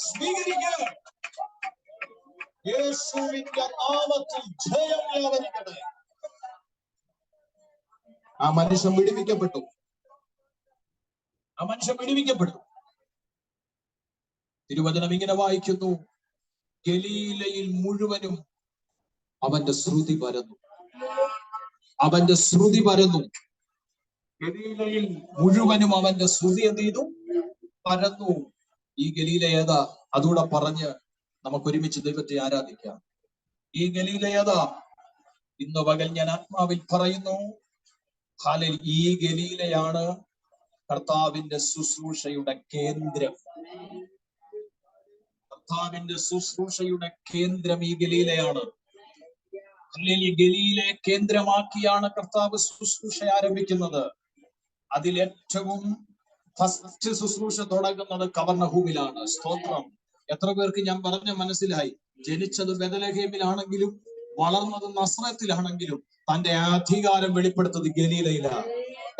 S1: സ്വീകരിക്കുക. യേശുവിന്റെ നാമത്തിൽ ജയം വ്യാപരിക്കട്ടെ. ആ മനുഷ്യൻ വിടുവിക്കപ്പെട്ടു. തിരുവചനം ഇങ്ങനെ വായിക്കുന്നു, ഗലീലയിൽ മുഴുവനും അവന്റെ ശ്രുതി പരന്നു. ഗലീലയിൽ മുഴുവനും അവന്റെ ശ്രുതി എന്ത് ചെയ്തു? പരന്നു. ഈ ഗലീല ഏതാ? അതുകൂടെ പറഞ്ഞ് നമുക്ക് ഒരുമിച്ച് ദൈവത്തെ ആരാധിക്കാം. ഈ ഗലീല ഏതാ? ഇന്ന് പകൽ ഞാൻ ആത്മാവിൽ പറയുന്നു, ഈ ഗലീലയാണ് കർത്താവിന്റെ ശുശ്രൂഷയുടെ കേന്ദ്രം. ഈ ഗലീലയാണ്. ഗലീലയെ കേന്ദ്രമാക്കിയാണ് കർത്താവ് ശുശ്രൂഷ ആരംഭിക്കുന്നത്. അതിലേറ്റവും ഫസ്റ്റ് ശുശ്രൂഷ തുടങ്ങുന്നത് കവർന്നഹൂമിലാണ്. സ്തോത്രം. എത്ര പേർക്ക് ഞാൻ പറഞ്ഞ മനസ്സിലായി? ജനിച്ചത് ബെത്ലഹേമിലാണെങ്കിലും വളർന്നത് നസ്രത്തിലാണെങ്കിലും തന്റെ അധികാരം വെളിപ്പെടുത്തത് ഗലീലയിലാണ്.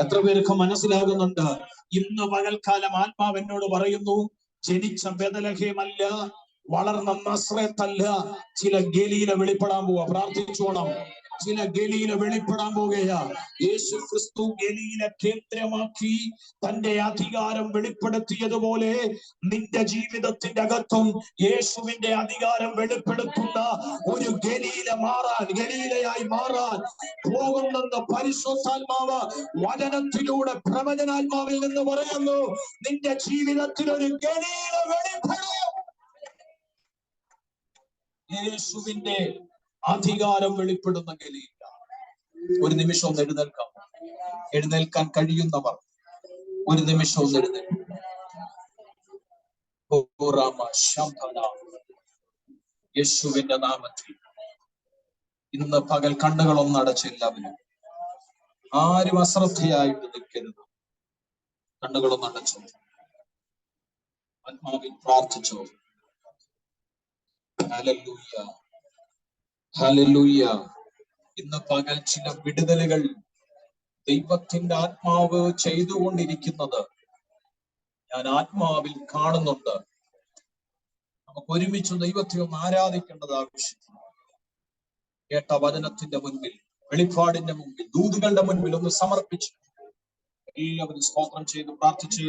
S1: എത്ര പേർക്ക് മനസ്സിലാകുന്നുണ്ട്? ഇന്ന് പകൽക്കാലം ആത്മാവ് എന്നോട് പറയുന്നു, ജനിച്ച ബേത്ലഹേമല്ല, വളർന്ന നസ്രത്തല്ല, ചില ഗലീല വെളിപ്പെടാൻ പോവാ. പ്രാർത്ഥിച്ചോണം. ചില ഗലീല വെളിപ്പെടാൻ പോകുകയാ. യേശു ക്രിസ്തു ഗലീല കേന്ദ്രമാക്കി തന്റെ അധികാരം വെളിപ്പെടുത്തിയതുപോലെ നിന്റെ ജീവിതത്തിന്റെ അകത്തും യേശുവിന്റെ അധികാരം വെളിപ്പെടുത്തുന്ന ഒരു ഗലീലയായി മാറാൻ പോകുന്നെന്ന് പരിശുദ്ധാത്മാവ് വചനത്തിലൂടെ പ്രവചനാത്മാവിൽ നിന്ന് പറയുന്നു. നിന്റെ ജീവിതത്തിൽ ഒരു ഗലീല വെളിപ്പെടും. യേശുവിന്റെ അധികാരം വെളിപ്പെടുന്ന ഗലീല. ഒരു നിമിഷം ഒന്ന് എഴുന്നേൽക്കാം. എഴുന്നേൽക്കാൻ കഴിയുന്നവർ ഒരു നിമിഷം ഒന്ന് എഴുന്നേൽക്കും. യേശുവിന്റെ നാമത്തിൽ ഇന്ന് പകൽ കണ്ണുകളൊന്നും അടച്ചില്ലാവരും. ആരും അശ്രദ്ധയായിട്ട് നിൽക്കരുത്. കണ്ണുകളൊന്നും അടച്ചു ആത്മാവിൽ പ്രാർത്ഥിച്ചോ. Hallelujah, hallelujah. ഇന്ന് പകൽ ചില വിടുതലുകൾ ദൈവത്തിന്റെ ആത്മാവ് ചെയ്തുകൊണ്ടിരിക്കുന്നത് ഞാൻ ആത്മാവിൽ കാണുന്നുണ്ട്. നമുക്ക് ഒരുമിച്ച് ദൈവത്തെ ഒന്ന് ആരാധിക്കേണ്ടത് ആവശ്യമാണ്. കേട്ട വചനത്തിന്റെ മുൻപിൽ, വെളിപ്പാടിന്റെ മുമ്പിൽ, ദൂതുകളുടെ മുൻപിൽ ഒന്ന് സമർപ്പിച്ച് എല്ലാവരും സ്തോത്രം ചെയ്ത് പ്രാർത്ഥിച്ച്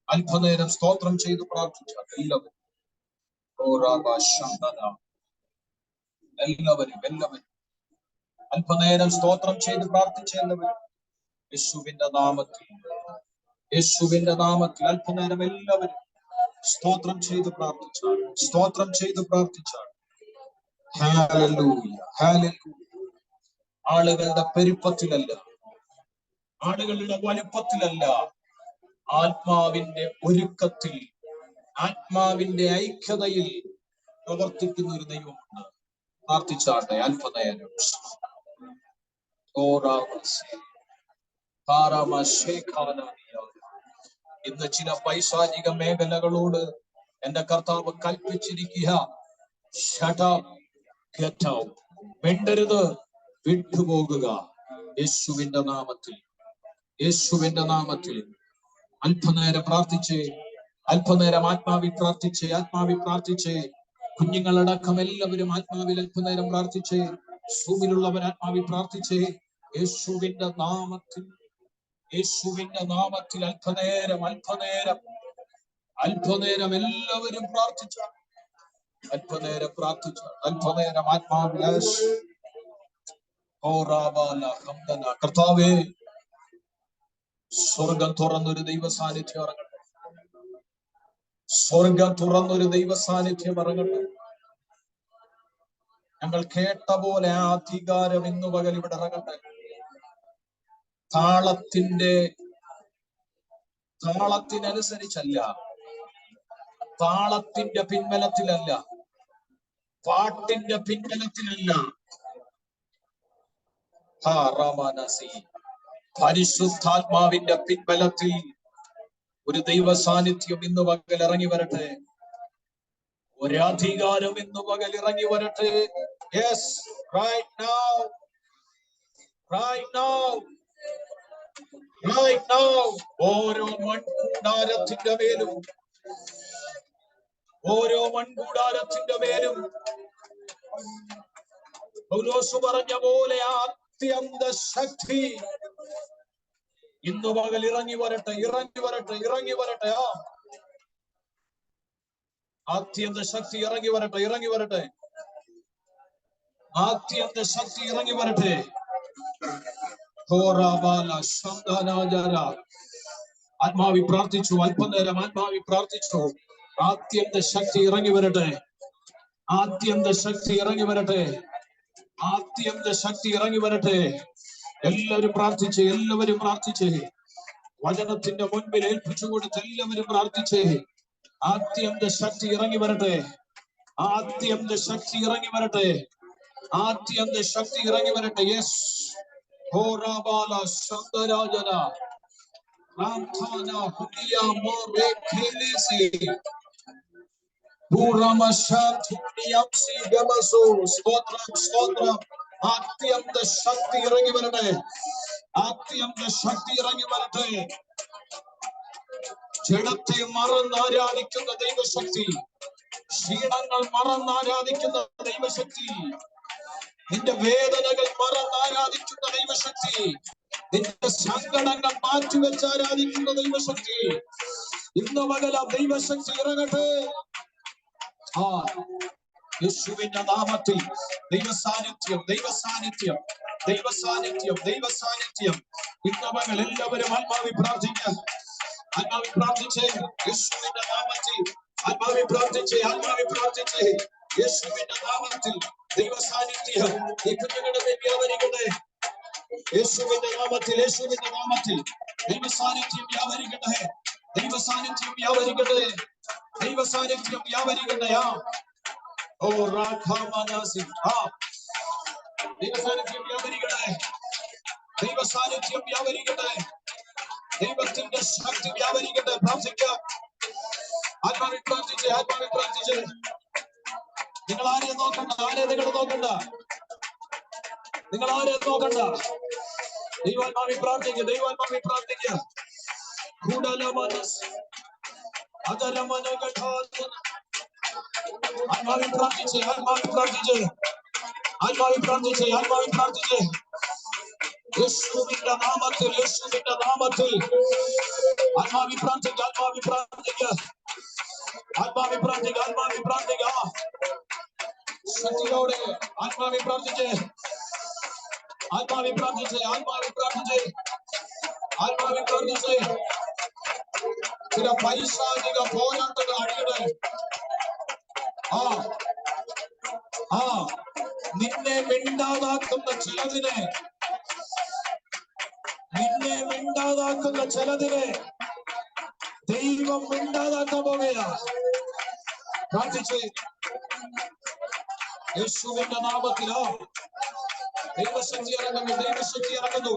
S1: അല്പനേരം സ്തോത്രം ചെയ്ത് പ്രാർത്ഥിച്ചു. എല്ലാവരും അല്പനേരം സ്തോത്രം ചെയ്ത് പ്രാർത്ഥിച്ച എല്ലാവരും യേശുവിന്റെ നാമത്തിൽ അല്പനേരം എല്ലാവരും സ്തോത്രം ചെയ്ത് പ്രാർത്ഥിച്ചാണ്. Hallelujah, hallelujah. ആളുകളുടെ പെരുപ്പത്തിലല്ല, ആളുകളുടെ വലുപ്പത്തിലല്ല, ആത്മാവിന്റെ ഒരുക്കത്തിൽ, ആത്മാവിന്റെ ഐക്യതയിൽ പ്രവർത്തിക്കുന്ന ഒരു ദൈവമുണ്ട്. പ്രാർത്ഥിച്ചാട്ടെ അല്പനേരം. ഇന്ന് ചില പൈശാചിക മേഖലകളോട് എന്റെ കർത്താവ് കൽപ്പിച്ചിരിക്കുക, മിണ്ടരുത്, വിട്ടുപോകുക. യേശുവിന്റെ നാമത്തിൽ അല്പനേരം പ്രാർത്ഥിച്ചേ, അല്പനേരം ആത്മാവിൽ പ്രാർത്ഥിച്ചേ. കുഞ്ഞുങ്ങളടക്കം എല്ലാവരും ആത്മാവിൽ അല്പനേരം പ്രാർത്ഥിച്ചേ. സൂമിലുള്ളവർ ആത്മാവിൽ പ്രാർത്ഥിച്ചേ. യേശുവിന്റെ നാമത്തിൽ അല്പനേരം എല്ലാവരും പ്രാർത്ഥിച്ച, അല്പനേരം ആത്മാവിൽ. കർത്താവേ, സ്വർഗം തുറന്നൊരു ദൈവ സാന്നിധ്യം ഇറങ്ങട്ടെ. ഞങ്ങൾ കേട്ട പോലെ ആ അധികാരം ഇന്നു പകൽ ഇവിടെ ഇറങ്ങട്ടെ. താളത്തിനനുസരിച്ചല്ല, താളത്തിന്റെ പിൻബലത്തിലല്ല, പാട്ടിന്റെ പിൻബലത്തിലല്ല, പരിശുദ്ധാത്മാവിന്റെ പിൻബലത്തിൽ ഒരു ദൈവ സാന്നിധ്യം ഇന്നു പകൽ ഇറങ്ങി വരട്ടെ. ഒരധികാരം ഇന്നു പകൽ ഇറങ്ങി വരട്ടെ. Yes, right now. ഓരോ മൺകൂടാരത്തിന്റെ മേലും പൗലോസ് പറഞ്ഞ പോലെ അത്യന്ത ശക്തി ഇന്നു പകൽ ഇറങ്ങി വരട്ടെ. ആത്യന്ത ശക്തി ഇറങ്ങി വരട്ടെ. ആത്മാവി പ്രാർത്ഥിച്ചു. അല്പനേരം ആത്മാവി പ്രാർത്ഥിച്ചു. ആത്യന്ത ശക്തി ഇറങ്ങി വരട്ടെ. എല്ലാവരും പ്രാർത്ഥിച്ചേ. വചനത്തിന്റെ മുൻപിൽ ഏൽപ്പിച്ചു കൊടുത്ത് എല്ലാവരും പ്രാർത്ഥിച്ചേ. ആത്യന്ത ശക്തി ഇറങ്ങി വരട്ടെ. യെസ്, സ്തോത്രം. ആത്യന്ത ശക്തി ഇറങ്ങി വരട്ടെ. അത്യന്ത ശക്തി ഇറങ്ങി വരട്ടെ. ജഡത്തെ മറന്നാരാധിക്കുന്ന ദൈവശക്തി, ക്ഷീണങ്ങൾ മറന്നാരാധിക്കുന്ന ദൈവശക്തി, നിന്റെ വേദനകൾ മറന്നാരാധിക്കുന്ന ദൈവശക്തി, നിന്റെ സങ്കടങ്ങൾ മാറ്റിവെച്ച് ആരാധിക്കുന്ന ദൈവശക്തി, ഇന്ന് പകൽ ദൈവശക്തി ഇറങ്ങട്ടെ. ആ യേശുവിന്റെ നാമത്തിൽ ദൈവസാന്നിധ്യം, ദൈവസാന്നിധ്യം, ദൈവസാന്നിധ്യം, ദൈവസാന്നിധ്യം. ഇന്ന് പകൽ എല്ലാവരും ആത്മാവി പ്രാർത്ഥിക്കുക, ആത്മാവി പ്രാർത്ഥിച്ച് യേശുവിന്റെ നാമത്തിൽ, ആത്മാവി പ്രാർത്ഥിച്ച്, ആത്മാവി പ്രാർത്ഥിച്ച് യേശുവിന്റെ നാമത്തിൽ ദൈവസാന്നിധ്യം ഈ കുഞ്ഞുങ്ങളുടെ മേൽ വ്യാപരിക്കട്ടെ. യേശുവിന്റെ നാമത്തിൽ, യേശുവിന്റെ നാമത്തിൽ ദൈവസാന്നിധ്യം വ്യാപരിക്കട്ടെ, ദൈവസാന്നിധ്യം വ്യാപരിക്കട്ടെ, ദൈവസാന്നിധ്യം വ്യാപരിക്കട്ടെ. ഓ രാഘവനാസി, ദൈവസാന്നിധ്യം വ്യാപരിക്കട്ടെ, ദൈവസാന്നിധ്യം വ്യാപരിക്കട്ടെ, ദൈവത്തിന്റെ ശക്തി വ്യാപരിക്കട്ടെ. പ്രാർത്ഥിക്കുക, ആത്മാവിൽ പ്രാർത്ഥിച്ച്, ആത്മാവിൽ പ്രാർത്ഥിച്ച്. നിങ്ങൾ ആരെയും നോക്കണ്ട, നിങ്ങൾ നോക്കണ്ട, നിങ്ങൾ ആരെയും നോക്കണ്ട. ദൈവാത്മാവിൽ പ്രാർത്ഥിക്കുക, ദൈവാത്മാവിൽ പ്രാർത്ഥിക്കുക. ആത്മാവിൽ പ്രാർത്ഥിച്ച്, ആത്മാവിൽ പ്രാർത്ഥിച്ച്, ആത്മാവിൽ പ്രാർത്ഥിച്ച്, ആത്മാവിൽ പ്രാർത്ഥിച്ച്. യേശുവിന്റെ നാമത്തിൽ, യേശുവിന്റെ നാമത്തിൽ ആത്മാവിൽ പ്രാർത്ഥിക്കുക, ആത്മാവിൽ പ്രാർത്ഥിക്കുക, ആത്മാവിൽ പ്രാർത്ഥിക്കുക, ആത്മാവിൽ പ്രാർത്ഥിക്കുക. ശക്തിയോടെ ആത്മാവിൽ പ്രാർത്ഥിച്ച്, ആത്മാവിൽ പ്രാർത്ഥിച്ച്, ആത്മാവിൽ പ്രാർത്ഥിച്ച്, ആത്മാവിൽ പ്രാർത്ഥിച്ച്. ചില പൈശാചിക പോരാട്ടങ്ങൾ അടിയുടെ നിന്നെ മിണ്ടാതാക്കുന്ന ചിലതിനെ, നിന്നെ മിണ്ടാതാക്കുന്ന ചിലതിനെ ദൈവം മിണ്ടാതാക്കാൻ പോവുകയാ. പ്രാർത്ഥിച്ച് യേശുവിന്റെ നാമത്തിലോ ദൈവശക്തി ഇറങ്ങുന്നു, ദൈവശക്തി ഇറങ്ങുന്നു,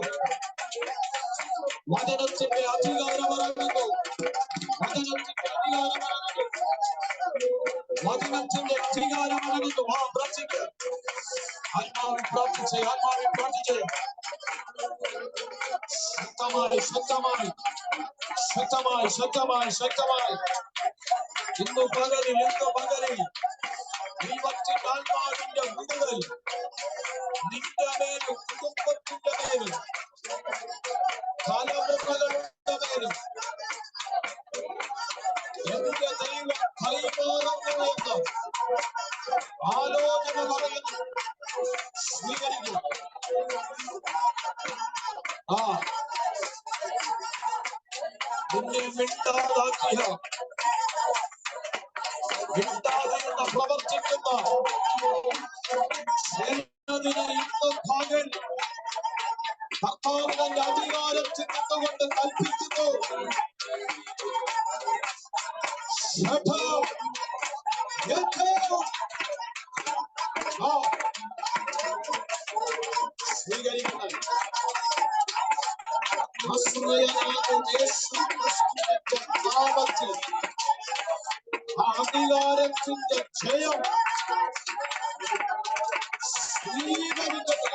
S1: വചനത്തിന്റെ അധികാരം ഇറങ്ങുന്നു, വചനത്തിന്റെ അധികാരം ഇറങ്ങുന്നു, വചനത്തിന്റെ അധികാരം ഇറങ്ങുന്നു. പ്രാർത്ഥിക്കുക, ആത്മാവിൽ പ്രാർത്ഥിച്ച്, ആത്മാവിൽ പ്രാർത്ഥിച്ച്. ശക്തമായി, ശക്തമായി, ശക്തമായി, ശക്തമായി, ശക്തമായി ഇന്നു പകലിൽ, ഇന്നു പകലിൽ ദൈവത്തിന്റെ ആത്മാവിന്റെ വിടുതൽ നിന്റെ മേലും, കുടുംബത്തിന്റെ മേലും, തലമുറകളുടെ മേലും എന്റെ ദൈവം കൈമാറുന്നു എന്ന് ആലോചന പറയുന്നു. സ്വീകരിക്കും. നിന്നെ മിണ്ടാതാക്കിയ, മിണ്ടാതെന്ന് പ്രവർത്തിക്കുന്ന ഇന്ന് പകൽ കർത്താവിന്റെ അധികാരത്തിൽ നിന്നുകൊണ്ട് കൽപ്പിക്കുന്നു. സ്വീകരിക്കണം. നാമത്തിൽ അധികാരത്തിന്റെ ജയം സ്വീകരിക്കട്ടെ.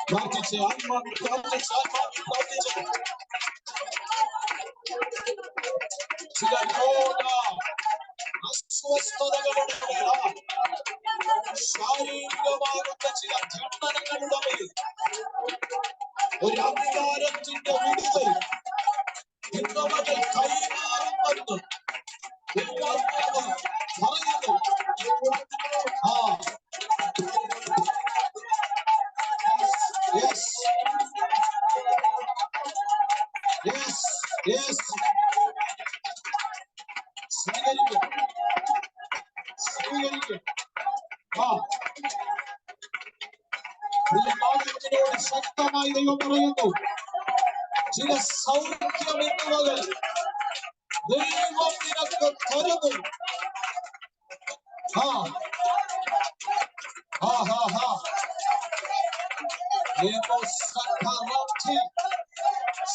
S1: പ്രാർത്ഥിച്ച്, ആത്മാവിൽ പ്രാർത്ഥിച്ച്, ആത്മാവിൽ പ്രാർത്ഥിച്ച്. ചില രോഗ അസ്വസ്ഥതകളുടെ മേൽ, ശാരീരികമാകുന്ന ചില ഖണ്ഡനങ്ങളുടെ മേൽ ഒരു അധികാരത്തിന്റെ വിടുതൽ ഇന്ന് മുതൽ കൈമാറുമെന്ന് പറയുന്നു. സ്വീകരിക്കും, സ്വീകരിക്കും. പ്രിയമാനവനോട് ശക്തമായി ദൈവം പറയുന്നു, ചില സൗഖ്യമെന്നുള്ളത് ദൈവം നിനക്ക് തരുന്നു.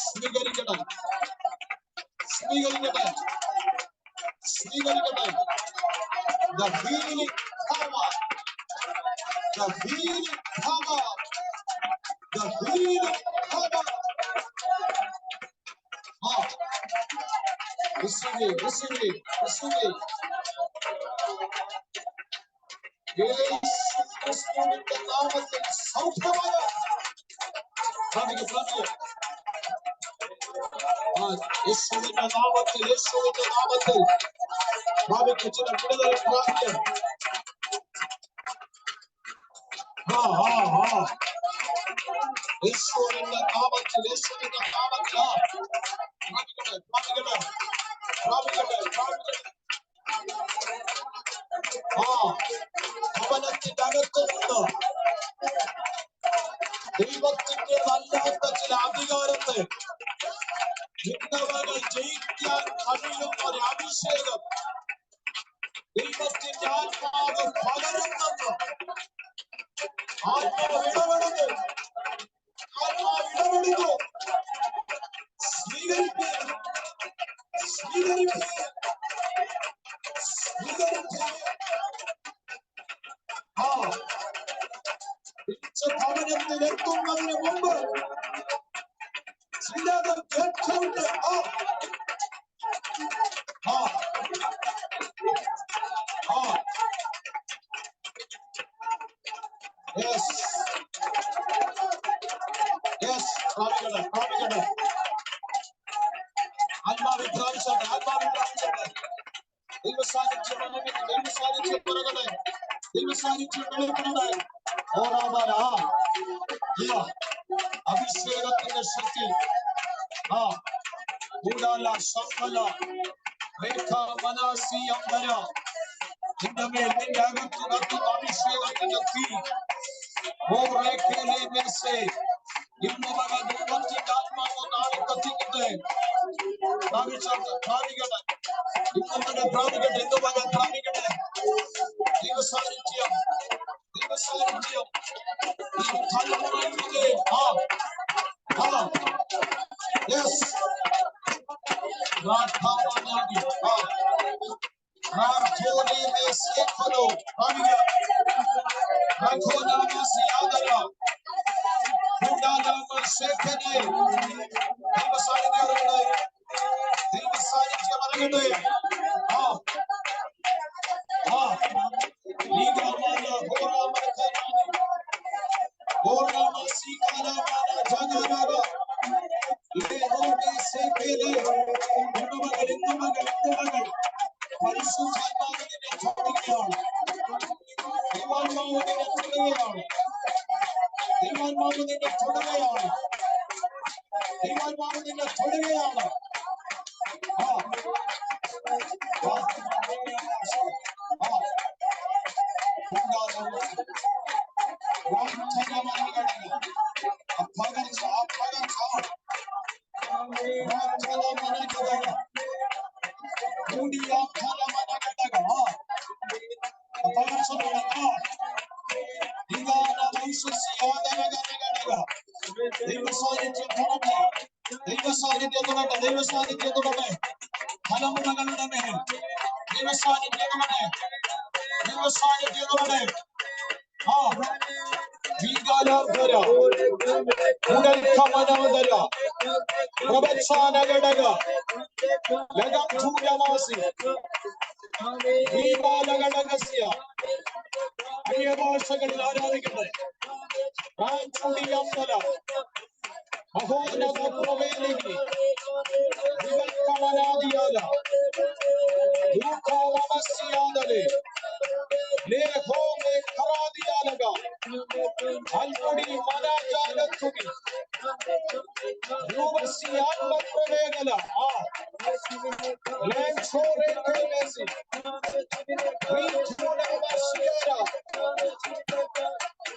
S1: സ്വീകരിക്കട്ടെ, സ്വീകരിക്കട്ടെ, സ്വീകരിക്കട്ടെ. The healing power healing power. The healing power. Receive it, receive it, receive it. യേശുക്രിസ്തുവിന്റെ നാമത്തിൽ സൗഖ്യമായ യേശുവിന്റെ നാമത്തിൽ ഭാവിക്ക് ചില വിടുതൽ പ്രാപിക്കും. യേശുവിന്റെ നാമത്തിൽ ഭവനത്തിന്റെ അകത്തുനിന്ന് ദൈവത്തിന്റെ വല്ലാത്ത ചില അധികാരത്തെ ചിന്തകൾ ജയിക്കാൻ കഴിയുന്ന ഒരു അഭിഷേകം ദൈവത്തിന്റെ ആത്മാവ് പകരുന്നെന്ന് ആത്മാവിടപെടുന്നു. ഭവനത്തിൽ എത്തുന്നതിന് മുമ്പ് ചിലത് കേട്ടുണ്ട്. ആത്മാവിൽ പ്രാപിച്ചോട്ടെ. ദൈവസാന്നിധ്യം പറയണേ. ദൈവസാന്നിധ്യം വെളിപ്പെടണേ. അഭിഷേകത്തിന്റെ ശക്തി നിന്റെ മേൽ നിന്റെ അകത്ത് കത്തുന്ന അഭിഷേകത്തിന്റെ തീ ഇന്ന് മകൻ ദൈവത്തിന്റെ ആത്മാവ് നാളെ കത്തിക്കട്ടെ. പ്രാപിക്കട്ടെ. ഇന്ന് പ്രാപിക്കട്ടെ. ഇന്ന് മകൻ പ്രാപിക്കട്ടെ. ദൈവസാന്നിധ്യം തലമുറകളുടെ മേൽ ദൈവസാന്നിധ്യത്തോടെ അന്യഭാഷകളിൽ ആരാധിക്കട്ടെ.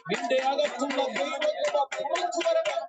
S1: നിന്റെ അകത്തുള്ള ദൈവത്തിന്റെ പുറത്തു വരണം.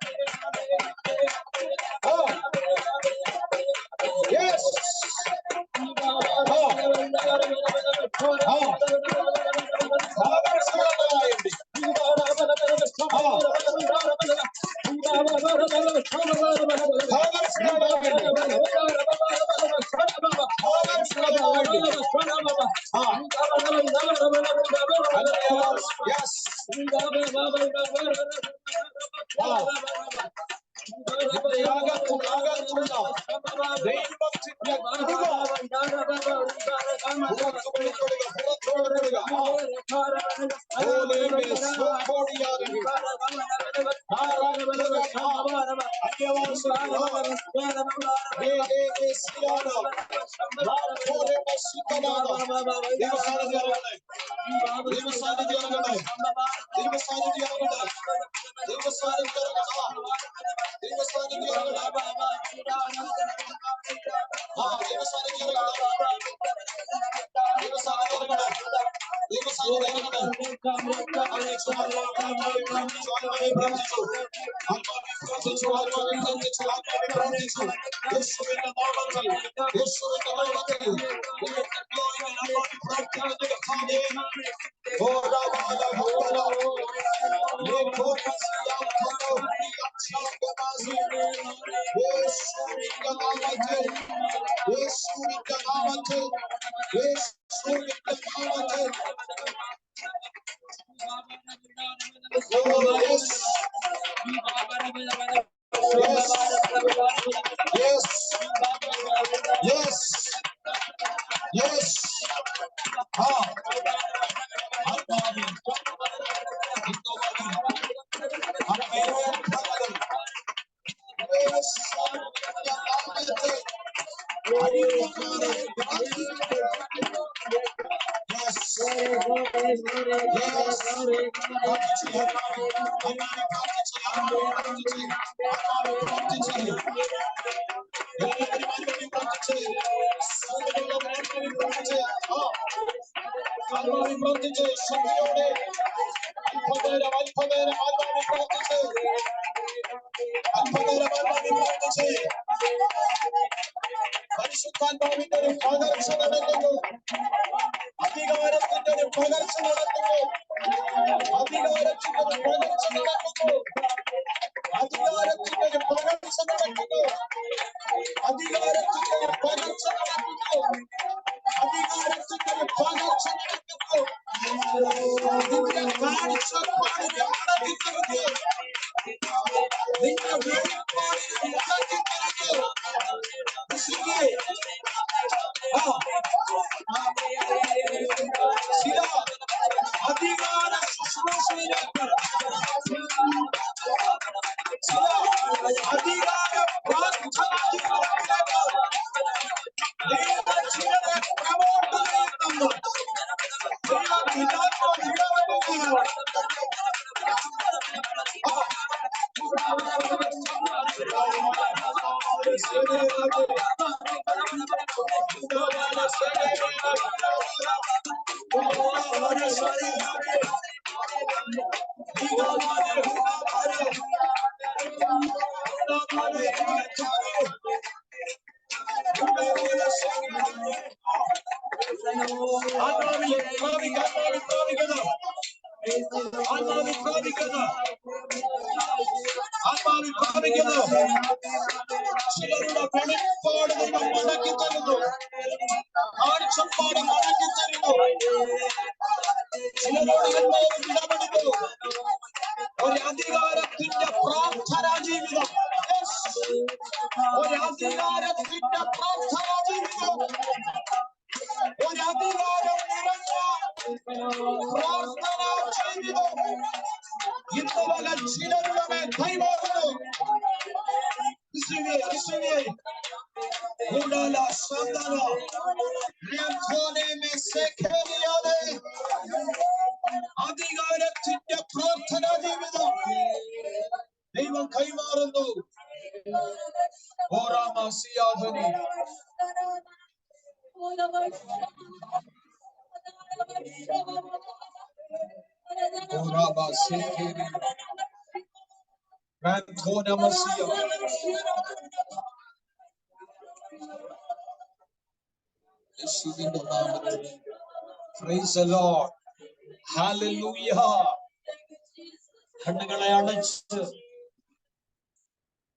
S1: അധികാരത്തിന്റെ പ്രാർത്ഥനാ ജീവിതം ദൈവം കൈമാറുന്നു. ഓരാമാസിയാധനി ഓരാമാസിയേരി റാന്തോനമസിയ യേശുവിന്റെ നാമത്തിൽ പ്രൈസ് ദി ലോർഡ്. ഹല്ലേലൂയ. കണ്ണുകളെ അടച്ച്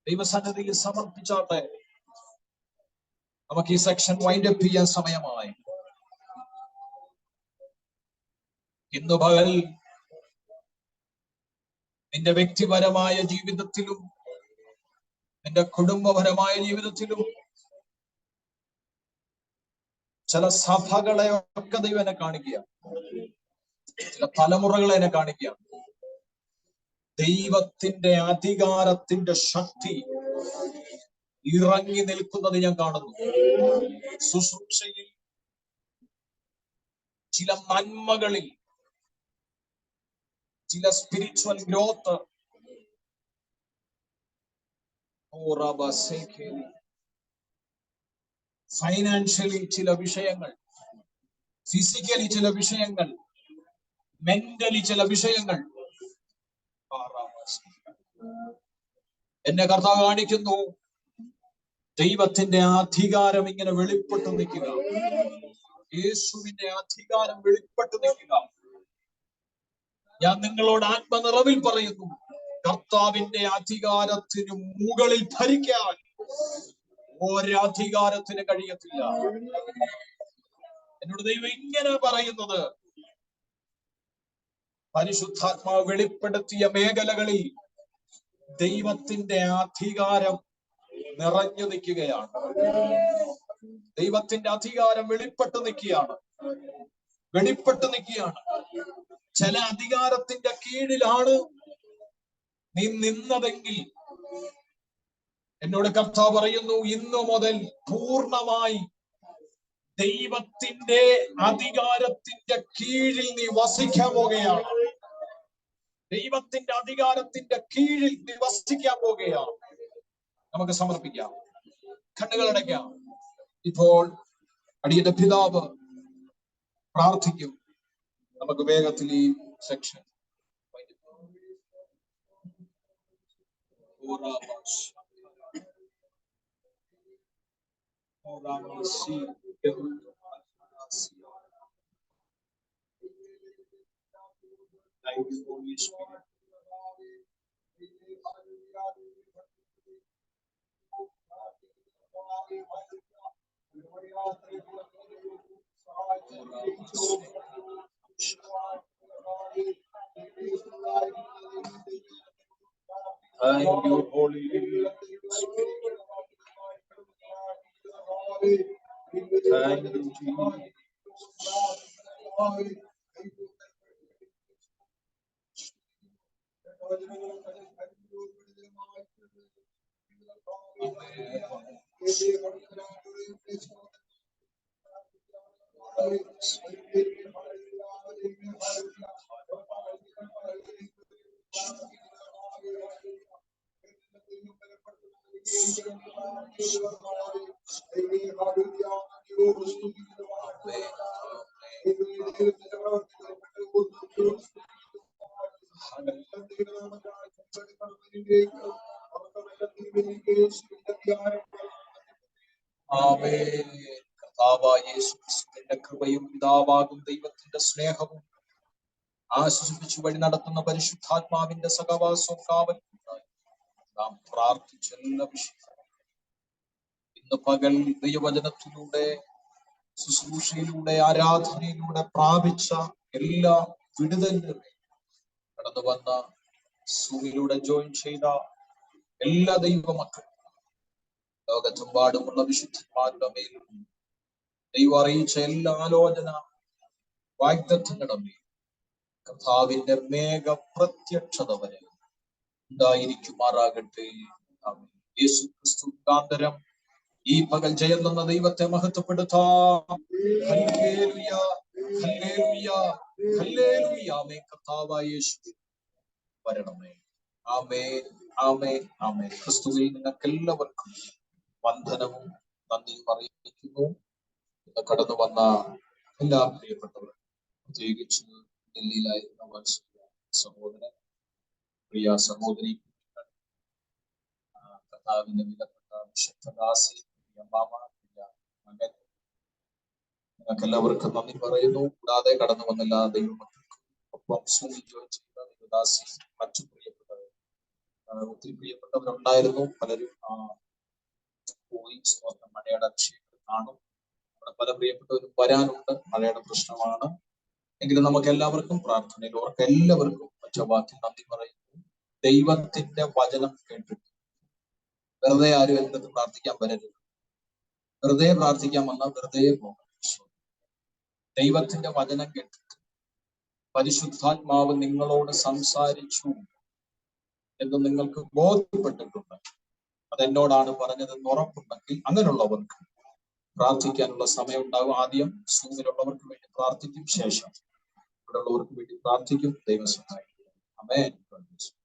S1: ദൈവസന്നിധിയിൽ സമർപ്പിച്ചാട്ടെ. നമുക്ക് ഈ സെക്ഷൻ വൈൻഡ് അപ്പ് ചെയ്യാൻ സമയമായി. ഇന്നു പകൽ നിന്റെ വ്യക്തിപരമായ ജീവിതത്തിലും നിന്റെ കുടുംബപരമായ ജീവിതത്തിലും ചില സഭകളെ ഒക്കെ ദൈവം എന്നെ കാണിക്കുക, ചില തലമുറകളെ എന്നെ കാണിക്കുക. ദൈവത്തിന്റെ അധികാരത്തിന്റെ ശക്തി ഇറങ്ങി നിൽക്കുന്നത് ഞാൻ കാണുന്നു. ശുശ്രൂഷയിൽ, ചില നന്മകളിൽ, ചില സ്പിരിച്വൽ ഗ്രോത്ത്, ഫൈനാൻഷ്യലി ചില വിഷയങ്ങൾ, ഫിസിക്കലി ചില വിഷയങ്ങൾ, മെന്റലി ചില വിഷയങ്ങൾ എന്നെ കർത്താവ് കാണിക്കുന്നു. ദൈവത്തിന്റെ അധികാരം ഇങ്ങനെ വെളിപ്പെട്ടു നിൽക്കുക, യേശുവിന്റെ അധികാരം വെളിപ്പെട്ടു നിൽക്കുക. ഞാൻ നിങ്ങളോട് ആത്മനിറവിൽ പറയുന്നു, കർത്താവിന്റെ അധികാരത്തിന് മുകളിൽ ഭരിക്കാൻ ഒരധികാരത്തിന് കഴിയത്തില്ല. എന്നോട് ദൈവം ഇങ്ങനെ പറയുന്നത്, പരിശുദ്ധാത്മാവ് വെളിപ്പെടുത്തിയ മേഖലകളിൽ ദൈവത്തിന്റെ അധികാരം നിറഞ്ഞു നിൽക്കുകയാണ്. ദൈവത്തിന്റെ അധികാരം വെളിപ്പെട്ടു നിൽക്കുകയാണ്. ചില അധികാരത്തിന്റെ കീഴിലാണ് നീ നിന്നതെങ്കിൽ എന്നോട് കർത്താവ് പറയുന്നു, ഇന്നു മുതൽ പൂർണ്ണമായി ദൈവത്തിന്റെ അധികാരത്തിന്റെ കീഴിൽ നീ വസിക്കാൻ പോകുകയാണ്. ദൈവത്തിന്റെ അധികാരത്തിന്റെ കീഴിൽ നീ വസിക്കാൻ പോകുകയാണ്. നമുക്ക് സമർപ്പിക്കാം, കണ്ണുകൾ അടയ്ക്കാം. ഇപ്പോൾ അടിയന്റെ പിതാവ് പ്രാർത്ഥിക്കും. നമുക്ക് വേഗത്തിൽ ഈ section Thank you, Holy Spirit. Thank you, Jesus. കൃപയും പിതാവാകും ദൈവത്തിന്റെ സ്നേഹവും ആശ്വസിപ്പിച്ചു വഴി നടത്തുന്ന പരിശുദ്ധാത്മാവിന്റെ സഹവാസവും കാവലുണ്ടായി നാം പ്രാർത്ഥിച്ച എല്ലാ വിഷയങ്ങളും ഇന്ന് പകൽ ദൈവവചനത്തിലൂടെ, ശുശ്രൂഷയിലൂടെ, ആരാധനയിലൂടെ പ്രാപിച്ച എല്ലാ വിടുതലുകളെ കടന്നു വന്ന സൂമിലൂടെ ജോയിൻ ചെയ്ത എല്ലാ ദൈവമക്കളും, ലോകത്തെമ്പാടുമുള്ള വിശുദ്ധന്മാരുടെ മേലും ദൈവം അറിയിച്ച എല്ലാ ആലോചന വാഗ്ദത്തങ്ങളുടെ മേലും കർത്താവിന്റെ മേഘ പ്രത്യക്ഷത വരെ ഉണ്ടായിരിക്കുമാറാകട്ടെ. യേശു ക്രിസ്തു മുഖാന്തരം ഈ പകൽ ജയം തന്ന ദൈവത്തെ മഹത്വപ്പെടുത്താം. ഹല്ലേലൂയ, ഹല്ലേലൂയ, ഹല്ലേലൂയ. ആമേൻ. കർത്താവായ യേശു വരണമേ. ആമേൻ, ആമേൻ, ആമേൻ. ക്രിസ്തുവിൽ നിങ്ങൾക്ക് എല്ലാവർക്കും വന്ദനവും നന്ദിയും അറിയിക്കുന്നു. ഇന്ന് കടന്നു വന്ന എല്ലാ പ്രിയപ്പെട്ടവരും, പ്രത്യേകിച്ച് ഡൽഹിയിലായിരുന്ന സഹോദരൻ, പ്രിയ സഹോദരി, കർത്താവിന്റെ വിലപ്പെട്ട വിശുദ്ധദാസി, അമ്മാമ, പ്രിയ മകൻ, നിങ്ങൾക്ക് എല്ലാവർക്കും നന്ദി പറയുന്നു. കൂടാതെ കടന്നു വന്ന എല്ലാ ദൈവമക്കൾക്കും, ഒപ്പം ജോയിൻ ചെയ്ത ദൈവദാസി, മറ്റു പ്രിയപ്പെട്ടവർ, ഒത്തിരി പ്രിയപ്പെട്ടവരുണ്ടായിരുന്നു. പലരും പോയി. മഴയുടെ അഭിഷേകം കാണും. അവിടെ പല പ്രിയപ്പെട്ടവരും വരാനുണ്ട്. മഴയുടെ പ്രശ്നമാണ്. എങ്കിലും നമുക്ക് എല്ലാവർക്കും പ്രാർത്ഥനയിൽ അവർക്ക് എല്ലാവർക്കും ഒറ്റവാക്കിൽ നന്ദി പറയുന്നു. ദൈവത്തിന്റെ വചനം കേട്ടിട്ട് വെറുതെ ആരും എൻ്റെ പ്രാർത്ഥിക്കാൻ വരരുത്. വെറുതെ പ്രാർത്ഥിക്കാൻ വന്നാൽ വെറുതെ പോകണം. ദൈവത്തിന്റെ വചനം കേട്ടിട്ട് പരിശുദ്ധാത്മാവ് നിങ്ങളോട് സംസാരിച്ചു എന്ന് നിങ്ങൾക്ക് ബോധ്യപ്പെട്ടിട്ടുണ്ട്, അതെന്നോടാണ് പറഞ്ഞതെന്ന് ഉറപ്പുണ്ടെങ്കിൽ അങ്ങനെയുള്ളവർക്ക് പ്രാർത്ഥിക്കാനുള്ള സമയം ഉണ്ടാകും. ആദ്യം സൂമിലുള്ളവർക്ക് വേണ്ടി പ്രാർത്ഥിക്കും, ശേഷം ഇവിടെയുള്ളവർക്ക് വേണ്ടി പ്രാർത്ഥിക്കും. ദൈവം സഹായിക്കും. ആമേൻ.